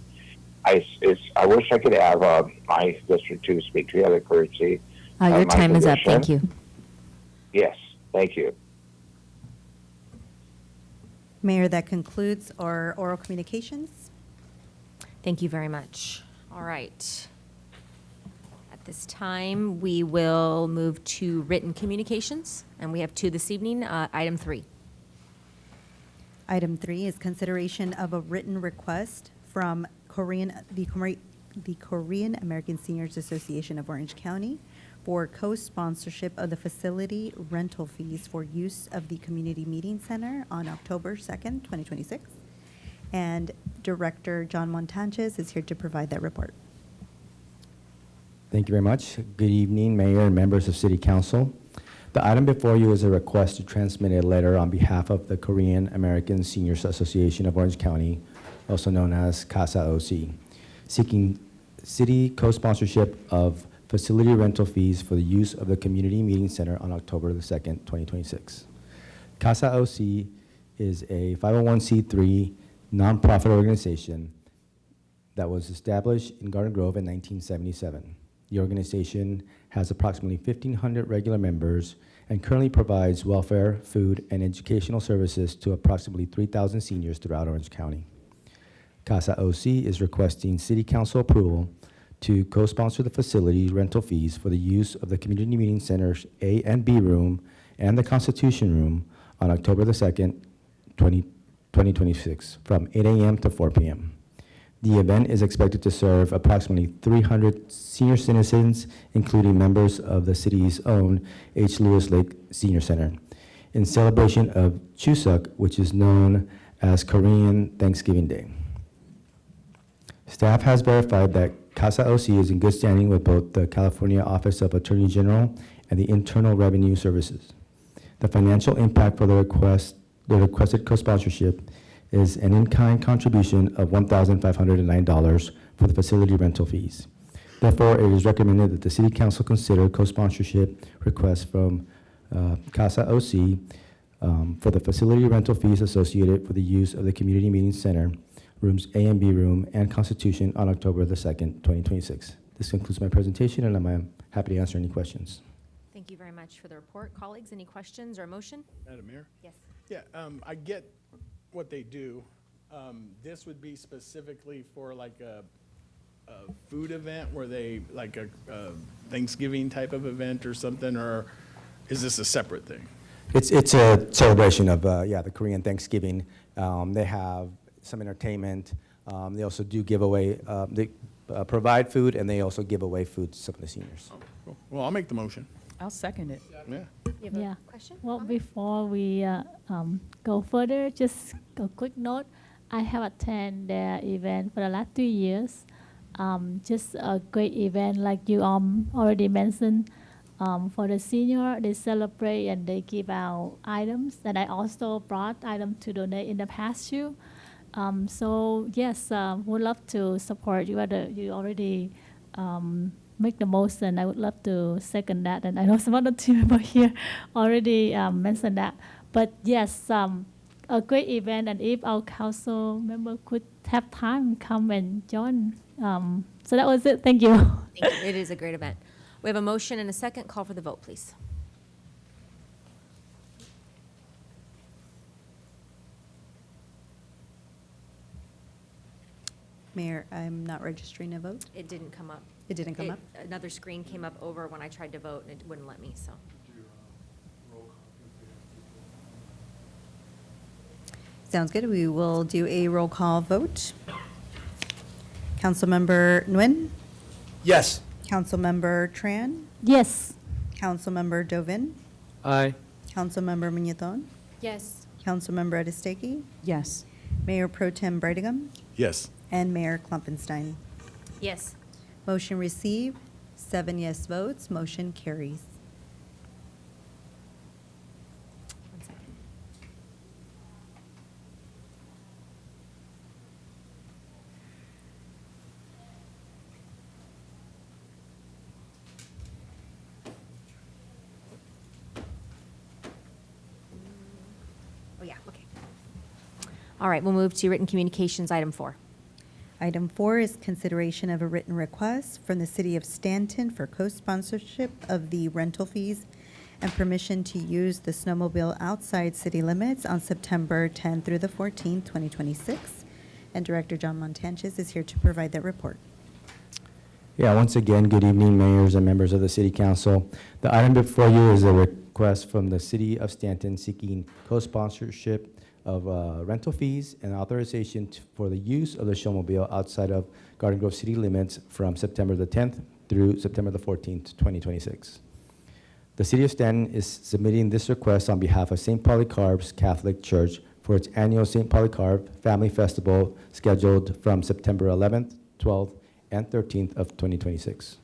I wish I could have my District 2 speak to you out of courtesy. Your time is up. Thank you. Yes, thank you. Mayor, that concludes our oral communications. Thank you very much. All right. At this time, we will move to written communications, and we have 2 this evening. Item 3. Item 3 is consideration of a written request from the Korean American Seniors Association of Orange County for co-sponsorship of the facility rental fees for use of the Community Meeting Center on October 2nd, 2026. And Director John Montanches is here to provide that report. Thank you very much. Good evening, Mayor and members of City Council. The item before you is a request to transmit a letter on behalf of the Korean American Seniors Association of Orange County, also known as CASA OC, seeking city co-sponsorship of facility rental fees for the use of the Community Meeting Center on October the 2nd, 2026. CASA OC is a 501c3 nonprofit organization that was established in Garden Grove in 1977. The organization has approximately 1,500 regular members and currently provides welfare, food, and educational services to approximately 3,000 seniors throughout Orange County. CASA OC is requesting City Council approval to co-sponsor the facility rental fees for the use of the Community Meeting Center's A and B room and the Constitution Room on October the 2nd, 2026, from 8 a.m. to 4 p.m. The event is expected to serve approximately 300 senior citizens, including members of the city's own H. Lewis Lake Senior Center, in celebration of Chuseok, which is known as Korean Thanksgiving Day. Staff has verified that CASA OC is in good standing with both the California Office of Attorney General and the Internal Revenue Services. The financial impact for the requested co-sponsorship is an in-kind contribution of $1,509 for the facility rental fees. Therefore, it is recommended that the City Council consider co-sponsorship requests from CASA OC for the facility rental fees associated with the use of the Community Meeting Center, rooms A and B room, and Constitution on October the 2nd, 2026. This concludes my presentation, and I'm happy to answer any questions. Thank you very much for the report. Colleagues, any questions or motion? Madam Mayor? Yes. Yeah, I get what they do. This would be specifically for like a food event where they, like a Thanksgiving type of event or something, or is this a separate thing? It's a celebration of the Korean Thanksgiving. They have some entertainment. They also do give away, they provide food, and they also give away food to some of the seniors. Cool. Well, I'll make the motion. I'll second it. Yeah. You have Yeah. a question? Well, comment? before we go further, just a quick note. I have attended their event for the last 2 years. Just a great event, like you already mentioned. For the senior, they celebrate and they give out items. And I also brought items to donate in the past year. So yes, would love to support you. You already make the motion. I would love to second that. And I know some other team member here already mentioned that. But yes, a great event. And if our council member could have time, come and join. So that was it. Thank you. Thank you. It is a great event. We have a motion and a second. Call for the vote, please. Mayor, I'm not registering a vote. It didn't come up. It didn't come up? Another screen came up over when I tried to vote, and it wouldn't let me, so. Sounds good. We will do a roll call vote. Councilmember Nguyen? Yes. Councilmember Tran? Yes. Councilmember Dovin? Aye. Councilmember Muñetón? Yes. Councilmember Edesteki? Yes. Mayor Pro Tem Brightingham? Yes. And Mayor Klumpenstein. Yes. Motion received, 7 yes votes, motion carries. One second. Oh, yeah, okay. All right, we'll move to written communications, item 4. Item 4 is consideration of a written request from the City of Stanton for co-sponsorship of the rental fees and permission to use the snowmobile outside city limits on September 10 through the 14th, 2026. And Director John Montanches is here to provide that report. Yeah, once again, good evening, mayors and members of the City Council. The item before you is a request from the City of Stanton seeking co-sponsorship of rental fees and authorization for the use of the showmobile outside of Garden Grove city limits from September the 10th through September the 14th, 2026. The City of Stanton is submitting this request on behalf of St. Polycarp's Catholic Church for its annual St. Polycarp Family Festival scheduled from September 11th, 12th, and 13th of 2026.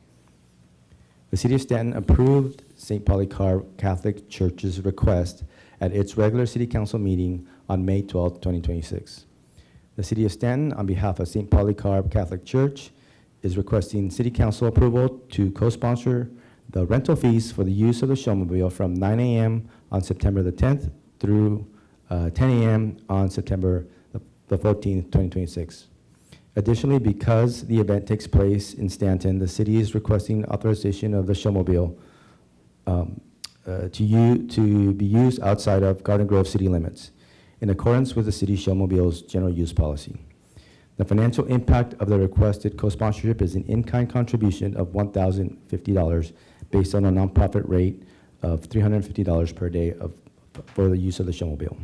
The City of Stanton approved St. Polycarp Catholic Church's request at its regular City Council meeting on May 12, 2026. The City of Stanton, on behalf of St. Polycarp Catholic Church, is requesting City Council approval to co-sponsor the rental fees for the use of the showmobile from 9 a.m. on September the 10th through 10 a.m. on September the 14th, 2026. Additionally, because the event takes place in Stanton, the city is requesting authorization of the showmobile to be used outside of Garden Grove city limits, in accordance with the city showmobile's general use policy. The financial impact of the requested co-sponsorship is an in-kind contribution of $1,050 based on a nonprofit rate of $350 per day for the use of the showmobile.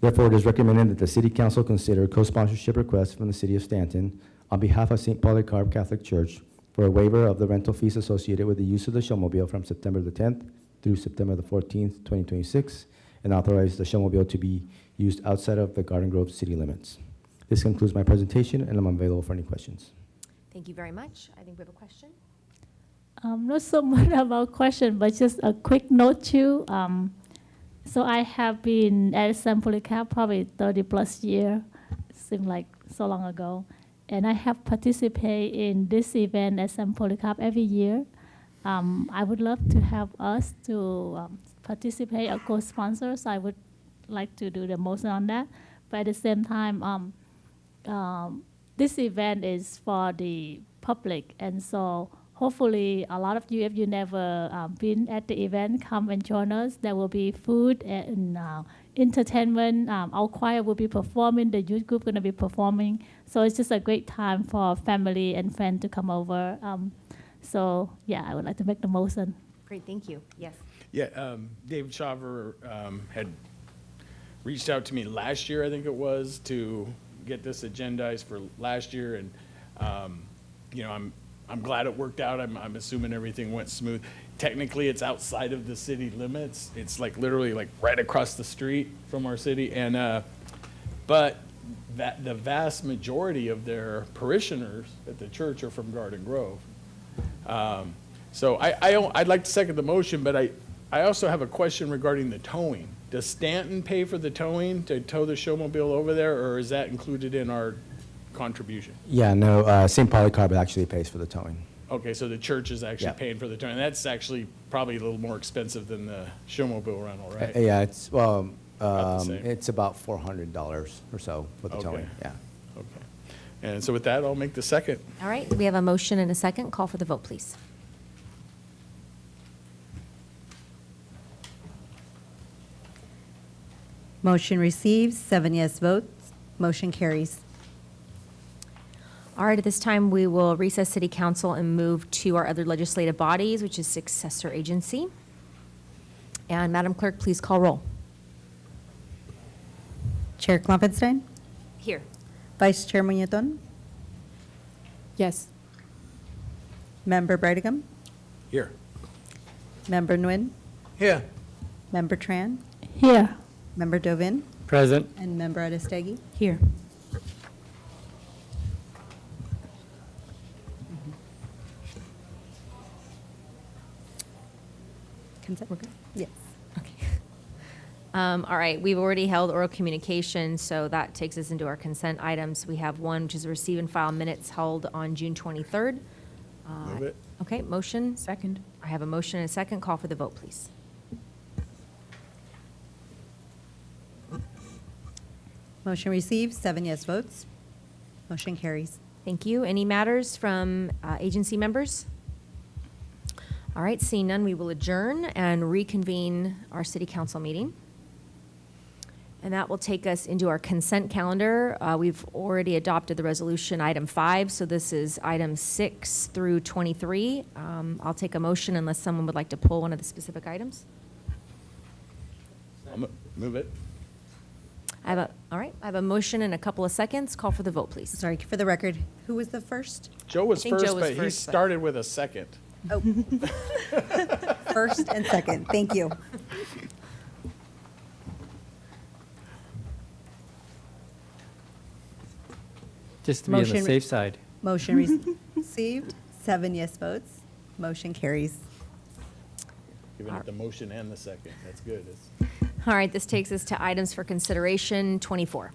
Therefore, it is recommended that the City Council consider co-sponsorship requests from the City of Stanton on behalf of St. Polycarp Catholic Church for a waiver of the rental fees associated with the use of the showmobile from September the 10th through September the 14th, 2026, and authorize the showmobile to be used outside of the Garden Grove city limits. This concludes my presentation, and I'm available for any questions. Thank you very much. I think we have a question. Not so much about question, but just a quick note too. So I have been at St. Polycarp probably 30 plus years. Seems like so long ago. And I have participated in this event at St. Polycarp every year. I would love to have us to participate as co-sponsors. I would like to do the most on that. But at the same time, this event is for the public. And so hopefully a lot of you, if you never been at the event, come and join us. There will be food and entertainment. Our choir will be performing. The youth group going to be performing. So it's just a great time for family and friends to come over. So yeah, I would like to make the motion. Great, thank you. Yes. Yeah, David Shaver had reached out to me last year, I think it was, to get this agendized for last year, and you know, I'm glad it worked out. I'm assuming everything went smooth. Technically, it's outside of the city limits. It's like literally like right across the street from our city, and but that the vast majority of their parishioners at the church are from Garden Grove. So I'd like to second the motion, but I also have a question regarding the towing. Does Stanton pay for the towing to tow the showmobile over there, or is that included in our contribution? Yeah, no, St. Polycarp actually pays for the towing. Okay, so the church is actually Yeah. paying for the towing. That's actually probably a little more expensive than the showmobile rental, right? Yeah, it's, well, About the same. it's about $400 or so for the Okay. towing, yeah. Okay. And so with that, I'll make the second. All right, we have a motion and a second. Call for the vote, please. Motion receives, 7 yes votes. Motion carries. All right, at this time, we will recess City Council and move to our other legislative bodies, which is successor agency. And Madam Clerk, please call roll. Chair Klopfenstein? Here. Vice Chair Muñetón? Yes. Member Brightingham? Here. Member Nguyen? Here. Member Tran? Here. Member Dovin? Present. And Member Aristegui? Here. Consent? We're good? Yes. All right, we've already held oral communication, so that takes us into our consent items. We have one, which is receive and file minutes held on June 23rd. Move it. Okay, motion? Second. I have a motion and a second. Call for the vote, please. Motion receives, 7 yes votes. Motion carries. Thank you. Any matters from agency members? All right, seeing none, we will adjourn and reconvene our city council meeting. And that will take us into our consent calendar. We've already adopted the resolution item 5, so this is item 6 through 23. I'll take a motion unless someone would like to pull one of the specific items. Move it. All right, I have a motion and a couple of seconds. Call for the vote, please. Sorry, for the record, who was the first? Joe was I think first, Joe was but he first, but- started with a second. Oh. First and second, thank you. Just to be on the Motion- safe side. Motion received, 7 yes votes. Motion carries. Giving it the motion and the second. That's good. It's- All right, this takes us to items for consideration 24.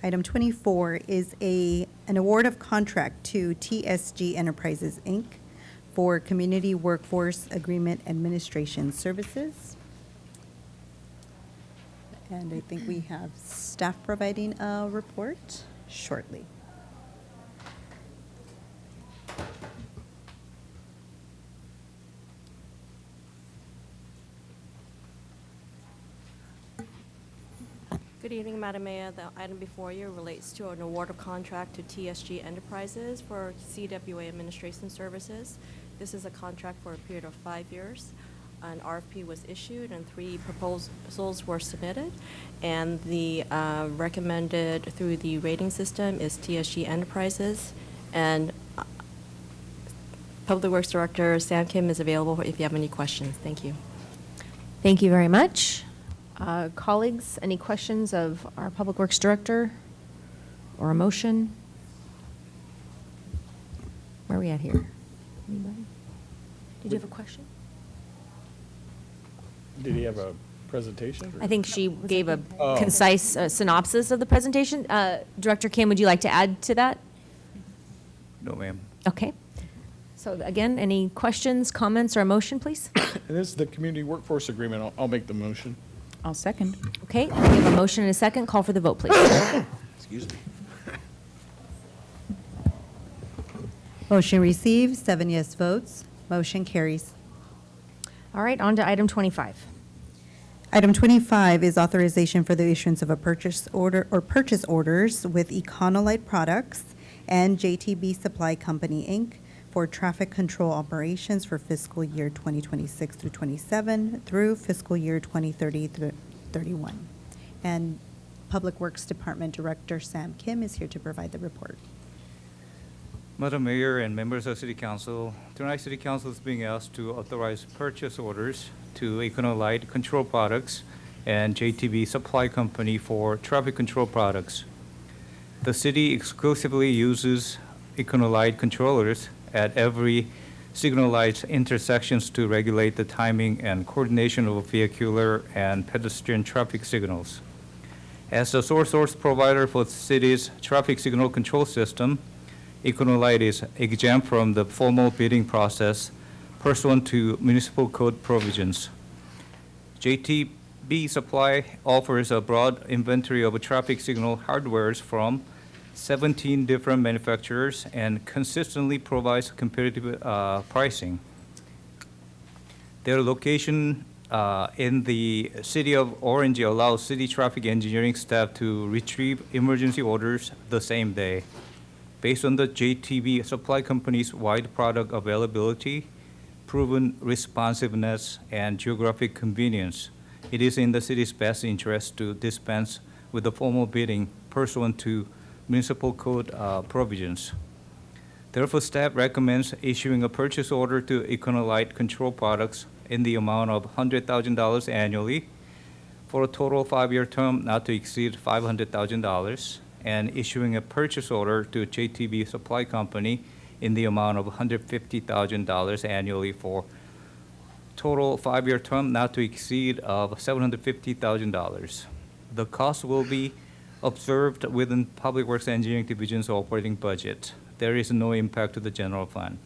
Item 24 is an award of contract to TSG Enterprises, Inc. for Community Workforce Agreement Administration Services. And I think we have staff providing a report shortly. Good evening, Madam Mayor. The item before you relates to an award of contract to TSG Enterprises for CWA Administration Services. This is a contract for a period of 5 years. an RFP was issued and 3 proposals were submitted. And the recommended through the rating system is TSG Enterprises. And Public Works Director Sam Kim is available if you have any questions. Thank you. Thank you very much. Colleagues, any questions of our Public Works Director or a motion? Where are we at here? Anybody? Did you have a question? Did he have a presentation? or- I think she gave a Oh. concise synopsis of the presentation. Director Kim, would you like to add to that? No, ma'am. Okay. So again, any questions, comments, or a motion, please? And this is the community workforce agreement. I'll make the motion. I'll second. Okay, we have a motion and a second. Call for the vote, please. Excuse me. Motion received, 7 yes votes. Motion carries. All right, on to item 25. Item 25 is authorization for the issuance of a purchase order or purchase orders with Econolite Products and JTB Supply Company, Inc. for traffic control operations for fiscal year 2026 through 27 through fiscal year 2030 through 31. And Public Works Department Director Sam Kim is here to provide the report. Madam Mayor and members of City Council, tonight City Council is being asked to authorize purchase orders to Econolite Control Products and JTB Supply Company for traffic control products. The city exclusively uses Econolite controllers at every signal light intersections to regulate the timing and coordination of vehicular and pedestrian traffic signals. As the sole source provider for the city's traffic signal control system, Econolite is exempt from the formal bidding process pursuant to municipal code provisions. JTB Supply offers a broad inventory of traffic signal hardwares from 17 different manufacturers and consistently provides competitive pricing. Their location in the city of Orange allows city traffic engineering staff to retrieve emergency orders the same day. Based on the JTB Supply Company's wide product availability, proven responsiveness, and geographic convenience, it is in the city's best interest to dispense with the formal bidding pursuant to municipal code provisions. Therefore, staff recommends issuing a purchase order to Econolite Control Products in the amount of $100,000 annually for a total 5-year term not to exceed $500,000, and issuing a purchase order to JTB Supply Company in the amount of $150,000 annually for total 5-year term not to exceed of $750,000. The cost will be observed within Public Works Engineering Division's operating budget. There is no impact to the general fund.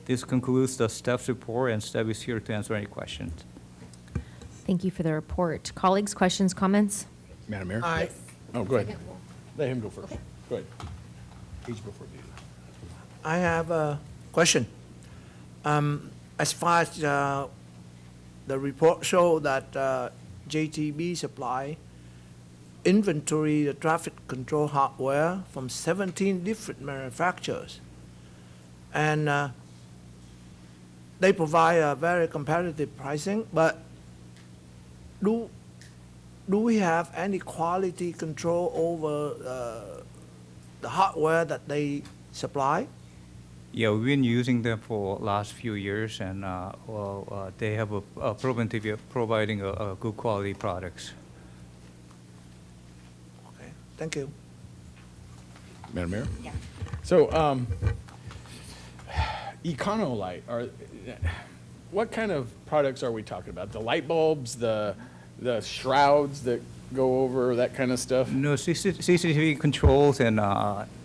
This concludes the staff's report, and staff is here to answer any questions. Thank you for the report. Colleagues, questions, comments? Madam Mayor? Aye. Oh, go ahead. Let him go first. Go ahead. Each before you. I have a question. As far as the report show that JTB Supply inventory the traffic control hardware from 17 different manufacturers, and they provide a very competitive pricing, but do we have any quality control over the hardware that they supply? Yeah, we've been using them for last few years, and they have proven to be providing a good quality products. Okay, thank you. Madam Mayor? Yeah. So, Econolite, what kind of products are we talking about? The light bulbs, the shrouds that go over, that kind of stuff? No, CCTV controls and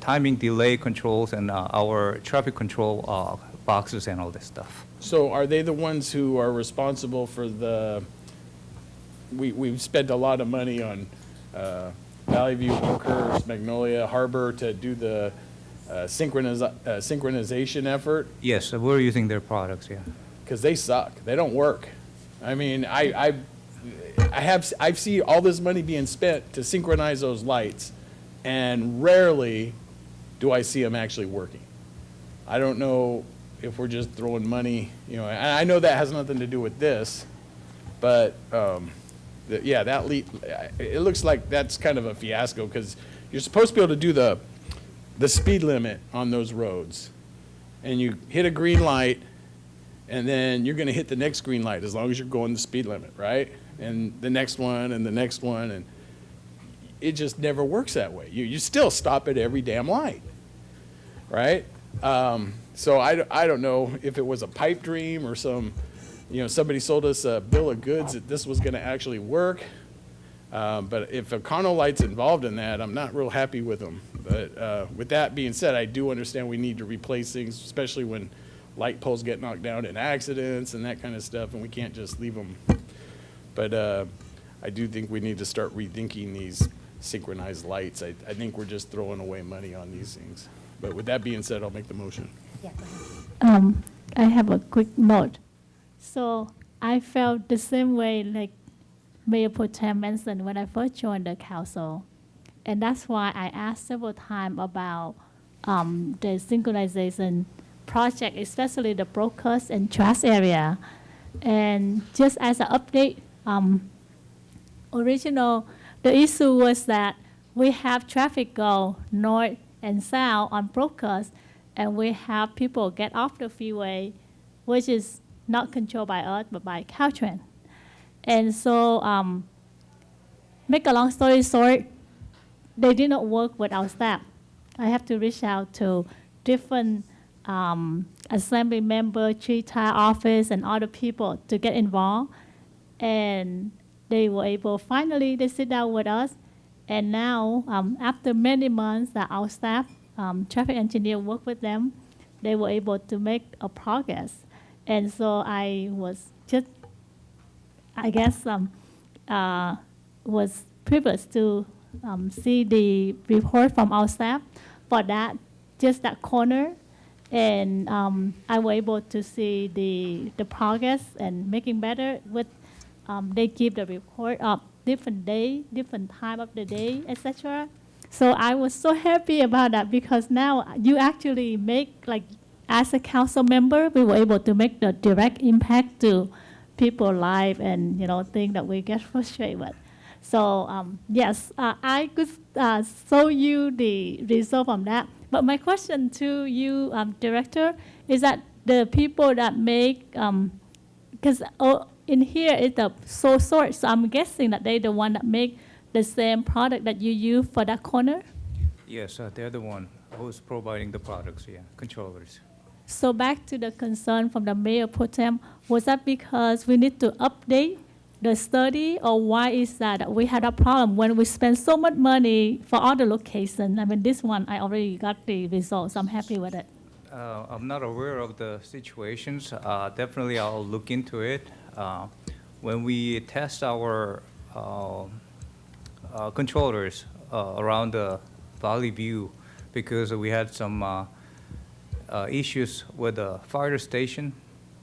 timing delay controls and our traffic control boxes and all this stuff. So are they the ones who are responsible for we've spent a lot of money on Valley View, Oakhurst, Magnolia Harbor to do the synchronization effort? Yes, we're using their products, yeah. Because they suck. They don't work. I mean, I've seen all this money being spent to synchronize those lights, and rarely do I see them actually working. I don't know if we're just throwing money, and I know that has nothing to do with this, but, yeah, it looks like that's kind of a fiasco, because you're supposed to be able to do the speed limit on those roads. And you hit a green light, and then you're gonna hit the next green light as long as you're going the speed limit, right? And the next one, and the next one, and it just never works that way. You still stop at every damn light, right? So I don't know if it was a pipe dream or somebody sold us a bill of goods that this was gonna actually work. But if Econo Light's involved in that, I'm not real happy with them. But with that being said, I do understand we need to replace things, especially when light poles get knocked down in accidents and that kind of stuff, and we can't just leave them. But I do think we need to start rethinking these synchronized lights. I think we're just throwing away money on these things. But with that being said, I'll make the motion. I have a quick note. So I felt the same way like Mayor Pro Tem mentioned when I first joined the council. And that's why I asked several times about the synchronization project, especially the brokers and trash area. And just as an update, the issue was that we have traffic go north and south on brokers, and we have people get off the freeway, which is not controlled by us, but by Caltrans. And so, make a long story short, they did not work with our staff. I have to reach out to different assembly member, tree-tile office, and other people to get involved. And they were able, finally, they sit down with us. And now, after many months that our staff, traffic engineer work with them, they were able to make a progress. And so I was just, I guess, was privileged to see the report from our staff for that, just that corner. And I was able to see the progress and making better with, they give the report of different day, different time of the day, etc. So I was so happy about that because now you actually make, like, as a council member, we were able to make the direct impact to people's life and, things that we get frustrated with. So, yes, I could show you the result from that. But my question to you, Director, is that the people that make, because in here is the sole source, so I'm guessing that they're the one that make the same product that you use for that corner? Yes, they're the one who's providing the products, controllers. So back to the concern from the Mayor Pro Tem, was that because we need to update the study, or why is that we had a problem when we spend so much money for other locations? I mean, this one, I already got the results. I'm happy with it. I'm not aware of the situations. Definitely, I'll look into it. When we test our controllers around the Valley View, because we had some issues with the fire station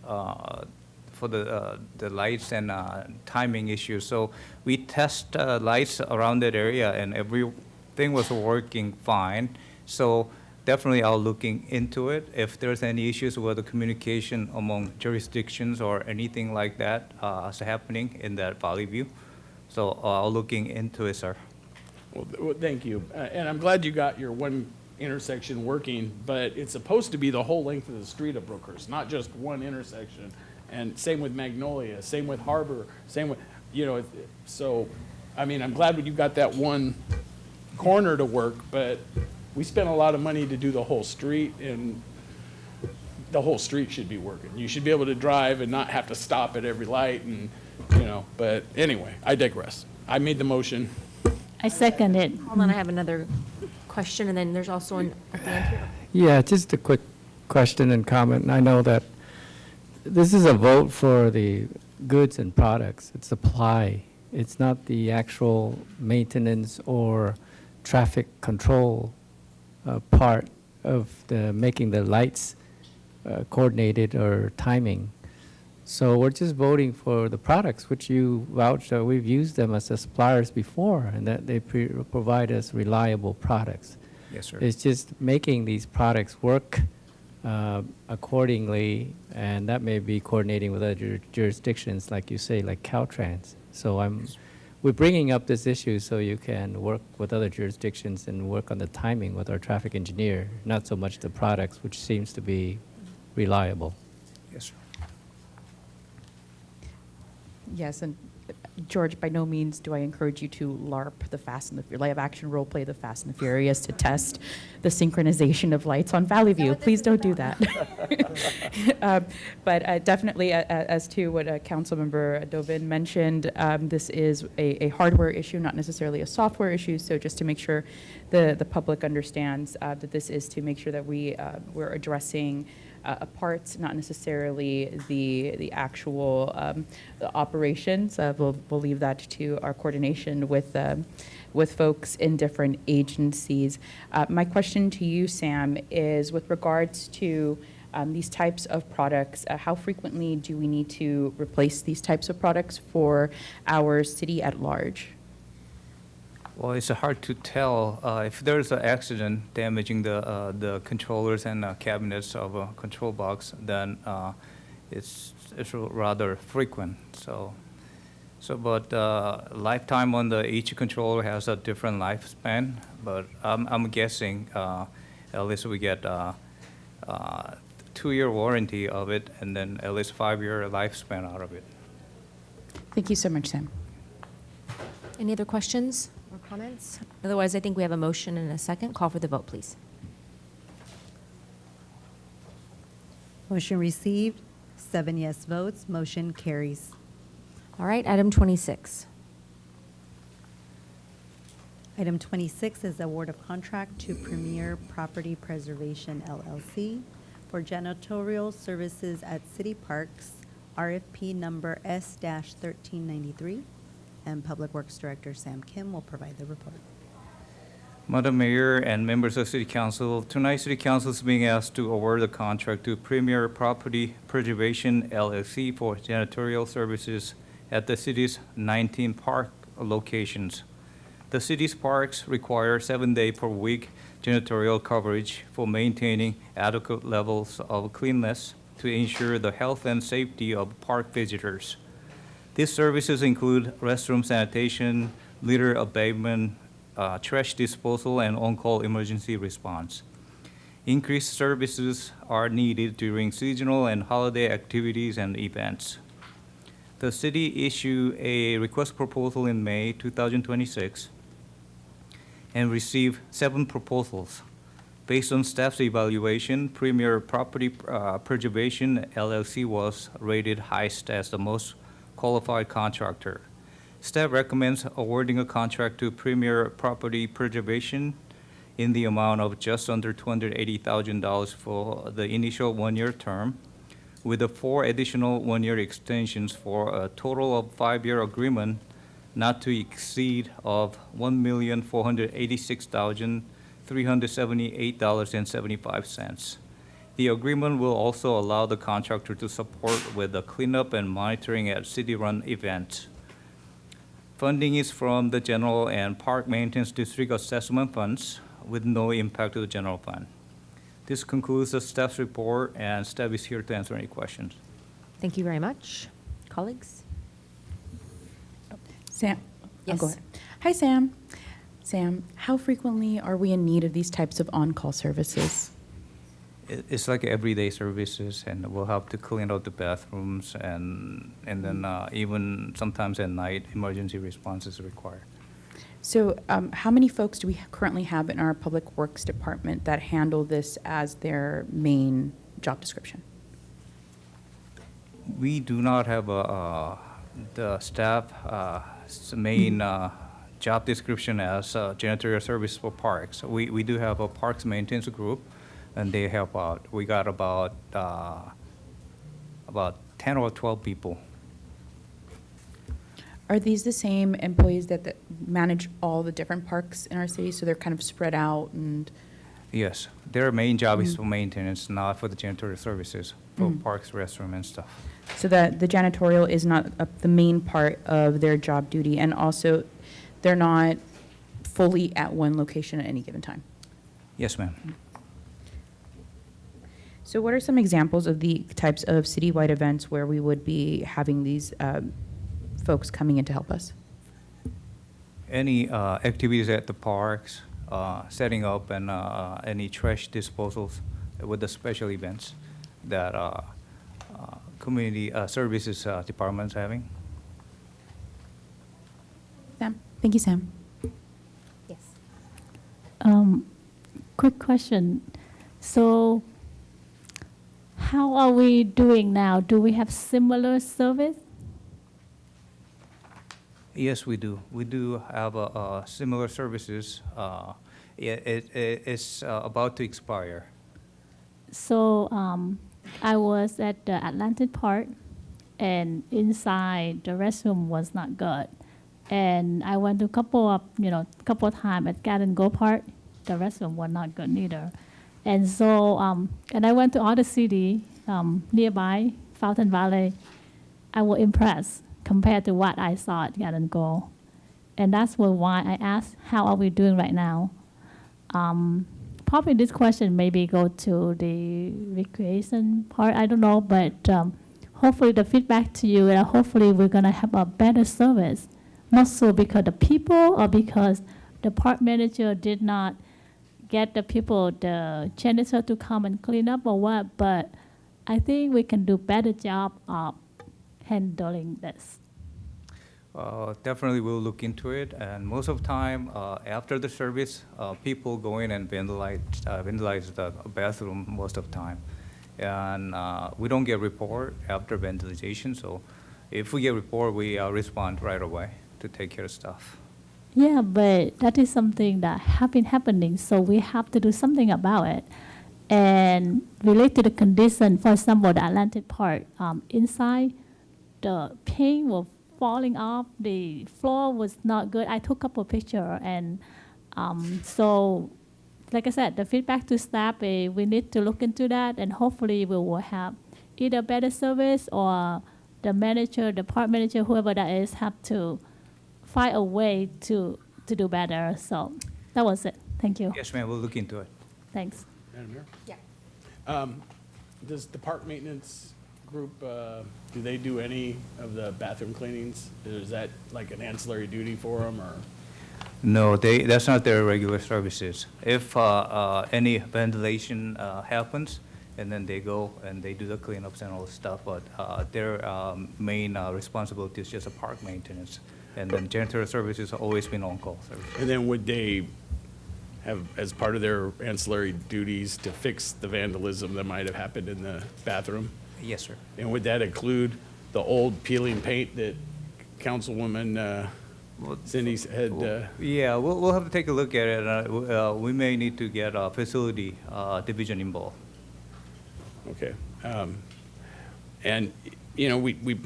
for the lights and timing issues. So we test lights around that area, and everything was working fine. So definitely I'll looking into it. If there's any issues with the communication among jurisdictions or anything like that is happening in that Valley View. So I'll looking into it, sir. Well, thank you. And I'm glad you got your one intersection working, but it's supposed to be the whole length of the street of Brookhurst, not just one intersection. And same with Magnolia, same with Harbor, same with, so, I mean, I'm glad you got that one corner to work, but we spent a lot of money to do the whole street, and the whole street should be working. You should be able to drive and not have to stop at every light, and, but anyway, I digress. I made the motion. I second it. Hold on, I have another question, and then there's also an at the end here. Yeah, just a quick question and comment. And I know that this is a vote for the goods and products. It's supply. It's not the actual maintenance or traffic control part of the making the lights coordinated or timing. So we're just voting for the products, which you vouched that we've used them as suppliers before, and that they provide us reliable products. Yes, sir. It's just making these products work accordingly, and that may be coordinating with other jurisdictions, like you say, like Caltrans. So we're bringing up this issue so you can work with other jurisdictions and work on the timing with our traffic engineer, not so much the products, which seems to be reliable. Yes, sir. Yes, and George, by no means do I encourage you to LARP the Fast and the live action role play the Fast and the Furious to test the synchronization of lights on Valley View. Please don't do that. But definitely, as to what Councilmember Dovin mentioned, this is a hardware issue, not necessarily a software issue. So just to make sure the public understands that this is to make sure that we're addressing parts, not necessarily the actual the operations. We'll leave that to our coordination with folks in different agencies. My question to you, Sam, is with regards to these types of products, how frequently do we need to replace these types of products for our city at large? Well, it's hard to tell. If there's an accident damaging the controllers and cabinets of a control box, then it's rather frequent. But lifetime on each controller has a different lifespan. But I'm guessing at least we get 2-year warranty of it, and then at least 5-year lifespan out of it. Thank you so much, Sam. Any other questions or comments? Otherwise, I think we have a motion and a second. Call for the vote, please. Motion received, 7 yes votes, motion carries. All right, item 26. Item 26 is award of contract to Premier Property Preservation LLC for janitorial services at city parks, RFP number S-1393, and Public Works Director Sam Kim will provide the report. Madam Mayor and members of City Council, tonight City Council is being asked to award the contract to Premier Property Preservation LLC for janitorial services at the city's 19 park locations. The city's parks require 7-day per week janitorial coverage for maintaining adequate levels of cleanliness to ensure the health and safety of park visitors. These services include restroom sanitation, litter abatement, trash disposal, and on-call emergency response. Increased services are needed during seasonal and holiday activities and events. The city issued a request proposal in May 2026 and received 7 proposals. Based on staff's evaluation, Premier Property Preservation LLC was rated highest as the most qualified contractor. Staff recommends awarding a contract to Premier Property Preservation in the amount of just under $280,000 for the initial 1-year term, with the 4 additional 1-year extensions for a total of 5-year agreement not to exceed of $1,486,378.75. The agreement will also allow the contractor to support with the cleanup and monitoring at city-run events. Funding is from the General and Park Maintenance District Assessment Funds with no impact to the general fund. This concludes the staff's report, and staff is here to answer any questions. Thank you very much. Colleagues? Sam? Yes. Go ahead. Hi, Sam. Sam, how frequently are we in need of these types of on-call services? It's like everyday services, and we'll help to clean out the bathrooms, and then even sometimes at night, emergency response is required. So how many folks do we currently have in our Public Works Department that handle this as their main job description? We do not have the staff main job description as janitorial service for parks. We do have a parks maintenance group, and they help out. We got about 10 or 12 people. Are these the same employees that manage all the different parks in our city, so they're kind of spread out and? Yes, their main job is for maintenance, not for the janitorial services, for parks, restroom, and stuff. So that the janitorial is not the main part of their job duty, and also they're not fully at one location at any given time? Yes, ma'am. So what are some examples of the types of citywide events where we would be having these folks coming in to help us? Any activities at the parks, setting up and any trash disposals with the special events that community services department's having. Sam? Thank you, Sam. Yes. Quick question. So how are we doing now? Do we have similar service? Yes, we do. We do have similar services. It's about to expire. So I was at the Atlantic Park, and inside the restroom was not good. And I went to couple of times at Garden Go Park. The restroom was not good neither. And so, and I went to other city nearby, Fountain Valley. I was impressed compared to what I saw at Garden Go. And that's why I asked, how are we doing right now? Probably this question maybe go to the recreation part, I don't know, but hopefully the feedback to you, and hopefully we're gonna have a better service. Not so because the people or because the park manager did not get the people, the janitor to come and clean up or what, but I think we can do better job of handling this. Definitely we'll look into it, and most of the time, after the service, people go in and vandalize the bathroom most of the time. And we don't get report after vandalization, so if we get report, we respond right away to take care of stuff. Yeah, but that is something that have been happening, so we have to do something about it. And related to the condition, for example, the Atlantic Park, inside, the paint was falling off, the floor was not good. I took a couple of pictures, and so, like I said, the feedback to staff, we need to look into that, and hopefully we will have either better service or the manager, the park manager, whoever that is, have to find a way to do better. So that was it. Thank you. Yes, ma'am, we'll look into it. Thanks. Madam Mayor? Yeah. Does the park maintenance group, do they do any of the bathroom cleanings? Is that like an ancillary duty for them, or? No, that's not their regular services. If any vandalization happens, and then they go and they do the cleanups and all the stuff, but their main responsibility is just a park maintenance. And then janitor services have always been on-call service. And then would they have, as part of their ancillary duties, to fix the vandalism that might have happened in the bathroom? Yes, sir. And would that include the old peeling paint that Councilwoman Cindy had? Yeah, we'll have to take a look at it. We may need to get a facility division involved. Okay. And, you know, we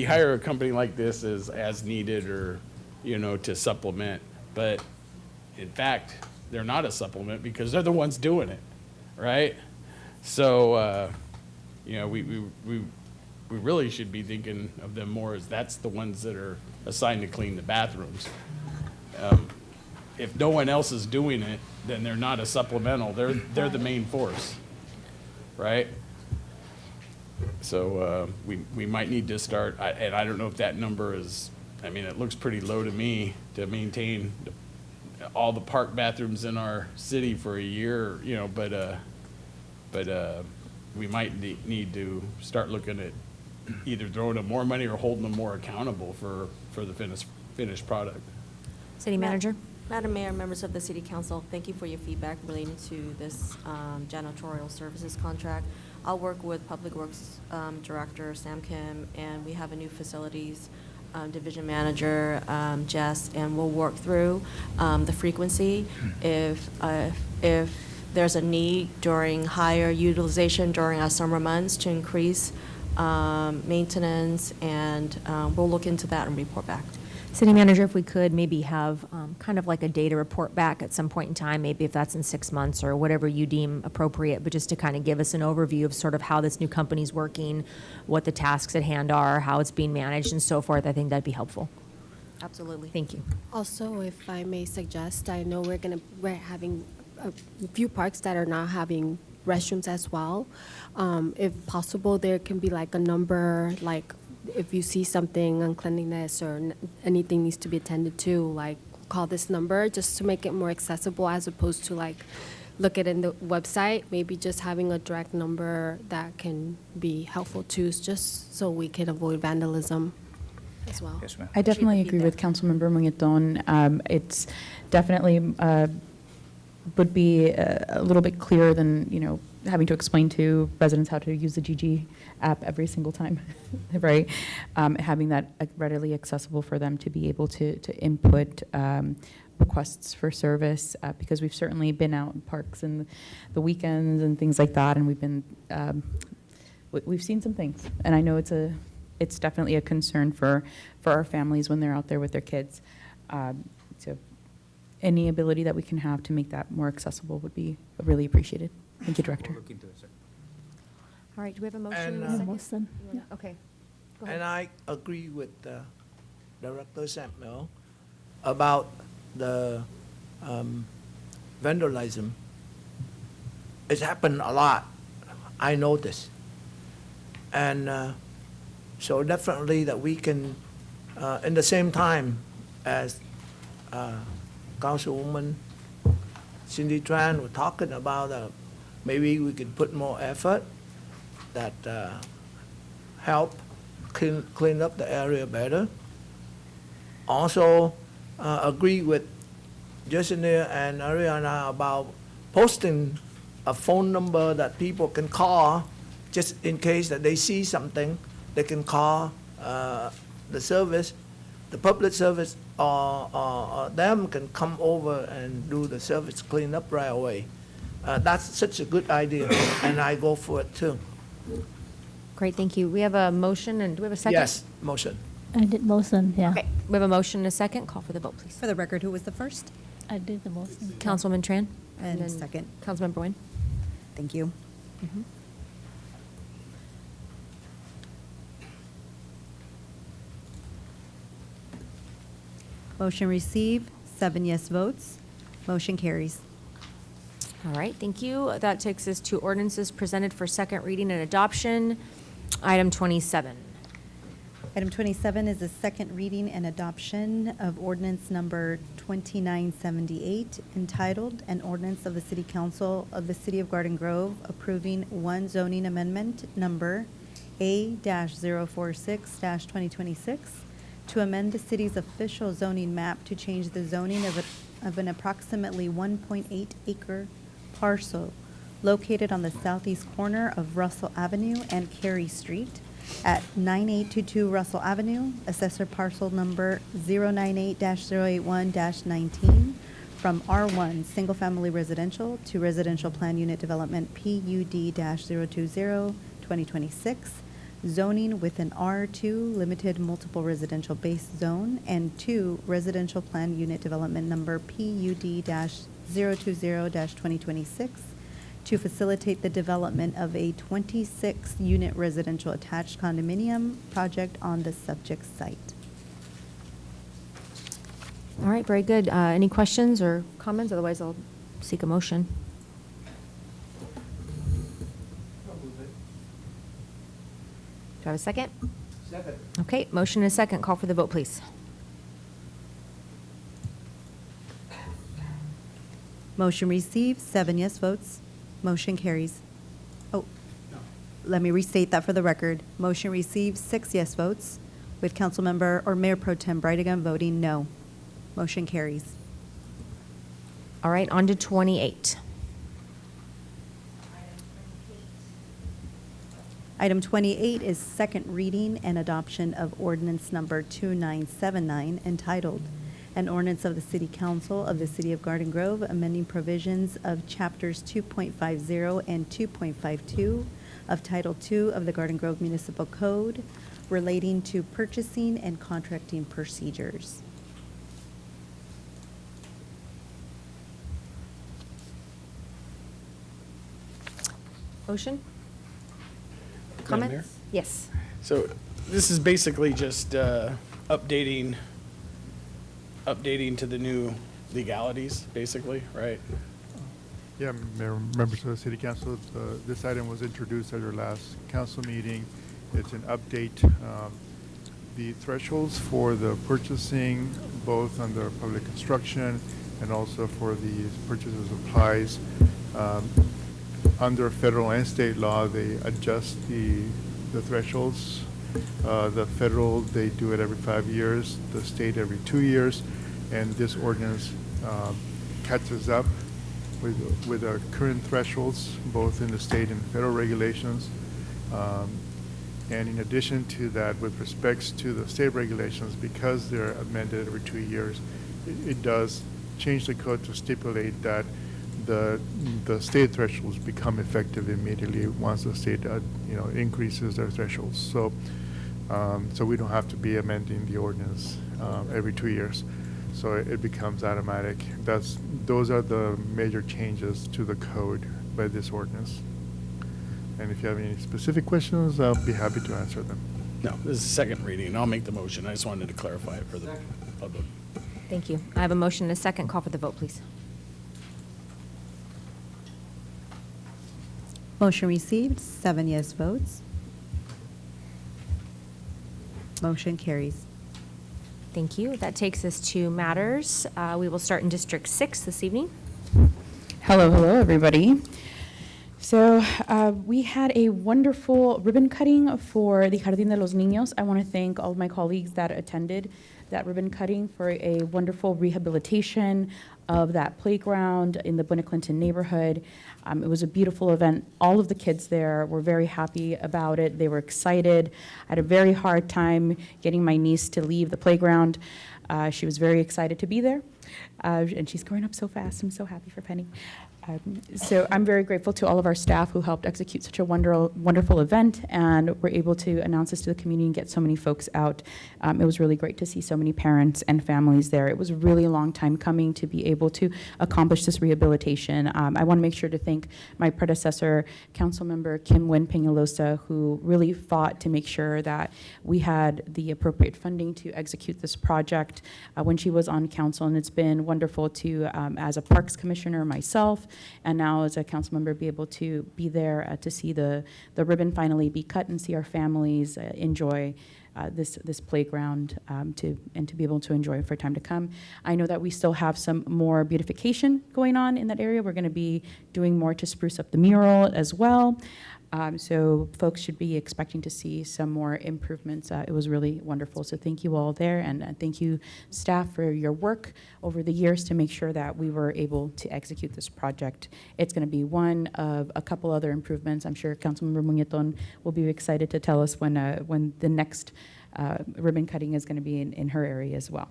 hire a company like this as needed, or, you know, to supplement. But in fact, they're not a supplement because they're the ones doing it, right? So, you know, we really should be thinking of them more as that's the ones that are assigned to clean the bathrooms. If no one else is doing it, then they're not a supplemental. They're the main force, right? So we might need to start, and I don't know if that number is, I mean, it looks pretty low to me to maintain all the park bathrooms in our city for a year, you know, but we might need to start looking at either throwing them more money or holding them more accountable for the finished product. City Manager? Madam Mayor, members of the City Council, thank you for your feedback relating to this janitorial services contract. I'll work with Public Works Director Sam Kim, and we have a new facilities division manager, Jess, and we'll work through the frequency. If there's a need during higher utilization during our summer months to increase maintenance, and we'll look into that and report back. City Manager, if we could maybe have kind of like a data report back at some point in time, maybe if that's in 6 months or whatever you deem appropriate, but just to kind of give us an overview of sort of how this new company's working, what the tasks at hand are, how it's being managed and so forth, I think that'd be helpful. Absolutely. Thank you. Also, if I may suggest, I know we're having a few parks that are not having restrooms as well. If possible, there can be like a number, like if you see something, uncleanliness or anything needs to be attended to, like call this number just to make it more accessible as opposed to like look at it in the website. Maybe just having a direct number that can be helpful too, just so we can avoid vandalism as well. Yes, ma'am. I definitely agree with Councilmember Mungueton. It's definitely would be a little bit clearer than, having to explain to residents how to use the GG app every single time, right? Having that readily accessible for them to be able to input requests for service, because we've certainly been out in parks and the weekends and things like that, and we've seen some things, and I know it's definitely a concern for our families when they're out there with their kids. So any ability that we can have to make that more accessible would be really appreciated. Thank you, Director. All right, do we have a motion? And, and a uh, second? Motion, yeah. Okay. Go And ahead. I agree with Director Samuel about the vandalism. It's happened a lot, I noticed. And so definitely that we can, in the same time as Councilwoman Cindy Tran was talking about, maybe we could put more effort that help clean up the area better. Also, agree with Jasonia and Ariana about posting a phone number that people can call just in case that they see something. They can call the service, the public service, or them can come over and do the service cleanup right away. That's such a good idea, and I go for it too. Great, thank you. We have a motion, and do we have a second? Yes, motion. I did motion, yeah. Okay, we have a motion and a second. Call for the vote, please. For the record, who was the first? I did the motion. Councilwoman Tran? And then second. Councilmember Nguyen? Thank you. Motion received, 7 yes votes. Motion carries. All right, thank you. That takes us to ordinances presented for second reading and adoption. Item 27. Item 27 is the second reading and adoption of ordinance number 2978, entitled, "An Ordinance of the City Council of the City of Garden Grove approving one zoning amendment number A-046-2026 to amend the city's official zoning map to change the zoning of an approximately 1.8 acre parcel located on the southeast corner of Russell Avenue and Carey Street at 9822 Russell Avenue, assessor parcel number 098-081-19, from R1 Single Family Residential to Residential Plan Unit Development PUD-020 2026, zoning with an R2 Limited Multiple Residential Base Zone, and 2 Residential Plan Unit Development Number PUD-020-2026, to facilitate the development of a 26-unit residential attached condominium project on the subject site. All right, very good. Any questions or comments? Otherwise, I'll seek a motion. Do I have a second? Second. Okay, motion and a second. Call for the vote, please. Motion received, 7 yes votes. Motion carries. Oh, let me restate that for the record. Motion received, 6 yes votes, with Councilmember or Mayor Pro Tem Brightingham voting no. Motion carries. All right, on to 28. Item 28 is second reading and adoption of ordinance number 2979, entitled, "An Ordinance of the City Council of the City of Garden Grove amending provisions of chapters 2.50 and 2.52 of Title II of the Garden Grove Municipal Code relating to purchasing and contracting procedures." Motion? Madam Mayor? Comments? Yes. So this is basically just updating to the new legalities, basically, right? Yeah, Mayor, members of the City Council, this item was introduced at our last council meeting. It's an update. The thresholds for the purchasing, both under public construction and also for the purchase of supplies, under federal and state law, they adjust the thresholds. The federal, they do it every 5 years, the state every 2 years, and this ordinance catches up with our current thresholds, both in the state and federal regulations. And in addition to that, with respects to the state regulations, because they're amended every 2 years, it does change the code to stipulate that the state thresholds become effective immediately once the state increases their thresholds. So we don't have to be amending the ordinance every 2 years. So it becomes automatic. Those are the major changes to the code by this ordinance. And if you have any specific questions, I'll be happy to answer them. No, this is second reading, and I'll make the motion. I just wanted to clarify it for the public. Thank you. I have a motion and a second. Call for the vote, please. Motion received, 7 yes votes. Motion carries. Thank you. That takes us to matters. We will start in District 6 this evening. Hello, everybody. So we had a wonderful ribbon cutting for the Jardín de los Niños. I want to thank all of my colleagues that attended that ribbon cutting for a wonderful rehabilitation of that playground in the Buena Clinton neighborhood. It was a beautiful event. All of the kids there were very happy about it. They were excited. I had a very hard time getting my niece to leave the playground. She was very excited to be there. And she's growing up so fast. I'm so happy for Penny. So I'm very grateful to all of our staff who helped execute such a wonderful event and were able to announce this to the community and get so many folks out. It was really great to see so many parents and families there. It was a really long time coming to be able to accomplish this rehabilitation. I want to make sure to thank my predecessor, Councilmember Kim Wen Peñalosa, who really fought to make sure that we had the appropriate funding to execute this project when she was on council. And it's been wonderful to, as a Parks Commissioner myself, and now as a council member, be able to be there to see the ribbon finally be cut and see our families enjoy this playground to be able to enjoy it for time to come. I know that we still have some more beautification going on in that area. We're going to be doing more to spruce up the mural as well. So folks should be expecting to see some more improvements. It was really wonderful. So thank you all there, and thank you staff for your work over the years to make sure that we were able to execute this project. It's going to be one of a couple other improvements. I'm sure Councilmember Muñetón will be excited to tell us when the next ribbon cutting is going to be in her area as well.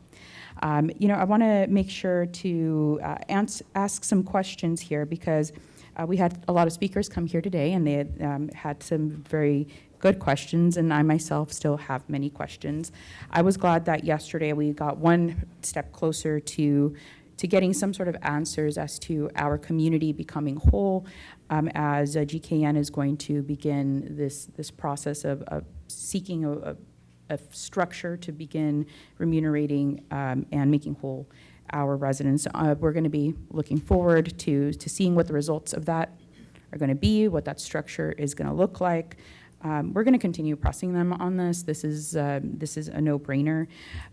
I want to make sure to ask some questions here because we had a lot of speakers come here today, and they had some very good questions, and I myself still have many questions. I was glad that yesterday we got one step closer to getting some sort of answers as to our community becoming whole, as GKN is going to begin this process of seeking a structure to begin remunerating and making whole our residents. We're going to be looking forward to seeing what the results of that are going to be, what that structure is going to look like. We're going to continue pressing them on this. This is a no-brainer.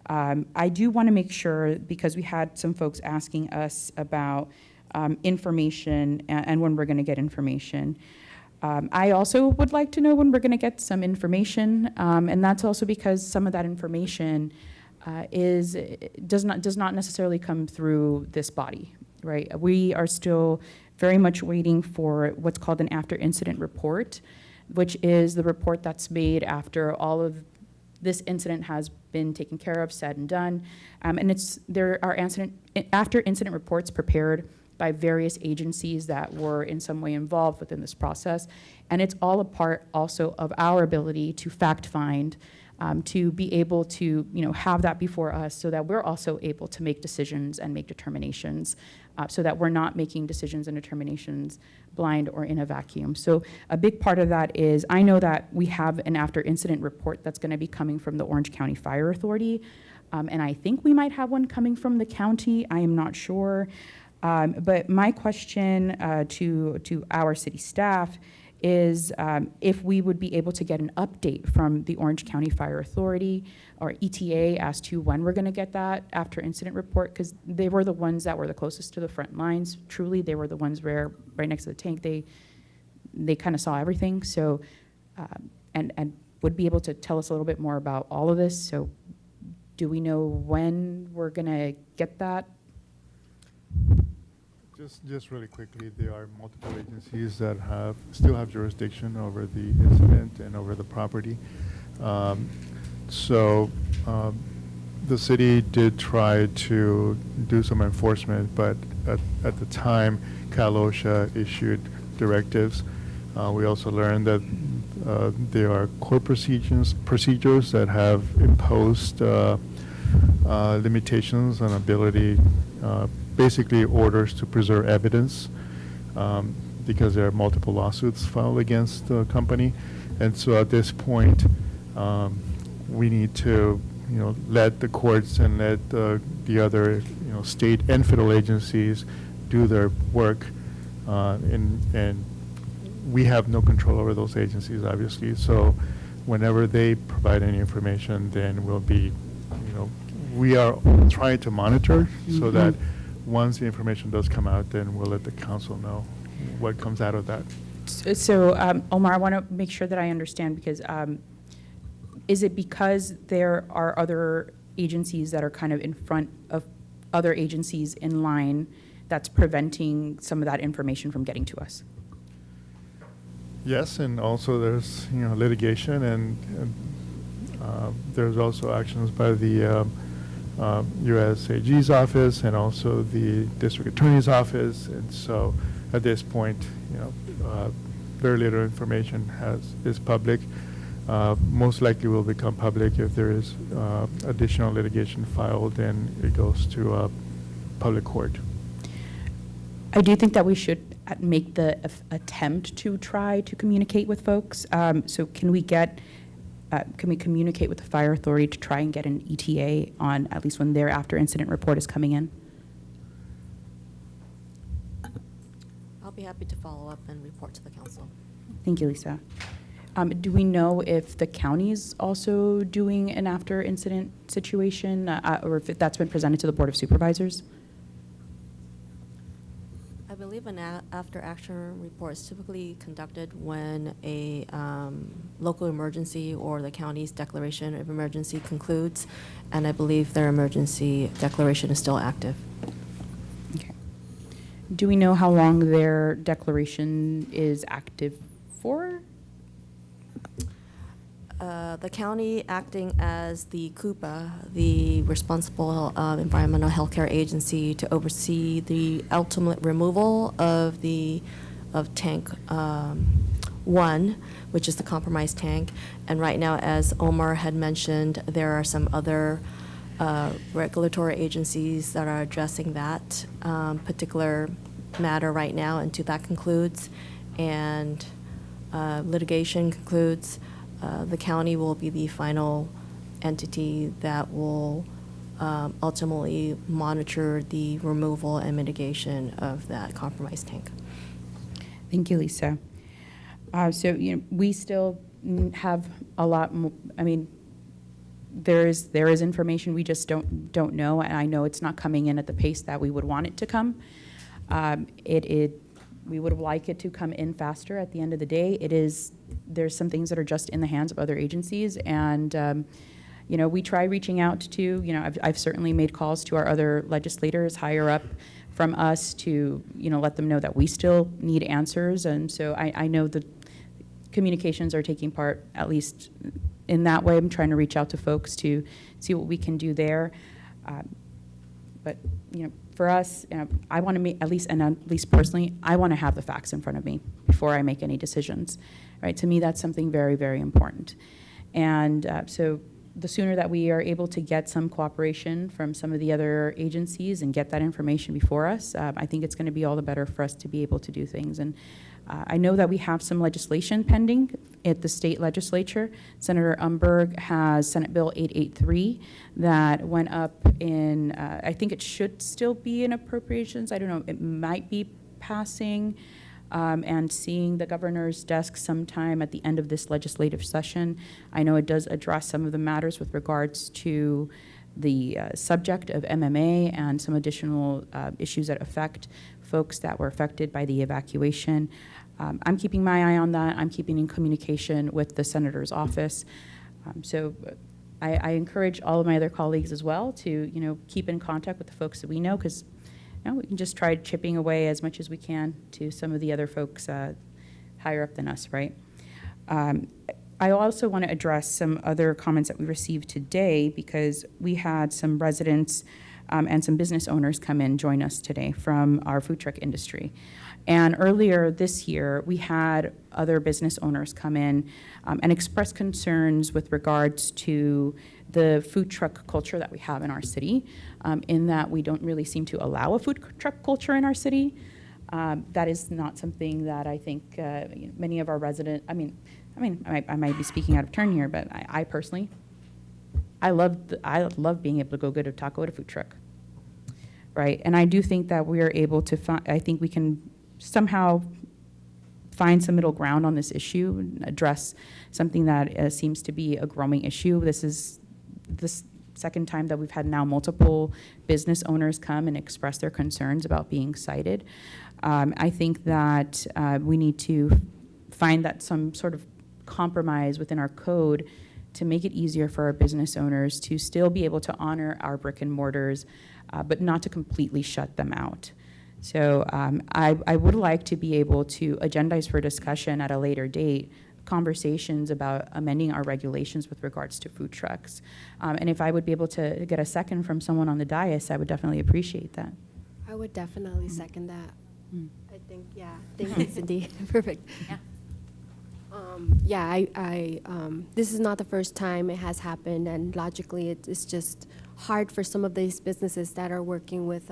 I do want to make sure, because we had some folks asking us about information and when we're going to get information. I also would like to know when we're going to get some information, and that's also because some of that information does not necessarily come through this body, right? We are still very much waiting for what's called an after-incident report, which is the report that's made after all of this incident has been taken care of, said and done, and there are after-incident reports prepared by various agencies that were in some way involved within this process, and it's all a part also of our ability to fact find. To be able to, have that before us so that we're also able to make decisions and make determinations so that we're not making decisions and determinations blind or in a vacuum. So a big part of that is I know that we have an after-incident report that's going to be coming from the Orange County Fire Authority, and I think we might have one coming from the county. I am not sure. But my question to our city staff is if we would be able to get an update from the Orange County Fire Authority or ETA as to when we're going to get that after incident report, because they were the ones that were the closest to the front lines. Truly, they were the ones where right next to the tank, they kind of saw everything. So, and would be able to tell us a little bit more about all of this. So do we know when we're going to get that? Just really quickly, there are multiple agencies that still have jurisdiction over the incident and over the property. So the city did try to do some enforcement, but at the time, Cal OSHA issued directives. We also learned that there are court procedures that have imposed limitations on ability, basically orders to preserve evidence, because there are multiple lawsuits filed against the company. And so at this point, we need to, let the courts and let the other, state and federal agencies do their work, and we have no control over those agencies, obviously. So whenever they provide any information, then we'll be, we are trying to monitor so that once the information does come out, then we'll let the council know what comes out of that. So, Omar, I want to make sure that I understand, because is it because there are other agencies that are kind of in front of other agencies in line that's preventing some of that information from getting to us? Yes, and also there's litigation, and there's also actions by the U.S. AG's office and also the district attorney's office. And so at this point, very little information is public. Most likely will become public if there is additional litigation filed and it goes to public court. I do think that we should make the attempt to try to communicate with folks. So can we communicate with the fire authority to try and get an ETA on at least when their after incident report is coming in? I'll be happy to follow up and report to the council. Thank you, Lisa. Do we know if the county is also doing an after incident situation, or if that's been presented to the Board of Supervisors? I believe an after action report is typically conducted when a local emergency or the county's declaration of emergency concludes, and I believe their emergency declaration is still active. Okay. Do we know how long their declaration is active for? The county acting as the CUPA, the responsible environmental healthcare agency, to oversee the ultimate removal of tank 1, which is the compromised tank. And right now, as Omar had mentioned, there are some other regulatory agencies that are addressing that particular matter right now until that concludes and litigation concludes. The county will be the final entity that will ultimately monitor the removal and mitigation of that compromised tank. Thank you, Lisa. So we still have a lot more. I mean, there is information we just don't know, and I know it's not coming in at the pace that we would want it to come. We would like it to come in faster. At the end of the day, there's some things that are just in the hands of other agencies, and we try reaching out to. I've certainly made calls to our other legislators higher up from us to let them know that we still need answers, and so I know the communications are taking part, at least in that way. I'm trying to reach out to folks to see what we can do there, but for us, I want to make at least personally, I want to have the facts in front of me before I make any decisions. Right? To me, that's something very, very important. And so the sooner that we are able to get some cooperation from some of the other agencies and get that information before us, I think it's going to be all the better for us to be able to do things. And I know that we have some legislation pending at the state legislature. Senator Umberg has Senate Bill 883 that went up in, I think it should still be in appropriations. I don't know, it might be passing and seeing the governor's desk sometime at the end of this legislative session. I know it does address some of the matters with regards to the subject of MMA and some additional issues that affect folks that were affected by the evacuation. I'm keeping my eye on that. I'm keeping in communication with the senator's office. So I encourage all of my other colleagues as well to, keep in contact with the folks that we know, because we can just try chipping away as much as we can to some of the other folks higher up than us, right? I also want to address some other comments that we received today, because we had some residents and some business owners come in, join us today from our food truck industry. And earlier this year, we had other business owners come in and express concerns with regards to the food truck culture that we have in our city, in that we don't really seem to allow a food truck culture in our city. That is not something that I think many of our residents, I might be speaking out of turn here, but I personally, I love being able to go get a taco at a food truck, right? And I do think that we are able to I think we can somehow find some middle ground on this issue and address something that seems to be a growing issue. This is the second time that we've had now multiple business owners come and express their concerns about being cited. I think that we need to find that some sort of compromise within our code to make it easier for our business owners to still be able to honor our brick and mortars, but not to completely shut them out. So I would like to be able to agendize for discussion at a later date conversations about amending our regulations with regards to food trucks. And if I would be able to get a second from someone on the dais, I would definitely appreciate that. I would definitely second that. I think, yeah, thank you, Cindy. Perfect. Yeah. This is not the first time it has happened, and logically it's just hard for some of these businesses that are working with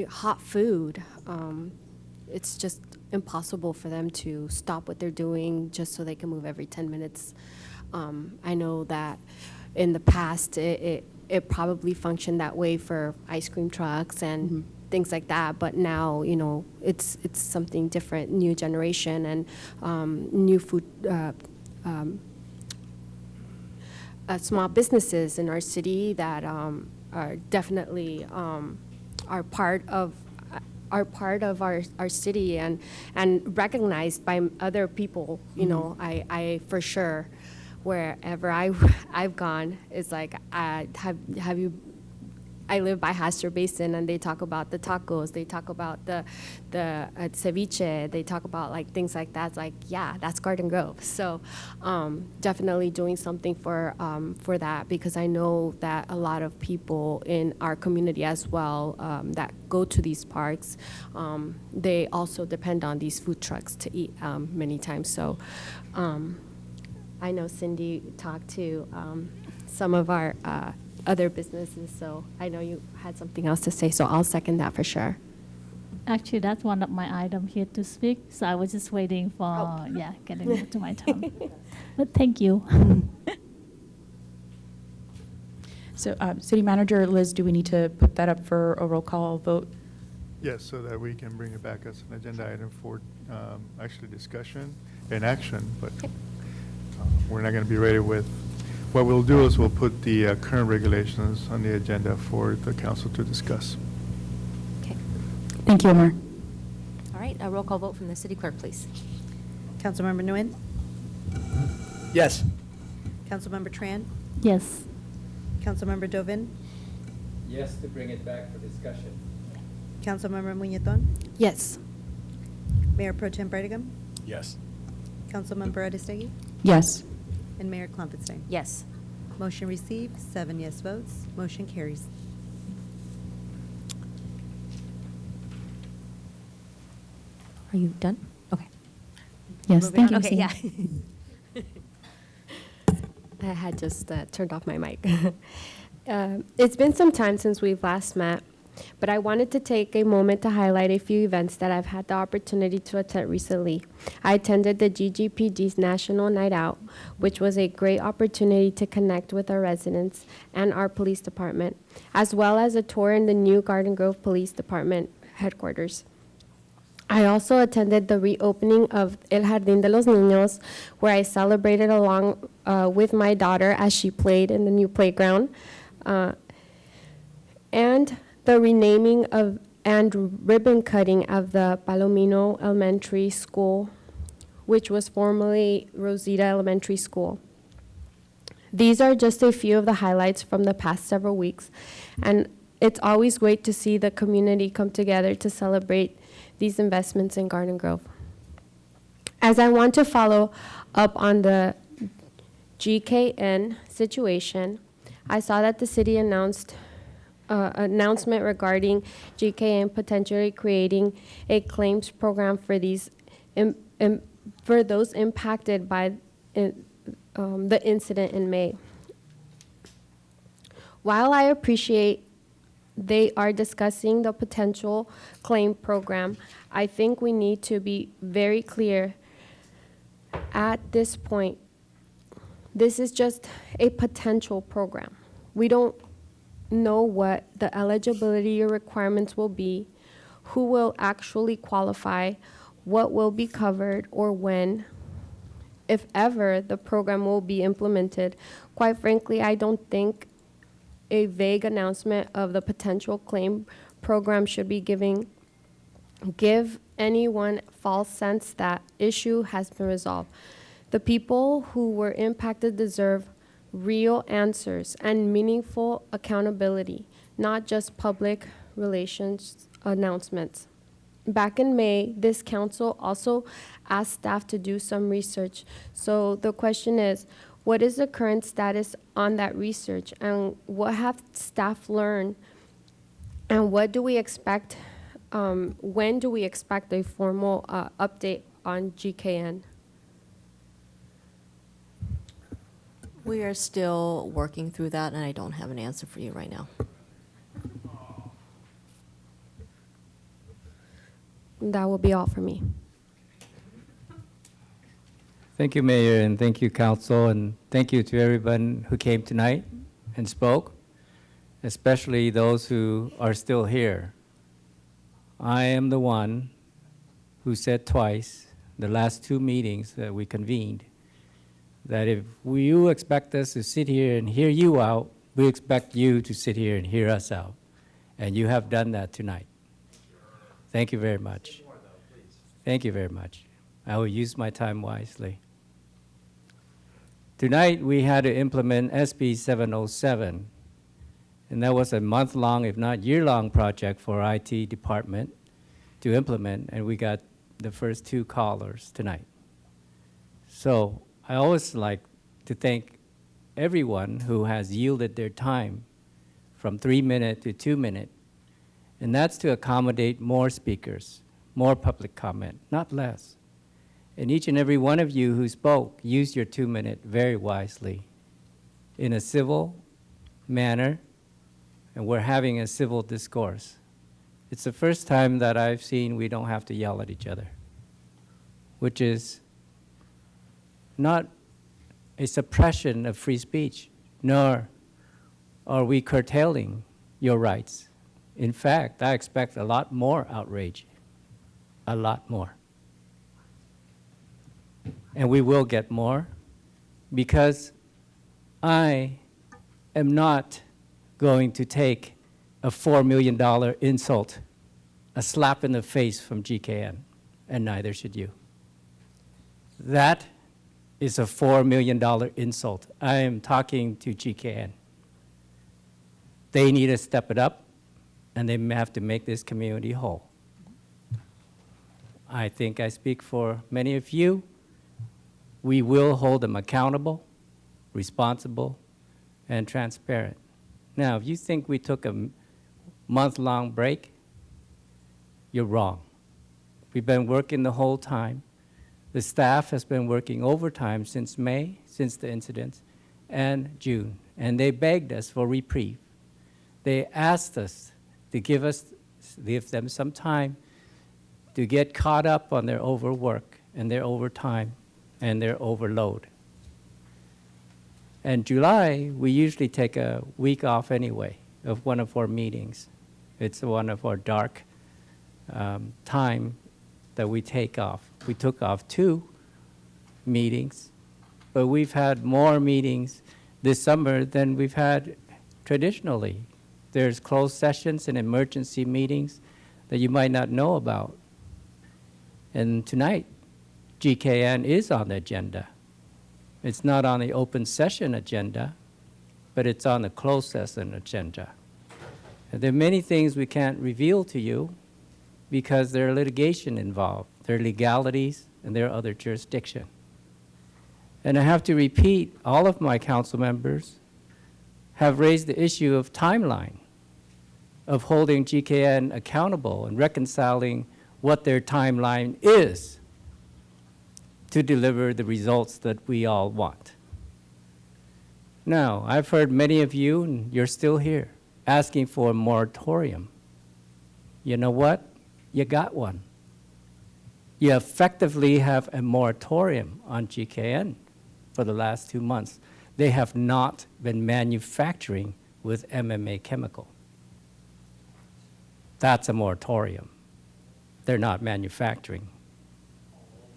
hot food. It's just impossible for them to stop what they're doing just so they can move every 10 minutes. I know that in the past it probably functioned that way for ice cream trucks and things like that, but now it's something different, new generation and new food small businesses in our city that are definitely are part of our city and recognized by other people. I for sure, wherever I've gone, it's like have you. I live by Hastur Basin, and they talk about the tacos, they talk about the ceviche, they talk about like things like that. It's like, yeah, that's Garden Grove. So definitely doing something for that, because I know that a lot of people in our community as well that go to these parks, they also depend on these food trucks to eat many times. So I know Cindy talked to some of our other businesses, so I know you had something else to say, so I'll second that for sure. Actually, that's one of my items here to speak, so I was just waiting for, getting to my turn. But thank you. So City Manager Liz, do we need to put that up for a roll call vote? Yes, so that we can bring it back as an agenda item for actually discussion and action, but we're not going to be ready with. What we'll do is we'll put the current regulations on the agenda for the council to discuss. Okay. Thank you, Omar. All right, a roll call vote from the city clerk, please. Councilmember Nguyen? Yes. Councilmember Tran? Yes. Councilmember Dovin? Yes, to bring it back for discussion. Councilmember Muñetón? Yes. Mayor Pro Tem Brightingham? Yes. Councilmember Aristegui? Yes. And Mayor Klopfenstein? Yes. Motion received, 7 yes votes. Motion carries. Are you done? Okay. Yes, Moving thank on. you. Okay, Cindy. yeah. I had just turned off my mic. It's been some time since we've last met, But I wanted to take a moment to highlight a few events that I've had the opportunity to attend recently. I attended the GGPD's National Night Out, which was a great opportunity to connect with our residents and our police department, as well as a tour in the new Garden Grove Police Department headquarters. I also attended the reopening of El Jardín de los Niños, where I celebrated along with my daughter as she played in the new playground, and the renaming of and ribbon cutting of the Palomino Elementary School, which was formerly Rosita Elementary School. These are just a few of the highlights from the past several weeks, and it's always great to see the community come together to celebrate these investments in Garden Grove. As I want to follow up on the GKN situation, I saw that the city announced announcement regarding GKN potentially creating a claims program for these for those impacted by the incident in May. While I appreciate they are discussing the potential claim program, I think we need to be very clear at this point. This is just a potential program. We don't know what the eligibility requirements will be, who will actually qualify, what will be covered, or when, if ever, the program will be implemented. Quite frankly, I don't think a vague announcement of the potential claim program should be give anyone false sense that issue has been resolved. The people who were impacted deserve real answers and meaningful accountability, not just public relations announcements. Back in May, this council also asked staff to do some research. So the question is, what is the current status on that research, and what have staff learned, and what do we expect, when do we expect a formal update on GKN? We are still working through that, and I don't have an answer for you right now. That will be all for me. Thank you, Mayor, and thank you, Council, and thank you to everyone who came tonight and spoke, especially those who are still here. I am the one who said twice, the last two meetings that we convened, that if you expect us to sit here and hear you out, we expect you to sit here and hear us out. And you have done that tonight. Thank you very much. Thank you very much. I will use my time wisely. Tonight, we had to implement SB 707, and that was a month-long, if not year-long project for our IT department to implement, and we got the first two callers tonight. So I always like to thank everyone who has yielded their time from 3 minutes to 2 minutes, and that's to accommodate more speakers, more public comment, not less. And each and every one of you who spoke used your 2 minutes very wisely in a civil manner, and we're having a civil discourse. It's the first time that I've seen we don't have to yell at each other, which is not a suppression of free speech, nor are we curtailing your rights. In fact, I expect a lot more outrage, a lot more. And we will get more, because I am not going to take a $4 million insult, a slap in the face from GKN, and neither should you. That is a $4 million insult. I am talking to GKN. They need to step it up, and they have to make this community whole. I think I speak for many of you. We will hold them accountable, responsible, and transparent. Now, if you think we took a month-long break, you're wrong. We've been working the whole time. The staff has been working overtime since May, since the incidents, and June, and they begged us for reprieve. They asked us to give them some time to get caught up on their overwork and their overtime and their overload. In July, we usually take a week off anyway of one of our meetings. It's one of our dark time that we take off. We took off 2 meetings, but we've had more meetings this summer than we've had traditionally. There's closed sessions and emergency meetings that you might not know about. And tonight, GKN is on the agenda. It's not on the open session agenda, but it's on the closed session agenda. And there are many things we can't reveal to you because there are litigation involved, there are legalities, and there are other jurisdictions. And I have to repeat, all of my council members have raised the issue of timeline, of holding GKN accountable and reconciling what their timeline is to deliver the results that we all want. Now, I've heard many of you, and you're still here, asking for a moratorium. You know what? You got one. You effectively have a moratorium on GKN for the last 2 months. They have not been manufacturing with MMA chemical. That's a moratorium. They're not manufacturing.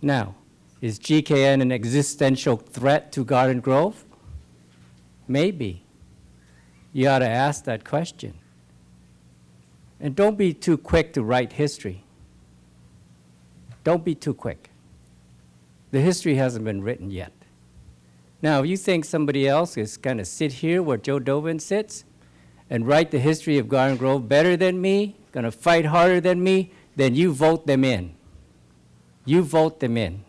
Now, is GKN an existential threat to Garden Grove? Maybe. You ought to ask that question. And don't be too quick to write history. Don't be too quick. The history hasn't been written yet. Now, if you think somebody else is going to sit here where Joe Dovin sits and write the history of Garden Grove better than me, going to fight harder than me, then you vote them in. You vote them in.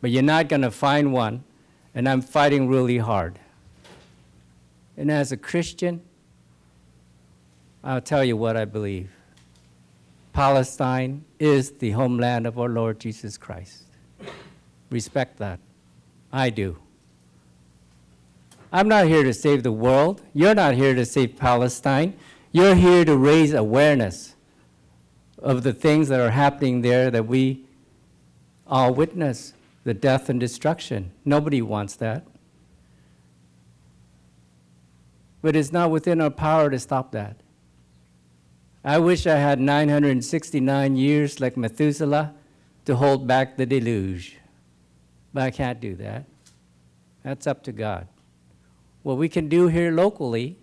But you're not going to find one, and I'm fighting really hard. And as a Christian, I'll tell you what I believe. Palestine is the homeland of our Lord Jesus Christ. Respect that. I do. I'm not here to save the world. You're not here to save Palestine. You're here to raise awareness of the things that are happening there that we all witness, the death and destruction. Nobody wants that. But it's not within our power to stop that. I wish I had 969 years like Methuselah to hold back the deluge. But I can't do that. That's up to God. What we can do here locally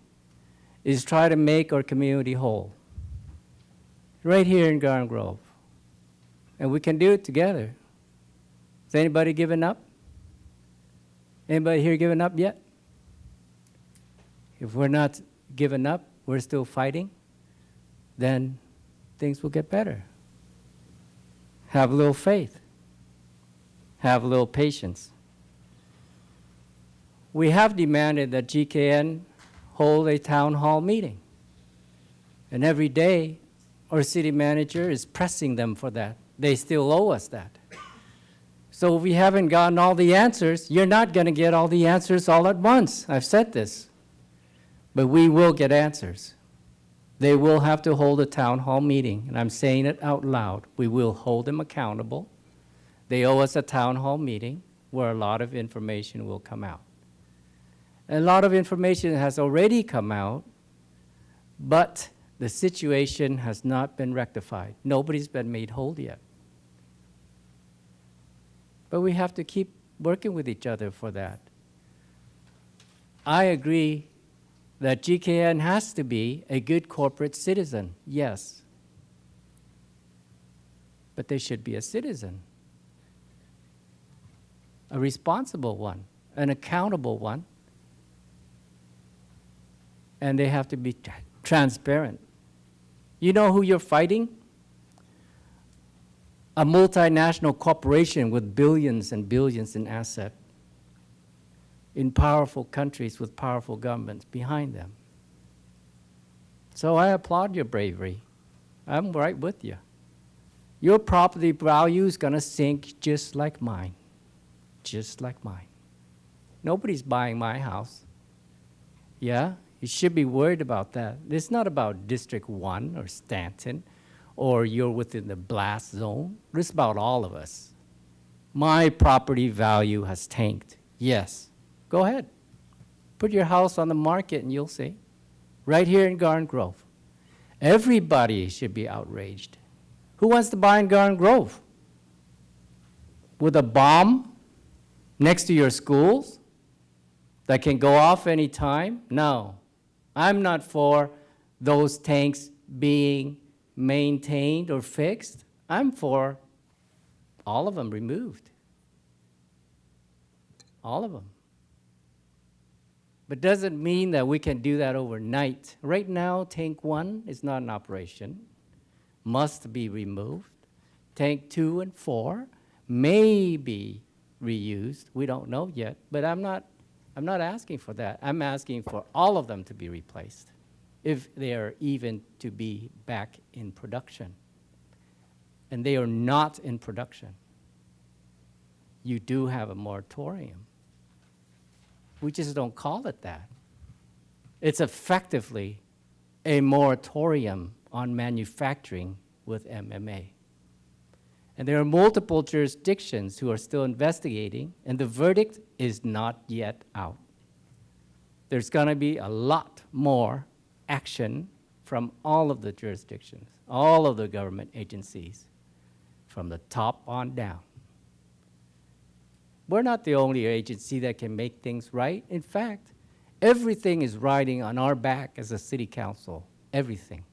is try to make our community whole. Right here in Garden Grove. And we can do it together. Has anybody given up? Anybody here given up yet? If we're not giving up, we're still fighting, then things will get better. Have a little faith. Have a little patience. We have demanded that GKN hold a town hall meeting. And every day, our city manager is pressing them for that. They still owe us that. So if we haven't gotten all the answers, you're not going to get all the answers all at once. I've said this. But we will get answers. They will have to hold a town hall meeting, and I'm saying it out loud. We will hold them accountable. They owe us a town hall meeting where a lot of information will come out. A lot of information has already come out, but the situation has not been rectified. Nobody's been made whole yet. But we have to keep working with each other for that. I agree that GKN has to be a good corporate citizen, yes. But they should be a citizen, a responsible one, an accountable one, and they have to be transparent. You know who you're fighting? A multinational corporation with billions and billions in assets, in powerful countries with powerful governments behind them. So I applaud your bravery. I'm right with you. Your property value is going to sink just like mine. Just like mine. Nobody's buying my house. Yeah, You should be worried about that. It's not about District 1 or Stanton or you're within the blast zone. It's about all of us. My property value has tanked. Yes, go ahead. Put your house on the market and you'll see. Right here in Garden Grove. Everybody should be outraged. Who wants to buy in Garden Grove? With a bomb next to your schools that can go off any time? No. I'm not for those tanks being maintained or fixed. I'm for all of them removed. All of them. But doesn't mean that we can do that overnight. Right now, tank 1 is not in operation, must be removed. Tank 2 and 4 may be reused. We don't know yet, but I'm not asking for that. I'm asking for all of them to be replaced, if they are even to be back in production. And they are not in production. You do have a moratorium. We just don't call it that. It's effectively a moratorium on manufacturing with MMA. And there are multiple jurisdictions who are still investigating, and the verdict is not yet out. There's going to be a lot more action from all of the jurisdictions, all of the government agencies, from the top on down. We're not the only agency that can make things right. In fact, everything is riding on our back as a city council, everything.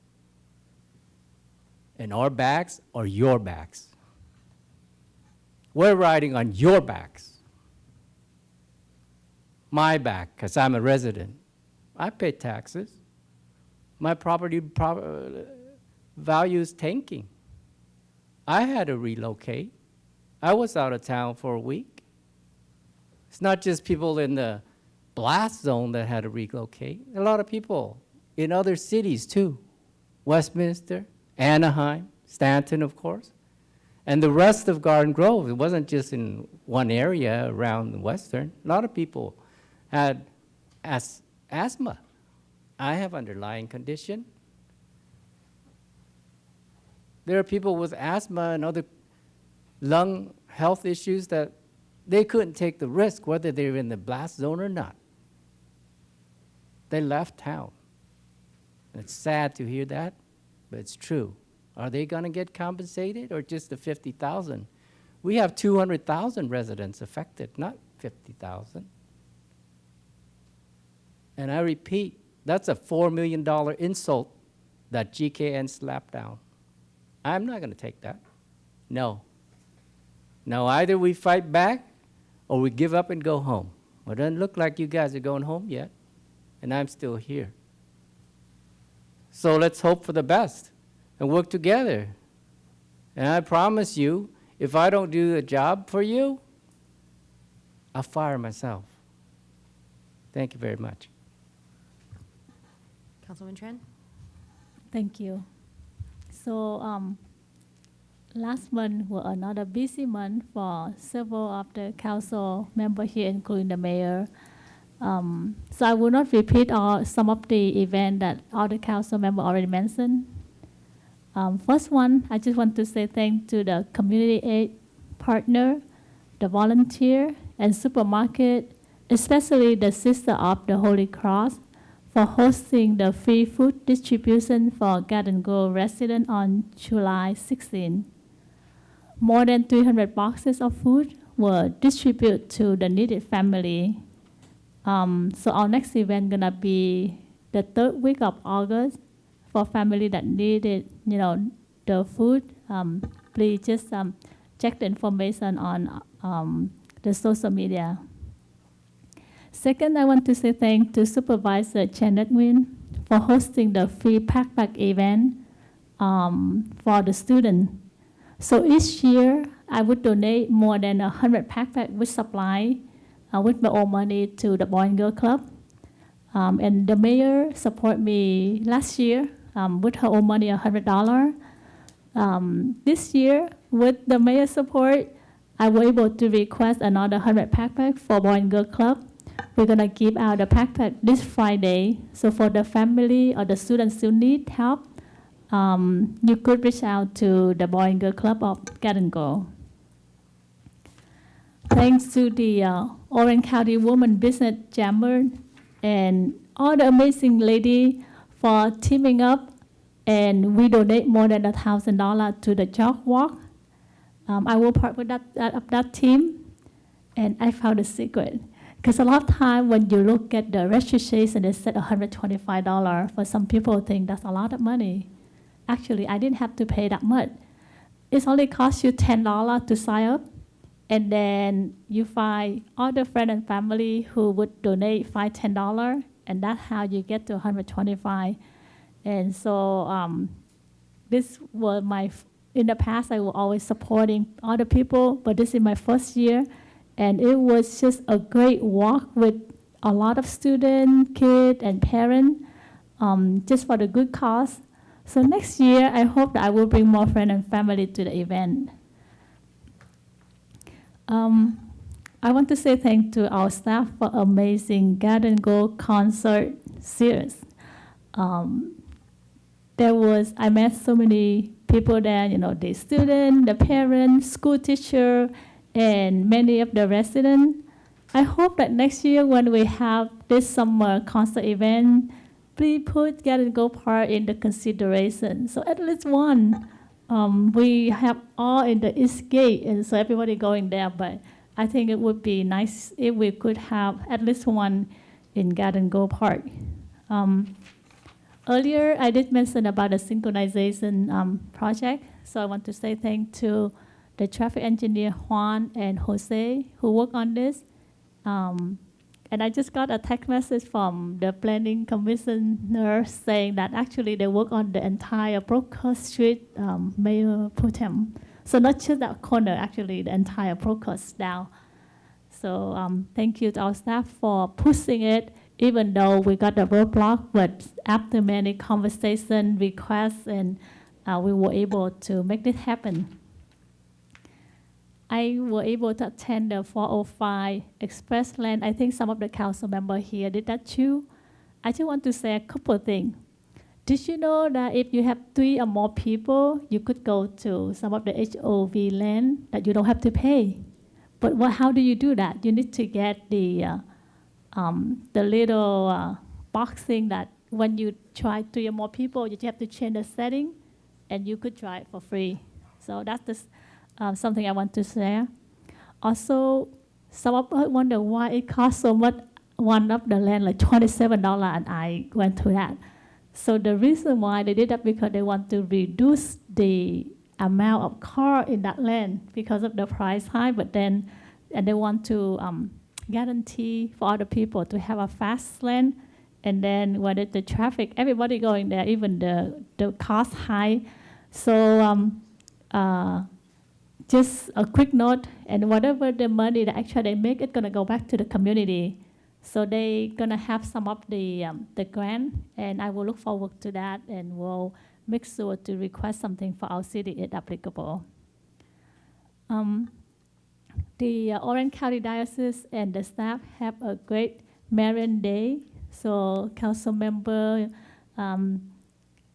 And our backs are your backs. We're riding on your backs. My back, because I'm a resident. I pay taxes. My property value is tanking. I had to relocate. I was out of town for a week. It's not just people in the blast zone that had to relocate. A lot of people in other cities too. Westminster, Anaheim, Stanton, of course. And the rest of Garden Grove, it wasn't just in one area around Western. A lot of people had asthma. I have underlying condition. There are people with asthma and other lung health issues that they couldn't take the risk whether they were in the blast zone or not. They left town. And it's sad to hear that, but it's true. Are they going to get compensated or just the 50,000? We have 200,000 residents affected, not 50,000. And I repeat, that's a $4 million insult that GKN slapped down. I'm not going to take that. No. No, either we fight back or we give up and go home. Well, it doesn't look like you guys are going home yet, and I'm still here. So let's hope for the best and work together. And I promise you, if I don't do the job for you, I'll fire myself. Thank you very much. Councilwoman Tran? Thank you. So last month was another busy month for several of the council members here, including the mayor. So I will not repeat some of the events that all the council members already mentioned. First one, I just want to say thank to the community aid partner, the volunteer, and supermarket, especially the Sister of the Holy Cross, for hosting the free food distribution for Garden Grove residents on July 16. More than 300 boxes of food were distributed to the needed family. So our next event gonna be the 3rd week of August for family that needed, the food. Please just check the information on the social media. Second, I want to say thanks to Supervisor Janet Nguyen for hosting the free backpack event for the students. So each year, I would donate more than 100 backpacks with supply with my own money to the Boy and Girl Club. And the mayor supported me last year with her own money, $100. This year, with the mayor's support, I was able to request another 100 backpacks for Boy and Girl Club. we're gonna give out a backpack this Friday. So for the family or the students who need help, you could reach out to the Boy and Girl Club of Garden Grove. Thanks to the Orange County Women Business Chamber and all the amazing lady for teaming up, and we donate more than $1,000 to the jog walk. I will part with that team, and I found a secret. Because a lot of time when you look at the registration, it said $125. For some people think that's a lot of money. Actually, I didn't have to pay that much. It only costs you $10 to sign up, and then you find other friends and family who would donate $5, $10, and that's how you get to $125. And so this was in the past, I was always supporting other people, but this is my first year, and it was just a great walk with a lot of students, kids, and parents, just for the good cause. So next year, I hope that I will bring more friends and family to the event. I want to say thank to our staff for amazing Garden Grove concert series. I met so many people there, the students, the parents, school teacher, and many of the residents. I hope that next year when we have this summer concert event, please put Garden Grove Park in the consideration. So at least one. We have all in the East Gate, and so everybody going there, but I think it would be nice if we could have at least one in Garden Grove Park. Earlier, I did mention about the synchronization project, so I want to say thank to the traffic engineer Juan and Jose who work on this. And I just got a text message from the planning commissioner saying that actually they work on the entire Brockhurst Street, Mayor Putem. So not just that corner, actually the entire Brockhurst down. So thank you to our staff for pushing it, even though we got the roadblock, but after many conversation, requests, and we were able to make this happen. I was able to attend the 405 Express Lane. I think some of the council members here did that too. I just want to say a couple of things. Did you know that if you have 3 or more people, you could go to some of the HOV lane that you don't have to pay? But how do you do that? You need to get the little boxing that when you try 3 or more people, you just have to change the setting, and you could try it for free. So that's the something I want to share. Also, some of us wonder why it costs so much, one of the land, like $27, and I went through that. So the reason why they did that because they want to reduce the amount of car in that land because of the price high, and they want to guarantee for other people to have a fast lane, and then when the traffic, everybody going there, even the cost high. So just a quick note, and whatever the money that actually they make, it's gonna go back to the community. So they're gonna have some of the grant, and I will look forward to that, and we'll make sure to request something for our city if applicable. The Orange County Diocese and the staff have a great Marian Day. So Council Member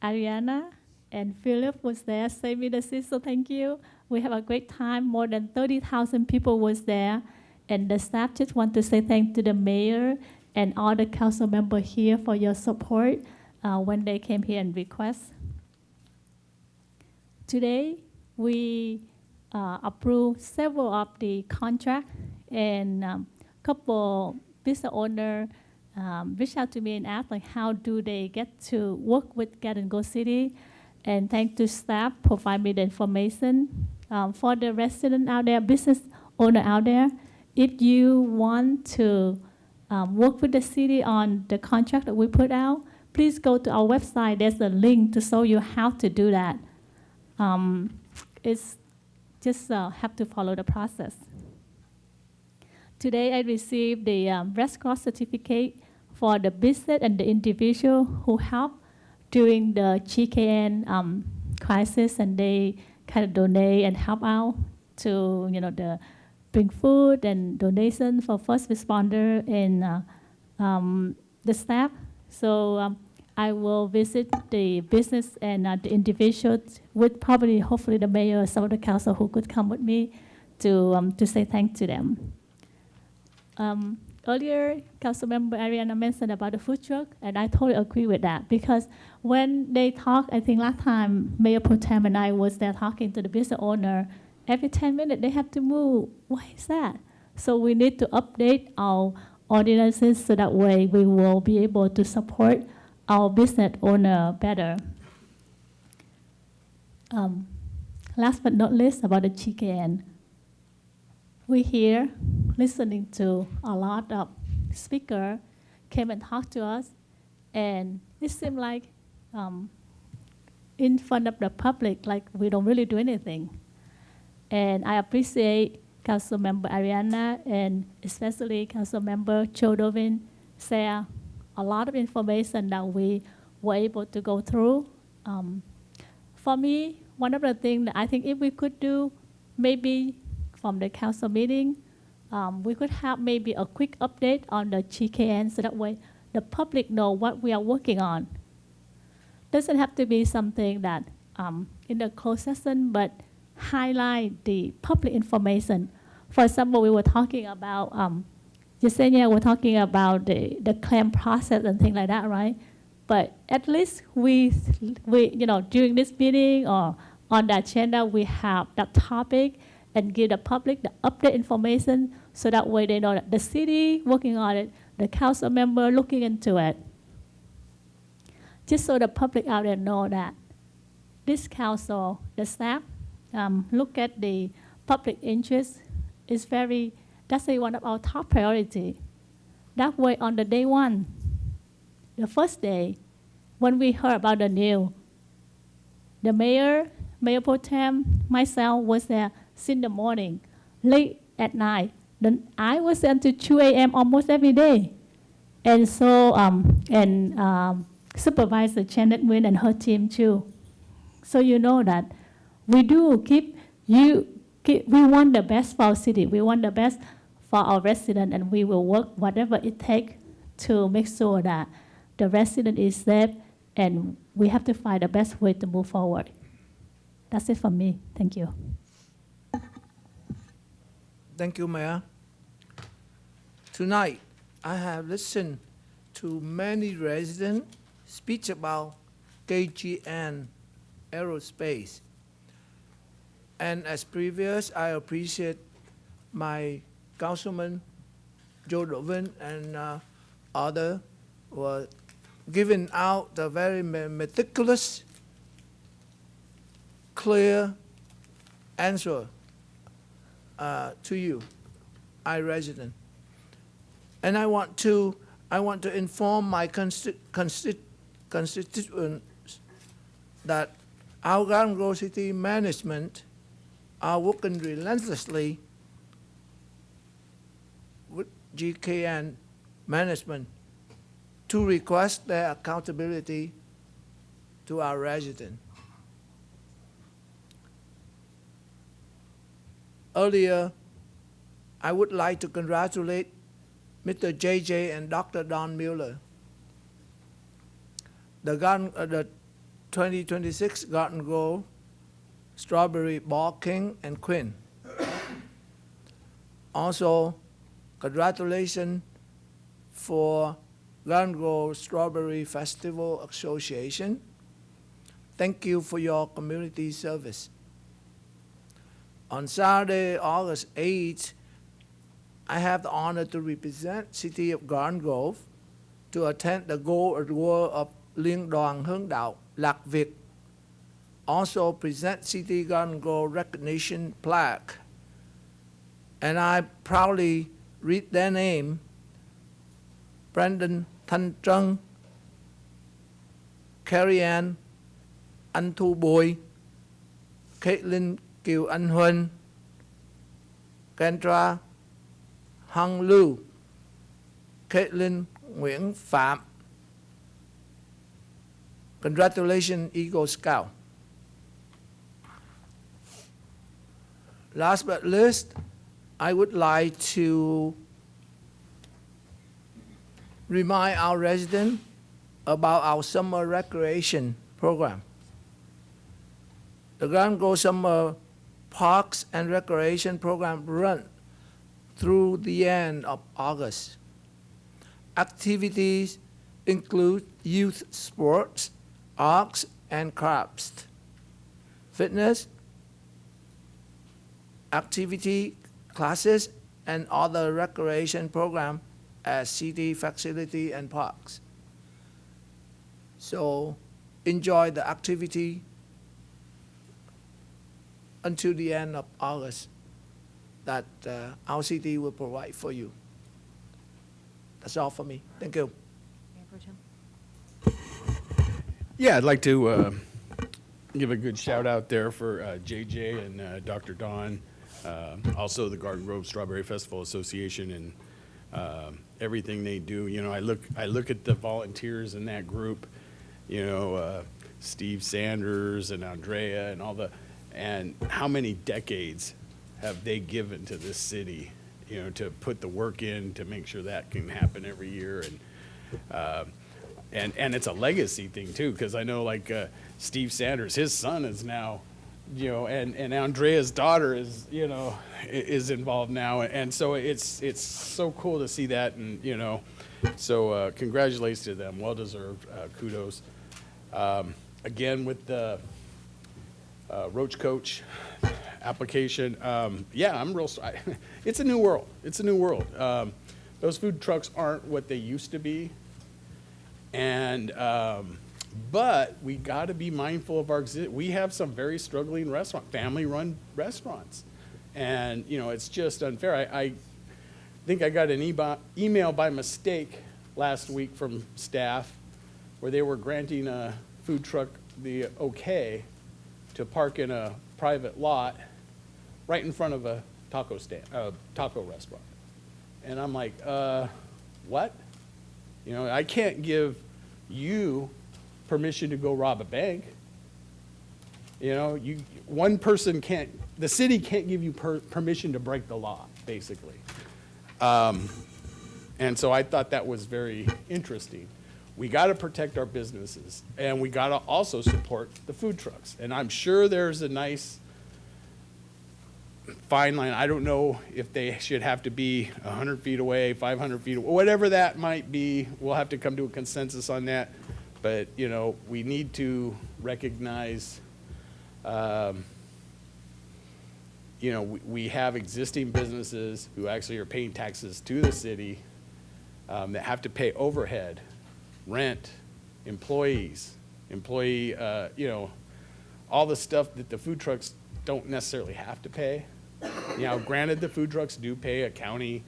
Ariana and Philip was there, save me the seat, so thank you. We have a great time. More than 30,000 people was there. And the staff just want to say thank to the mayor and all the council members here for your support when they came here and request. Today, we approved several of the contracts, and couple business owners reached out to me and asked like, how do they get to work with Garden Grove City? And thanks to staff provide me the information. For the resident out there, business owner out there, if you want to work with the city on the contract that we put out, please go to our website. There's a link to show you how to do that. It's just have to follow the process. Today I received the Red Cross certificate for the business and the individual who helped during the GKN crisis, and they kind of donate and help out to the bring food and donation for first responder and the staff. So I will visit the business and the individuals with probably, hopefully, the mayor or some of the council who could come with me to say thank to them. Earlier, Councilmember Ariana mentioned about the food truck, and I totally agree with that because when they talk, I think last time Mayor Pro Tem and I was there talking to the business owner, every 10 minutes they have to move. Why is that? So we need to update our ordinances so that way we will be able to support our business owner better. Last but not least, about the GKN. We here listening to a lot of speakers came and talked to us, and it seemed like in front of the public, like we don't really do anything. And I appreciate Councilmember Ariana and especially Councilmember Joe Dovin share a lot of information that we were able to go through. For me, one of the things that I think if we could do, maybe from the council meeting, we could have maybe a quick update on the GKN so that way the public know what we are working on. Doesn't have to be something that in the closed session, but highlight the public information. For example, we were talking about, Yesenia, we're talking about the claim process and things like that, right? But at least we during this meeting or on the agenda, we have that topic and give the public the update information so that way they know that the city working on it, the council member looking into it. Just so the public out there know that this council, the staff, look at the public interest is that's one of our top priority. That way on the day one, the first day, when we heard about the news, the Mayor Pro Tem, myself was there since the morning, late at night. Then I was there until 2 a.m. almost every day. And so, Supervisor Janet Nguyen and her team too. So you know that we do we want the best for our city. We want the best for our residents, and we will work whatever it takes to make sure that the resident is safe, and we have to find the best way to move forward. That's it from me. Thank you. Thank you, Mayor. Tonight, I have listened to many residents speak about KGN Aerospace. And as previous, I appreciate my councilman, Joe Dovin, and other were giving out the very meticulous, clear answer to you, I resident. And I want to inform my constituents that our Garden Grove City management are working relentlessly with GKN management to request their accountability to our residents. Earlier, I would like to congratulate Mr. JJ and Dr. Don Mueller. The 2026 Garden Grove Strawberry Ball King and Queen. Also, congratulations for Garden Grove Strawberry Festival Association. Thank you for your community service. On Saturday, August 8th, I have the honor to represent City of Garden Grove to attend the Gold Award of Liên đoàn Hướng đạo Lạc Việt. Also present City Garden Grove recognition plaque. And I proudly read their name: Brandon Thanh Trân, Carrie Ann Anh Thu Bùi, Caitlin Kiều Anh Huân, Kendra Hằng Lưu, Caitlin Nguyễn Phạm. Congratulations, Eagle Scout. Last but least, I would like to remind our residents about our summer recreation program. The Garden Grove Summer Parks and Recreation Program run through the end of August. Activities include youth sports, arts and crafts, fitness, activity classes, and other recreation programs at city facility and parks. So enjoy the activity until the end of August that our city will provide for you. That's all for me. Thank you. Yeah, I'd like to give a good shout out there for JJ and Dr. Don, also the Garden Grove Strawberry Festival Association and everything they do. You know, I look at the volunteers in that group, you know, Steve Sanders and Andrea and how many decades have they given to this city, you know, to put the work in to make sure that can happen every year. And it's a legacy thing too, because I know like Steve Sanders, his son is now, you know, and Andrea's daughter is, you know, is involved now. And so it's so cool to see that. And, you know, so congratulations to them. Well-deserved kudos. Again, with the Roach Coach application, yeah, I'm real, it's a new world. It's a new world. Those food trucks aren't what they used to be. And, but we got to be mindful of we have some very struggling family-run restaurants. And, you know, it's just unfair. I think I got an email by mistake last week from staff where they were granting a food truck the okay to park in a private lot right in front of a taco restaurant. And I'm like, what? You know, I can't give you permission to go rob a bank. You know, one person can't, the city can't give you permission to break the law, basically. And so I thought that was very interesting. We got to protect our businesses, and we got to also support the food trucks. And I'm sure there's a nice fine line. I don't know if they should have to be 100 feet away, 500 feet away, whatever that might be. We'll have to come to a consensus on that. But, you know, we need to recognize, you know, we have existing businesses who actually are paying taxes to the city that have to pay overhead, rent, employees, you know, all the stuff that the food trucks don't necessarily have to pay. You know, granted, the food trucks do pay a county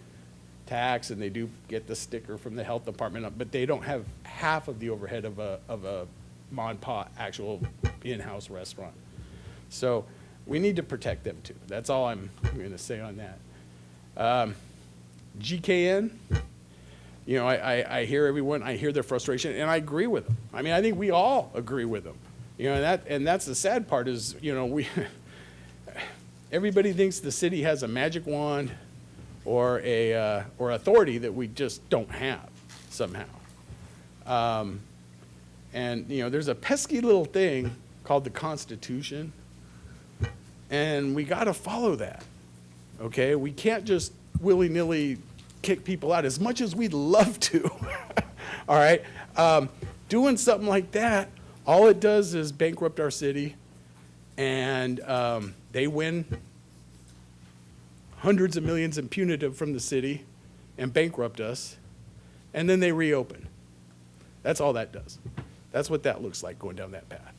tax and they do get the sticker from the health department, but they don't have half of the overhead of a mom and pop actual in-house restaurant. So we need to protect them too. That's all I'm going to say on that. GKN, you know, I hear everyone, I hear their frustration, and I agree with them. I mean, I think we all agree with them. You know, and that's the sad part is, you know, everybody thinks the city has a magic wand or authority that we just don't have somehow. And, you know, there's a pesky little thing called the Constitution, and we got to follow that, okay? We can't just willy-nilly kick people out as much as we'd love to, all right? Doing something like that, all it does is bankrupt our city, and they win hundreds of millions in punitive from the city and bankrupt us, and then they reopen. That's all that does. That's what that looks like going down that path.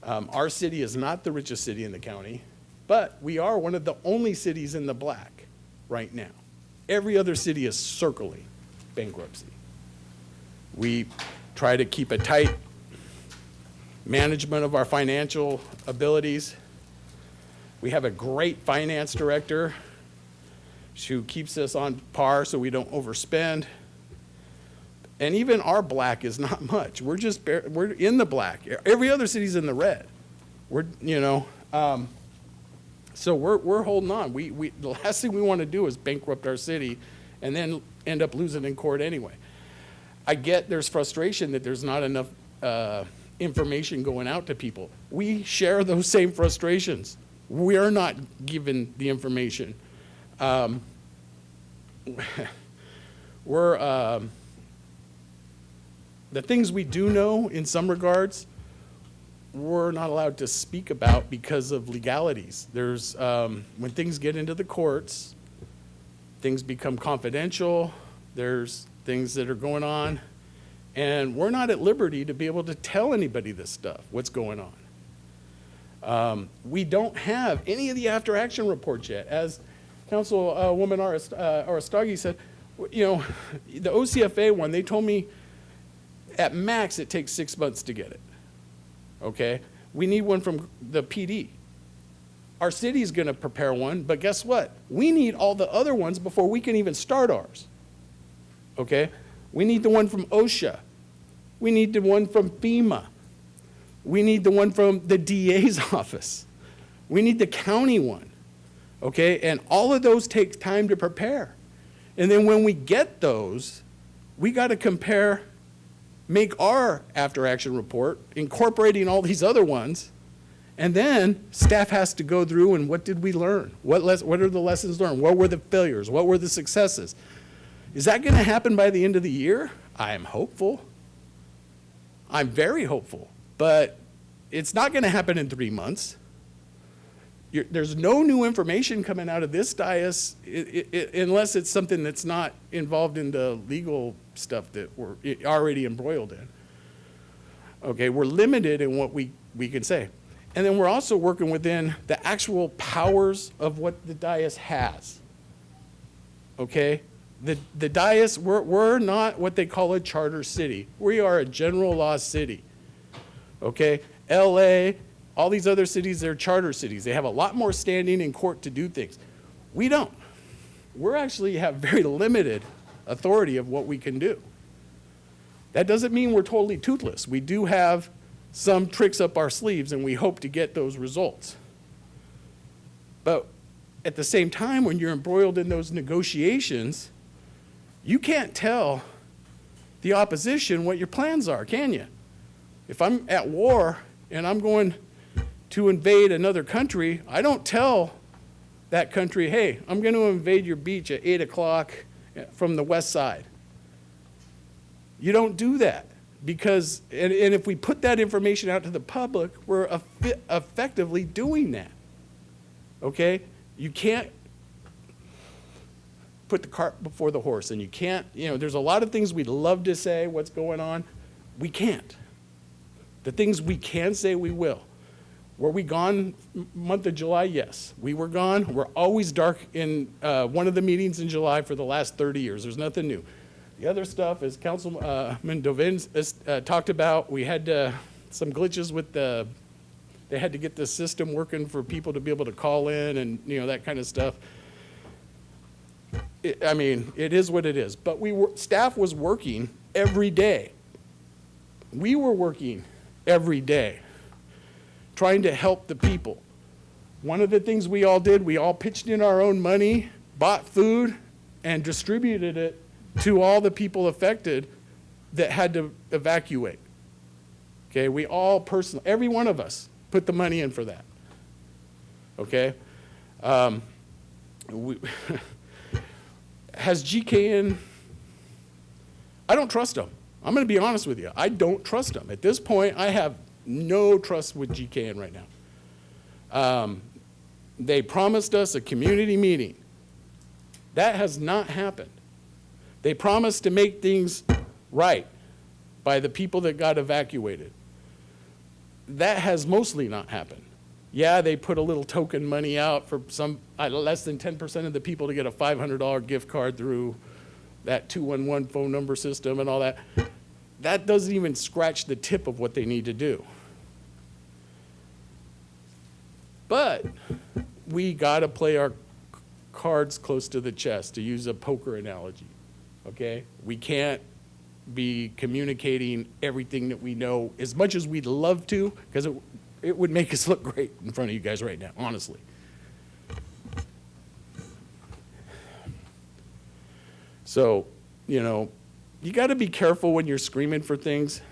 Our city is not the richest city in the county, but we are one of the only cities in the black right now. Every other city is circling bankruptcy. We try to keep a tight management of our financial abilities. We have a great finance director who keeps us on par so we don't overspend. And even our black is not much. We're in the black. Every other city's in the red. We're, you know, So we're holding on. The last thing we want to do is bankrupt our city and then end up losing in court anyway. I get there's frustration that there's not enough information going out to people. We share those same frustrations. We're not given the information. The things we do know in some regards, we're not allowed to speak about because of legalities. There's, when things get into the courts, things become confidential. There's things that are going on, and we're not at liberty to be able to tell anybody this stuff, what's going on. We don't have any of the after action reports yet. As Councilwoman Aristagi said, you know, the OCFA one, they told me at max it takes 6 months to get it. Okay? We need one from the PD. Our city's gonna prepare one, but guess what? We need all the other ones before we can even start ours. Okay? We need the one from OSHA. We need the one from FEMA. We need the one from the DA's office. We need the county one. Okay? And all of those take time to prepare. And then when we get those, we gotta compare, make our after-action report, incorporating all these other ones, and then staff has to go through and what did we learn? What are the lessons learned? What were the failures? What were the successes? Is that going to happen by the end of the year? I am hopeful. I'm very hopeful, but it's not going to happen in 3 months. There's no new information coming out of this dais unless it's something that's not involved in the legal stuff that we're already embroiled in. Okay, we're limited in what we can say. And then we're also working within the actual powers of what the dais has. Okay? The dais, we're not what they call a charter city. We are a general law city. Okay? LA, all these other cities, they're charter cities. They have a lot more standing in court to do things. We don't. We actually have very limited authority of what we can do. That doesn't mean we're totally toothless. We do have some tricks up our sleeves, and we hope to get those results. But at the same time, when you're embroiled in those negotiations, you can't tell the opposition what your plans are, can you? If I'm at war and I'm going to invade another country, I don't tell that country, hey, I'm going to invade your beach at 8 o'clock from the west side. You don't do that. Because, and if we put that information out to the public, we're effectively doing that. Okay? You can't put the cart before the horse, and you can't, you know, there's a lot of things we'd love to say, what's going on. We can't. The things we can say, we will. Were we gone month of July? Yes. We were gone. We're always dark in one of the meetings in July for the last 30 years. There's nothing new. The other stuff, as Councilman Dovin talked about, we had some glitches with they had to get the system working for people to be able to call in and, you know, that kind of stuff. I mean, it is what it is. But staff was working every day. We were working every day trying to help the people. One of the things we all did, we all pitched in our own money, bought food, and distributed it to all the people affected that had to evacuate. Okay, we all personally, every one of us put the money in for that. Okay? Has GKN, I don't trust them. I'm going to be honest with you. I don't trust them. At this point, I have no trust with GKN right now. They promised us a community meeting. That has not happened. They promised to make things right by the people that got evacuated. That has mostly not happened. Yeah, they put a little token money out for some less than 10% of the people to get a $500 gift card through that 211 phone number system and all that. That doesn't even scratch the tip of what they need to do. But we got to play our cards close to the chest, to use a poker analogy. Okay? We can't be communicating everything that we know as much as we'd love to, because it would make us look great in front of you guys right now, honestly. So, you know, you got to be careful when you're screaming for things,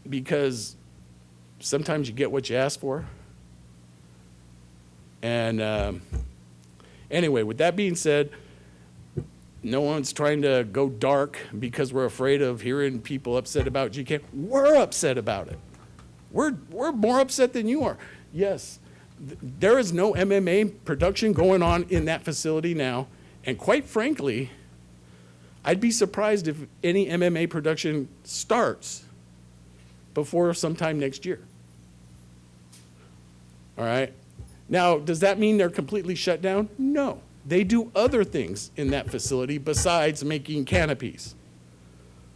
because sometimes you get what you ask for. And anyway, with that being said, no one's trying to go dark because we're afraid of hearing people upset about GKN. We're upset about it. We're more upset than you are. Yes, there is no MMA production going on in that facility now. And quite frankly, I'd be surprised if any MMA production starts before sometime next year. All right? Now, does that mean they're completely shut down? No. They do other things in that facility besides making canopies.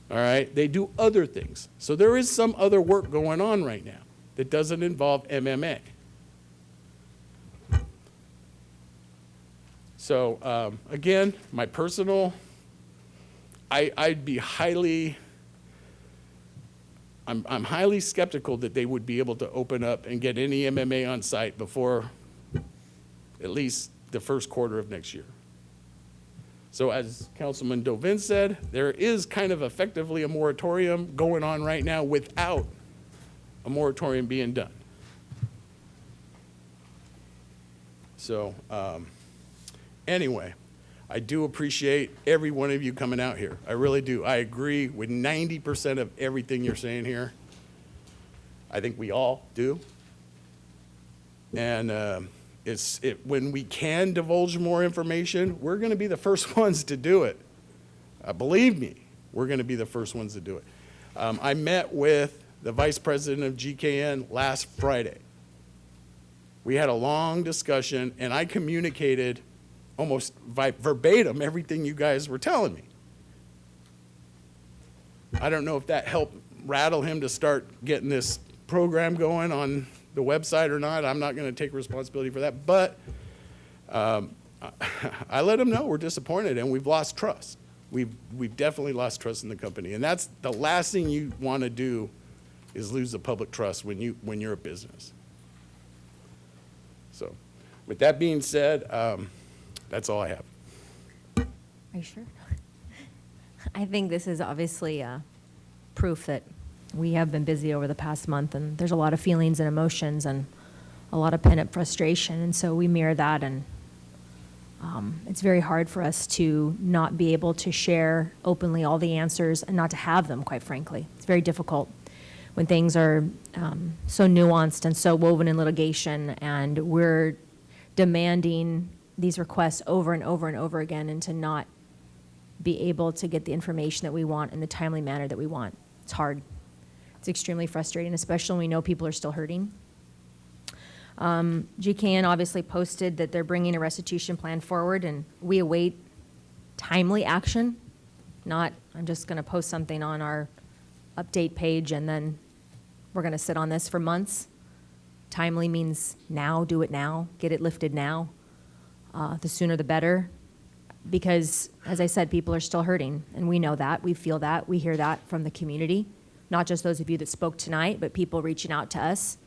All right? They do other things. So there is some other work going on right now that doesn't involve MMA. So again, my personal, I'd be highly, I'm highly skeptical that they would be able to open up and get any MMA on site before at least the first quarter of next year. So as Councilman Dovin said, there is kind of effectively a moratorium going on right now without a moratorium being done. So anyway, I do appreciate every one of you coming out here. I really do. I agree with 90% of everything you're saying here. I think we all do. And when we can divulge more information, we're going to be the first ones to do it. Believe me, we're going to be the first ones to do it. I met with the vice president of GKN last Friday. We had a long discussion, and I communicated almost verbatim everything you guys were telling me. I don't know if that helped rattle him to start getting this program going on the website or not. I'm not going to take responsibility for that, but I let him know we're disappointed and we've lost trust. We've definitely lost trust in the company, and that's the last thing you want to do, is lose the public trust when you're a business. So, with that being said, that's all I have. Are you sure? I think this is obviously proof that we have been busy over the past month, and there's a lot of feelings and emotions and a lot of pent-up frustration, and so we mirror that, and it's very hard for us to not be able to share openly all the answers and not to have them, quite frankly. It's very difficult when things are so nuanced and so woven in litigation, and we're demanding these requests over and over and over again, and to not be able to get the information that we want in the timely manner that we want. It's hard. It's extremely frustrating, especially when we know people are still hurting. GKN obviously posted that they're bringing a restitution plan forward, and we await timely action. Not, I'm just going to post something on our update page and then we're going to sit on this for months. Timely means now, do it now, get it lifted now. The sooner the better, because as I said, people are still hurting, and we know that, we feel that, we hear that from the community, not just those of you that spoke tonight, but people reaching out to us.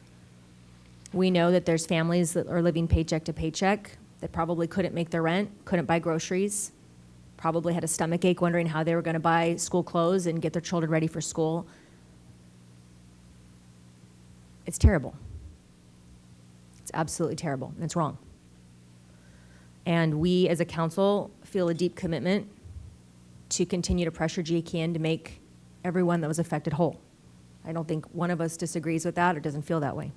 We know that there's families that are living paycheck to paycheck that probably couldn't make their rent, couldn't buy groceries, probably had a stomach ache wondering how they were going to buy school clothes and get their children ready for school. It's terrible. It's absolutely terrible, and it's wrong. And we, as a council, feel a deep commitment to continue to pressure GKN to make everyone that was affected whole. I don't think one of us disagrees with that or doesn't feel that way.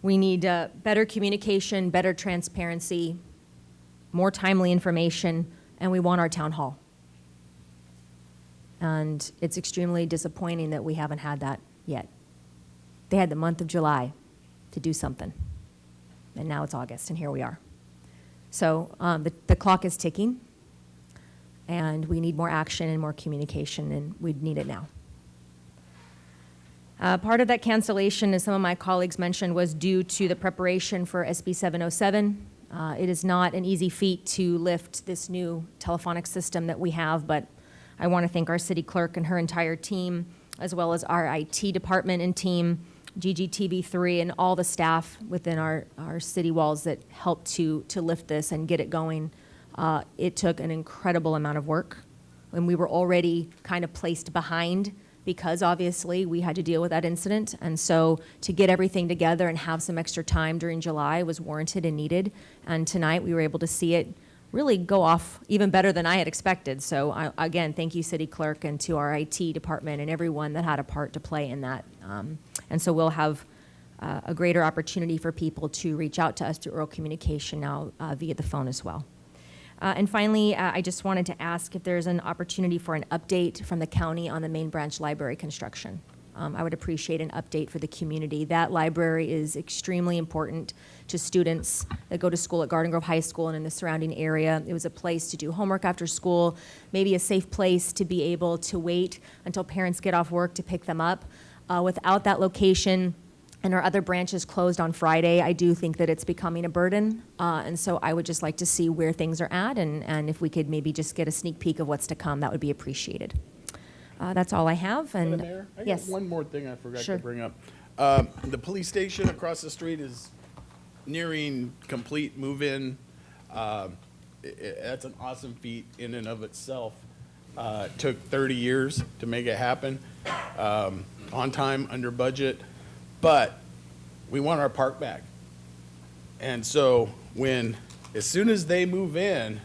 We need better communication, better transparency, more timely information, and we want our town hall. And it's extremely disappointing that we haven't had that yet. They had the month of July to do something, and now it's August, and here we are. So the clock is ticking, and we need more action and more communication, and we need it now. Part of that cancellation, as some of my colleagues mentioned, was due to the preparation for SB 707. It is not an easy feat to lift this new telephonic system that we have, but I want to thank our city clerk and her entire team, as well as our IT department and team. GGTV3 and all the staff within our city walls that helped to lift this and get it going. It took an incredible amount of work, and we were already kind of placed behind because obviously we had to deal with that incident. And so to get everything together and have some extra time during July was warranted and needed. And tonight we were able to see it really go off even better than I had expected. So again, thank you, City Clerk, and to our IT department and everyone that had a part to play in that. And so we'll have a greater opportunity for people to reach out to us through oral communication now via the phone as well. And finally, I just wanted to ask if there's an opportunity for an update from the county on the main branch library construction. I would appreciate an update for the community. That library is extremely important to students that go to school at Garden Grove High School and in the surrounding area. It was a place to do homework after school, maybe a safe place to be able to wait until parents get off work to pick them up. Without that location, and our other branches closed on Friday, I do think that it's becoming a burden. And so I would just like to see where things are at, and if we could maybe just get a sneak peek of what's to come, that would be appreciated. That's all I have. And Madam Mayor, I got yes. one more thing I forgot Sure. to bring up. The police station across the street is nearing complete move-in. That's an awesome feat in and of itself. It took 30 years to make it happen, on time, under budget, but we want our park back. And so as soon as they move in,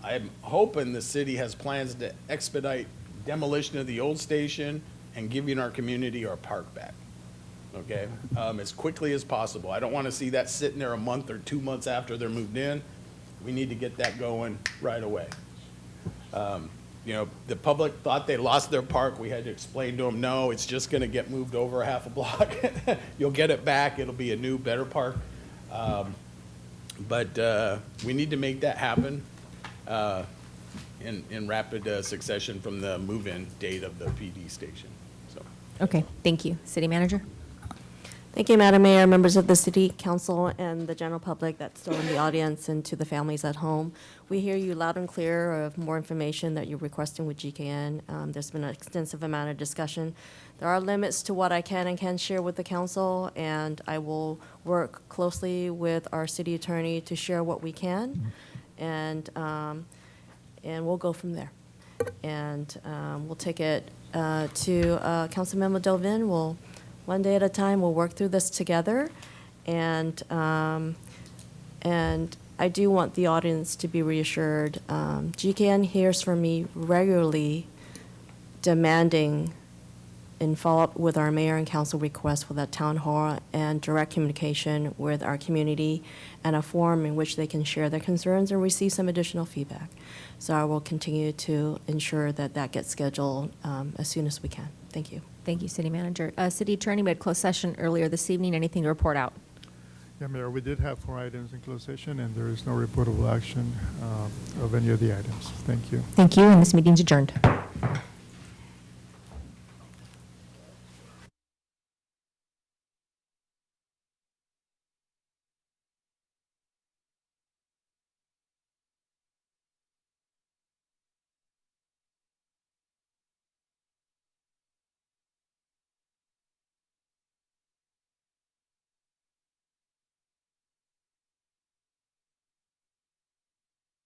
I'm hoping the city has plans to expedite demolition of the old station and giving our community our park back, okay? As quickly as possible. I don't want to see that sitting there a month or 2 months after they're moved in. We need to get that going right away. You know, the public thought they lost their park. We had to explain to them, no, it's just going to get moved over a half a block. You'll get it back. It'll be a new, better park. But we need to make that happen in rapid succession from the move-in date of the PD station. So. Okay, thank you. City Manager? Thank you, Madam Mayor, members of the City Council, and the general public that's still in the audience, and to the families at home. We hear you loud and clear of more information that you're requesting with GKN. There's been an extensive amount of discussion. There are limits to what I can and can't share with the council, and I will work closely with our city attorney to share what we can, and we'll go from there. And we'll take it to Councilmember Delvin. We'll one day at a time, we'll work through this together, and I do want the audience to be reassured. GKN hears from me regularly demanding in follow-up with our mayor and council requests for that town hall and direct communication with our community and a forum in which they can share their concerns and receive some additional feedback. So I will continue to ensure that that gets scheduled as soon as we can. Thank you. Thank you, City Manager. City Attorney, we had closed session earlier this evening. Anything to report out? Yeah, Mayor, we did have 4 items in closed session, and there is no reportable action of any of the items. Thank you. Thank you, and this meeting's adjourned.